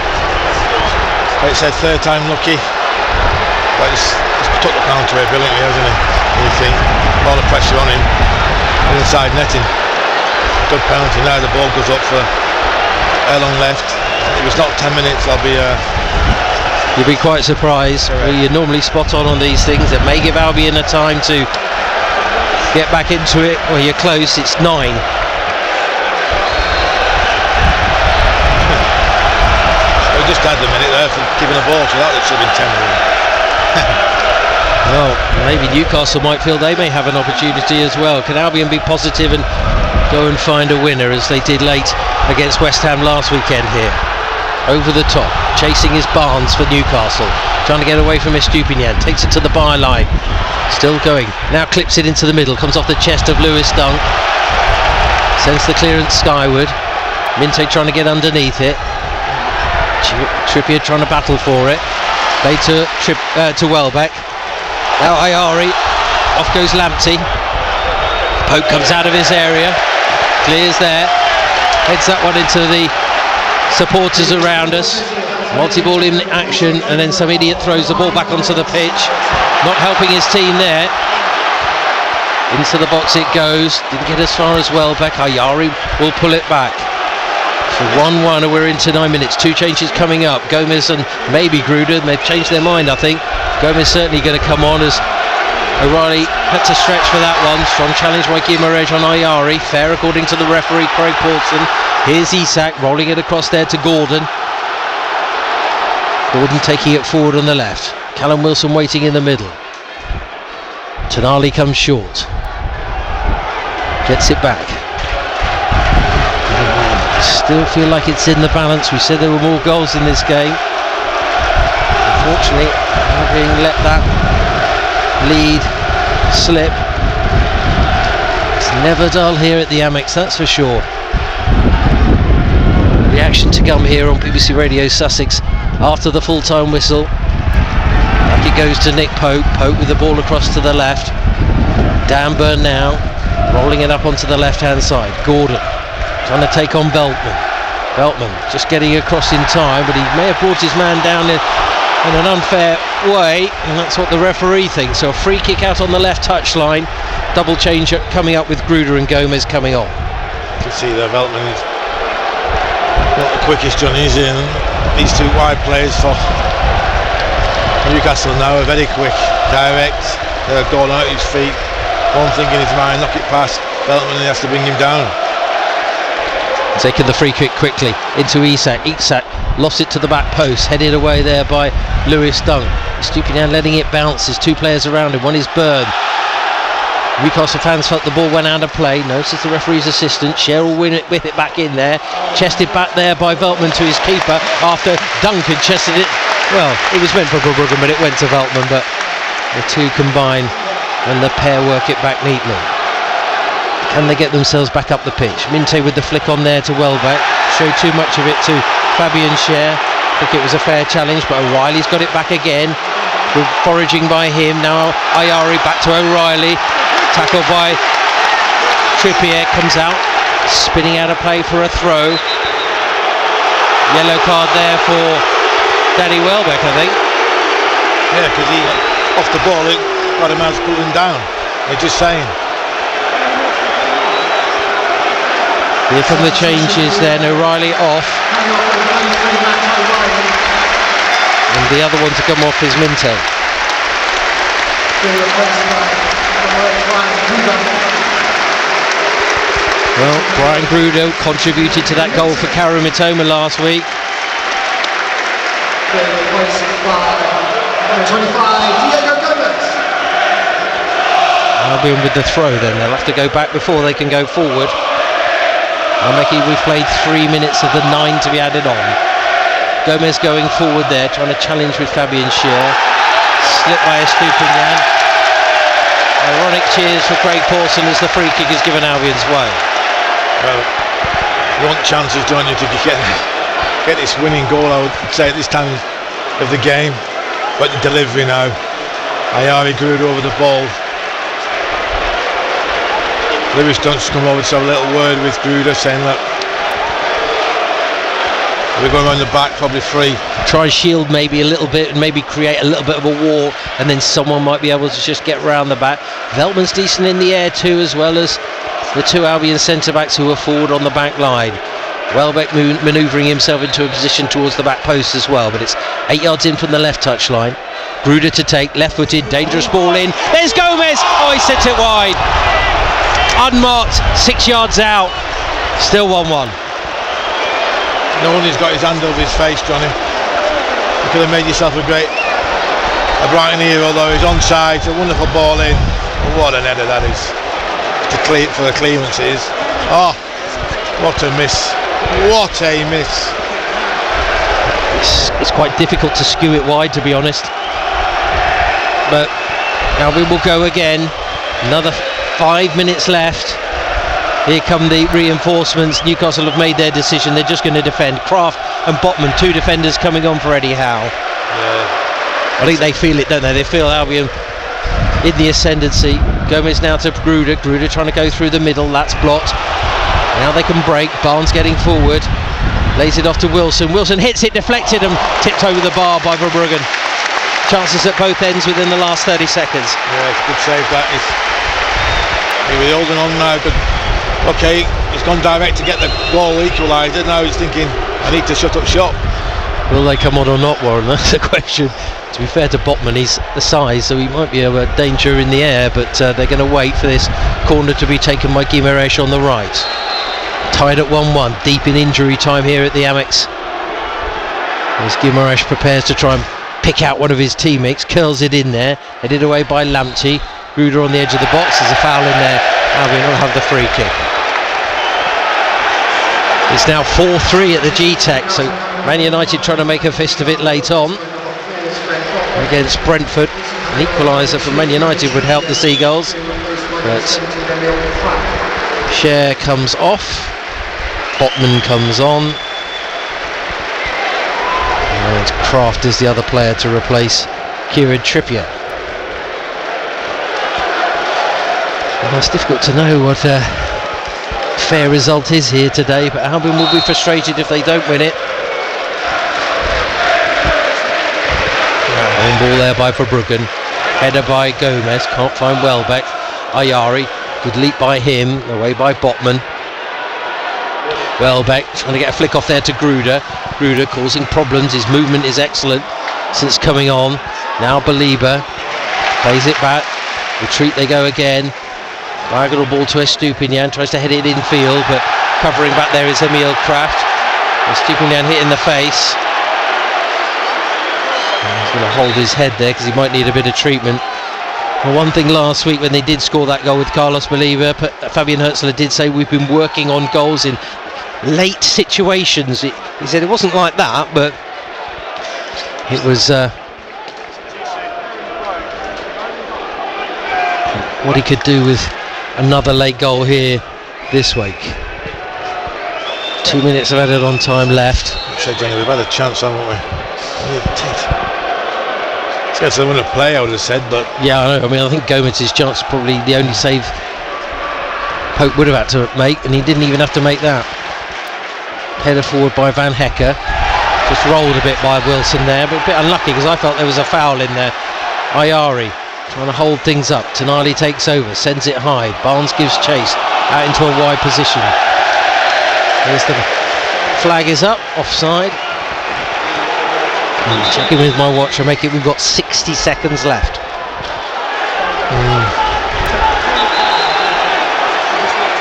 Like I said, third time lucky. But he's took the penalty away brilliantly, hasn't he? You think, a lot of pressure on him. Inside netting. Good penalty. Now the ball goes up for Elon left. If it was not 10 minutes, I'll be... You'd be quite surprised. You're normally spot on these things. It may give Albion a time to get back into it. Well, you're close. It's 9. We just had a minute there for giving a ball to that. It should have been 10 minutes. Well, maybe Newcastle might feel they may have an opportunity as well. Can Albion be positive and go and find a winner as they did late against West Ham last weekend here? Over the top, chasing his Barnes for Newcastle, trying to get away from Estupinian, takes it to the byline, still going, now clips it into the middle, comes off the chest of Lewis Dunk, sends the clearance skyward. Minte trying to get underneath it, Trippier trying to battle for it, later to Welbeck, now Ayari, off goes Lamptey, Pope comes out of his area, clears there, heads that one into the supporters around us. Multi-ball in action, and then some idiot throws the ball back onto the pitch, not helping his team there. Into the box it goes, didn't get as far as Welbeck. Ayari will pull it back. So 1-1 and we're into 9 minutes. 2 changes coming up. Gomez and maybe Gruden. They've changed their mind, I think. Gomez certainly going to come on as O'Reilly had to stretch for that one. Strong challenge by Guimaraes on Ayari. Fair according to the referee, Craig Pawson. Here's Isak rolling it across there to Gordon. Gordon taking it forward on the left. Callum Wilson waiting in the middle. Tonali comes short. Gets it back. Still feel like it's in the balance. We said there were more goals in this game. Unfortunately, being let that lead slip. It's never dull here at the Amex, that's for sure. Reaction to come here on BBC Radio Sussex after the full-time whistle. Back it goes to Nick Pope. Pope with the ball across to the left. Dan Burn now rolling it up onto the left-hand side. Gordon trying to take on Veltman. Veltman just getting across in time, but he may have brought his man down in an unfair way, and that's what the referee thinks. So a free kick out on the left touchline. Double change coming up with Gruder and Gomez coming on. You can see that Veltman is not the quickest, Johnny, is he? And these two wide players for Newcastle now are very quick, direct. They're going out his feet. One thing in his mind, knock it past Veltman, and he has to bring him down. Taking the free kick quickly into Isak. Isak lost it to the back post, headed away there by Lewis Dunk. Stupinian letting it bounce. There's 2 players around him. One is Byrne. Newcastle fans felt the ball went out of play. Notice the referee's assistant. Cheryl whip it back in there. Chested back there by Veltman to his keeper after Dunk had chested it. Well, it was meant for Bruggen, but it went to Veltman. But the two combine and the pair work it back neatly. Can they get themselves back up the pitch? Minte with the flick on there to Welbeck. Showed too much of it to Fabian Schär. I think it was a fair challenge, but O'Reilly's got it back again. With foraging by him. Now Ayari back to O'Reilly. Tackled by Trippier. Comes out. Spinning out of play for a throw. Yellow card there for Danny Welbeck, I think. Yeah, because he, off the ball, it got him out pulling down. They're just saying. Here come the changes then. O'Reilly off. And the other one to come off is Minte. Well, Brian Grudo contributed to that goal for Karu Mitoma last week. Albion with the throw then. They'll have to go back before they can go forward. We've played 3 minutes of the 9 to be added on. Gomez going forward there, trying to challenge with Fabian Schär. Slipped by Estupinian. Ironic cheers for Craig Pawson as the free kick is given Albion's way. Well, you want chances, don't you, to get this winning goal, I would say, at this time of the game. But the delivery now. Ayari grew over the ball. Lewis Dunk's come over to have a little word with Gruder, saying that we're going around the back, probably free. Try and shield maybe a little bit and maybe create a little bit of a wall, and then someone might be able to just get round the back. Veltman's decent in the air too, as well as the 2 Albion centre-backs who are forward on the back line. Welbeck manoeuvring himself into a position towards the back post as well, but it's 8 yards in from the left touch line. Gruder to take, left-footed, dangerous ball in. There's Gomez! Oh, he sent it wide. Unmarked, 6 yards out. Still 1-1. No one has got his hand over his face, Johnny. You could have made yourself a Brighton hero, though. He's onside. It's a wonderful ball in. Oh, what an header that is. For the clearance it is. Oh, what a miss. What a miss. It's quite difficult to skew it wide, to be honest. But now we will go again. Another 5 minutes left. Here come the reinforcements. Newcastle have made their decision. They're just going to defend. Kraft and Botman, 2 defenders coming on for Eddie Howe. Yeah. I think they feel it, don't they? They feel Albion in the ascendancy. Gomez now to Gruder. Gruder trying to go through the middle. That's blocked. Now they can break. Barnes getting forward. Lays it off to Wilson. Wilson hits it, deflected and tipped over the bar by Verbruggen. Chances at both ends within the last 30 seconds. Yeah, good save that. He was holding on now, but okay, he's gone direct to get the goal equaliser. Now he's thinking, I need to shut up shop. Will they come on or not, Warren? That's the question. To be fair to Botman, he's the size, so he might be a danger in the air, but they're going to wait for this corner to be taken by Guimaraes on the right. Tied at 1-1, deep in injury time here at the Amex. As Guimaraes prepares to try and pick out one of his teammates, curls it in there, headed away by Lamptey. Gruder on the edge of the box, there's a foul in there. Albion will have the free kick. It's now 4-3 at the G-Tech, so Man United trying to make a fist of it late on against Brentford. An equaliser for Man United would help the Seagulls, but Cher comes off, Botman comes on, and Kraft is the other player to replace Kieran Trippier. Well, it's difficult to know what fair result is here today, but Albion will be frustrated if they don't win it. On ball there by Verbruggen, header by Gomez, can't find Welbeck. Ayari, good leap by him, away by Botman. Welbeck trying to get a flick off there to Gruder. Gruder causing problems, his movement is excellent since coming on. Now Baliba plays it back, retreat they go again. Diagonal ball to Estupinian, tries to head it infield, but covering back there is Emil Kraft. Estupinian hit in the face. He's going to hold his head there because he might need a bit of treatment. Well, one thing last week when they did score that goal with Carlos Baliba, Fabian Hürzeler did say we've been working on goals in late situations. He said it wasn't like that, but it was what he could do with another late goal here this week. 2 minutes of added on time left. We've had a chance, haven't we? It's going to win a play, I would have said, but yeah, I know. I mean, I think Gomez's chance is probably the only save Pope would have had to make, and he didn't even have to make that. Header forward by Van Hecker, just rolled a bit by Wilson there, but a bit unlucky because I felt there was a foul in there. Ayari trying to hold things up. Tonali takes over, sends it high. Barnes gives chase out into a wide position. Here's the flag is up, offside. Checking with my watch, I make it we've got 60 seconds left.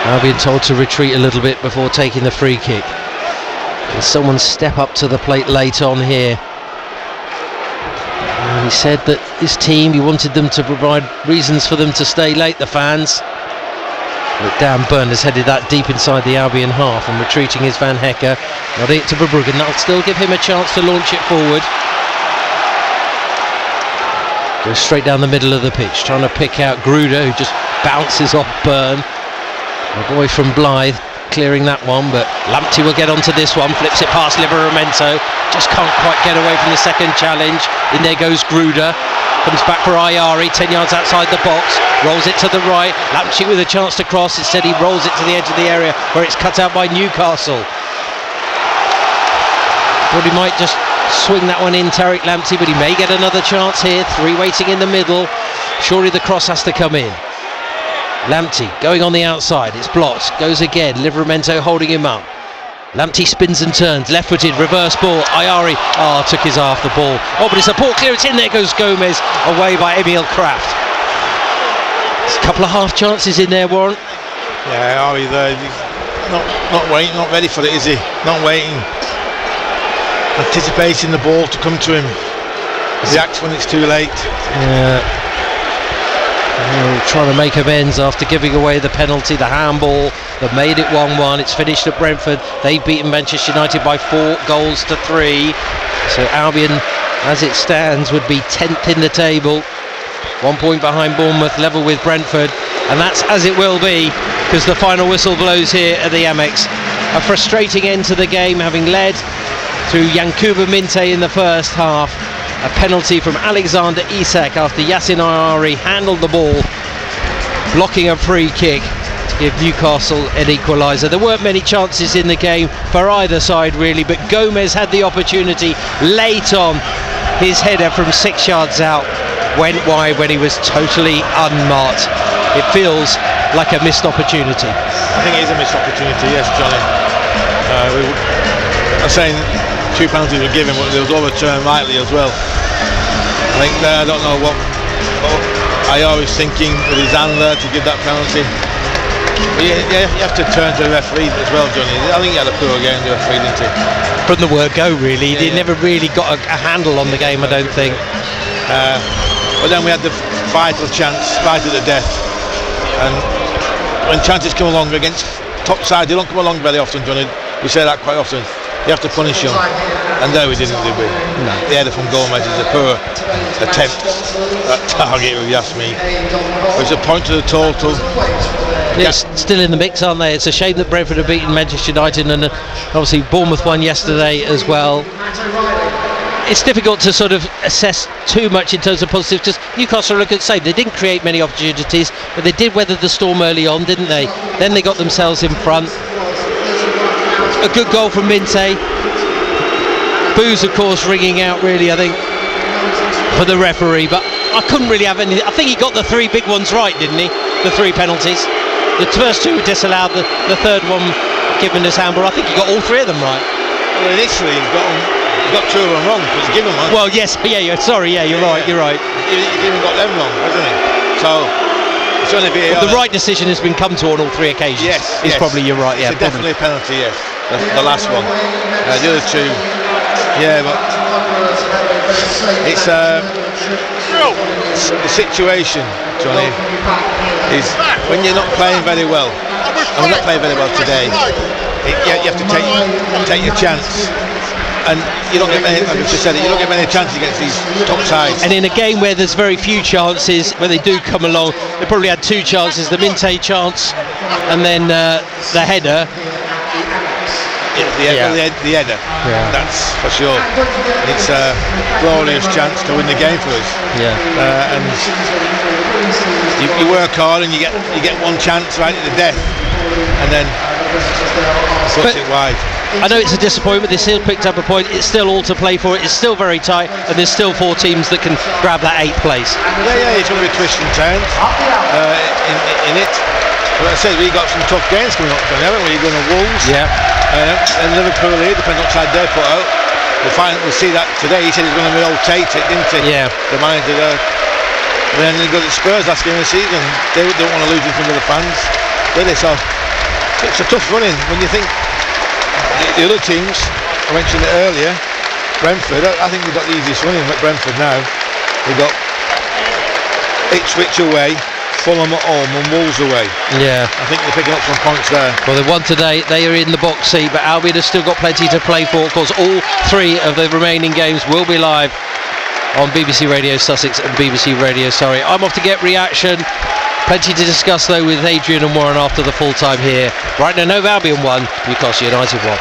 I've been told to retreat a little bit before taking the free kick. Will someone step up to the plate late on here? And he said that his team, he wanted them to provide reasons for them to stay late, the fans. But Dan Burn has headed that deep inside the Albion half, and retreating is Van Hecker. Nodding it to Verbruggen, that'll still give him a chance to launch it forward. Goes straight down the middle of the pitch, trying to pick out Gruder, who just bounces off Burn. The boy from Blythe clearing that one, but Lamptey will get onto this one, flips it past Livramento, just can't quite get away from the second challenge. In there goes Gruder, comes back for Ayari, 10 yards outside the box, rolls it to the right. Lamptey with a chance to cross, instead he rolls it to the edge of the area where it's cut out by Newcastle. Thought he might just swing that one in, Tariq Lamptey, but he may get another chance here. 3 waiting in the middle, surely the cross has to come in. Lamptey going on the outside, it's blocked, goes again, Livramento holding him up. Lamptey spins and turns, left-footed, reverse ball, Ayari, took his eye off the ball. Oh, but it's a poor clearance, in there goes Gomez, away by Emil Kraft. There's a couple of half chances in there, Warren. yeah, Ari there, he's not waiting, not ready for it, is he? Not waiting. Anticipating the ball to come to him. Reacts when it's too late. Yeah. Trying to make amends after giving away the penalty, the handball that made it 1-1. It's finished at Brentford. They've beaten Manchester United by 4-3. So Albion, as it stands, would be 10th in the table, 1 point behind Bournemouth, level with Brentford, and that's as it will be because the final whistle blows here at the Amex. A frustrating end to the game, having led through Yankuba Minte in the first half. A penalty from Alexander Isak after Yassin Ayari handled the ball, blocking a free kick to give Newcastle an equaliser. There weren't many chances in the game for either side really, but Gomez had the opportunity late on. His header from 6 yards out went wide when he was totally unmarked. It feels like a missed opportunity? I think it is a missed opportunity, yes, Johnny. I'm saying 2 penalties were given, but there was overturned rightly as well. I think I don't know what I was thinking with his hand there to give that penalty. But you have to turn to the referee as well, Johnny. I think he had a poor game, the referee, didn't he? From the word go, really. He never really got a handle on the game, I don't think. But then we had the vital chance right at the death. And when chances come along against top side, they don't come along very often, Johnny. We say that quite often. You have to punish them. And there we didn't, did we? No. The header from Gomez is a poor attempt at target, if you ask me. It's a point to the total. Yes, still in the mix, aren't they? It's a shame that Brentford have beaten Manchester United, and obviously Bournemouth won yesterday as well. It's difficult to sort of assess too much in terms of positives, because Newcastle are a good save. They didn't create many opportunities, but they did weather the storm early on, didn't they? Then they got themselves in front. A good goal from Minte. Boos, of course, ringing out really, I think, for the referee, but I couldn't really have any. I think he got the 3 big ones right, didn't he? The 3 penalties. The first 2 were disallowed, the third one given as handball. I think he got all 3 of them right. Well, initially he got 2 of them wrong, but he's given one. Well, yes, sorry, you're right. He even got them wrong, hasn't he? So it's only the right decision has been come to on all 3 occasions. Yes, probably you're right. It's definitely a penalty. Yes, the last one. The other 2, yeah, but it's the situation, Johnny, is when you're not playing very well. And we're not playing very well today. You have to take your chance. And you don't get many, like I just said, you don't get many chances against these top sides. And in a game where there's very few chances, when they do come along, they probably had 2 chances: the Minte chance, and then the header. The header. Yeah. That's for sure. It's a glorious chance to win the game for us. Yeah. And you work hard, and you get 1 chance right at the death, and then puts it wide. I know it's a disappointment. They still picked up a point. It's still all to play for. It's still very tight, and there's still 4 teams that can grab that 8th place. Yeah, it's going to be twists and turns in it. But like I said, we got some tough games coming up, haven't we? You're going to Wolves. Yeah. And Liverpool here, depends what side they put out. We'll see that today. He said he's going to rotate it, didn't he? Yeah. The manager there. And then they got the Spurs last game of the season. They don't want to lose in front of the fans, do they? So it's a tough running when you think. The other teams, I mentioned it earlier, Brentford, I think they've got the easiest running at Brentford now. They've got Ipswich away, Fulham at home and Wolves away. Yeah. I think they're picking up some points there. Well, they won today, they are in the box seat, but Albion has still got plenty to play for. Of course, all 3 of the remaining games will be live on BBC Radio Sussex and BBC Radio Surrey. I'm off to get reaction. Plenty to discuss though with Adrian and Warren after the full time here. Brighton and Hove Albion 1, Newcastle United 1.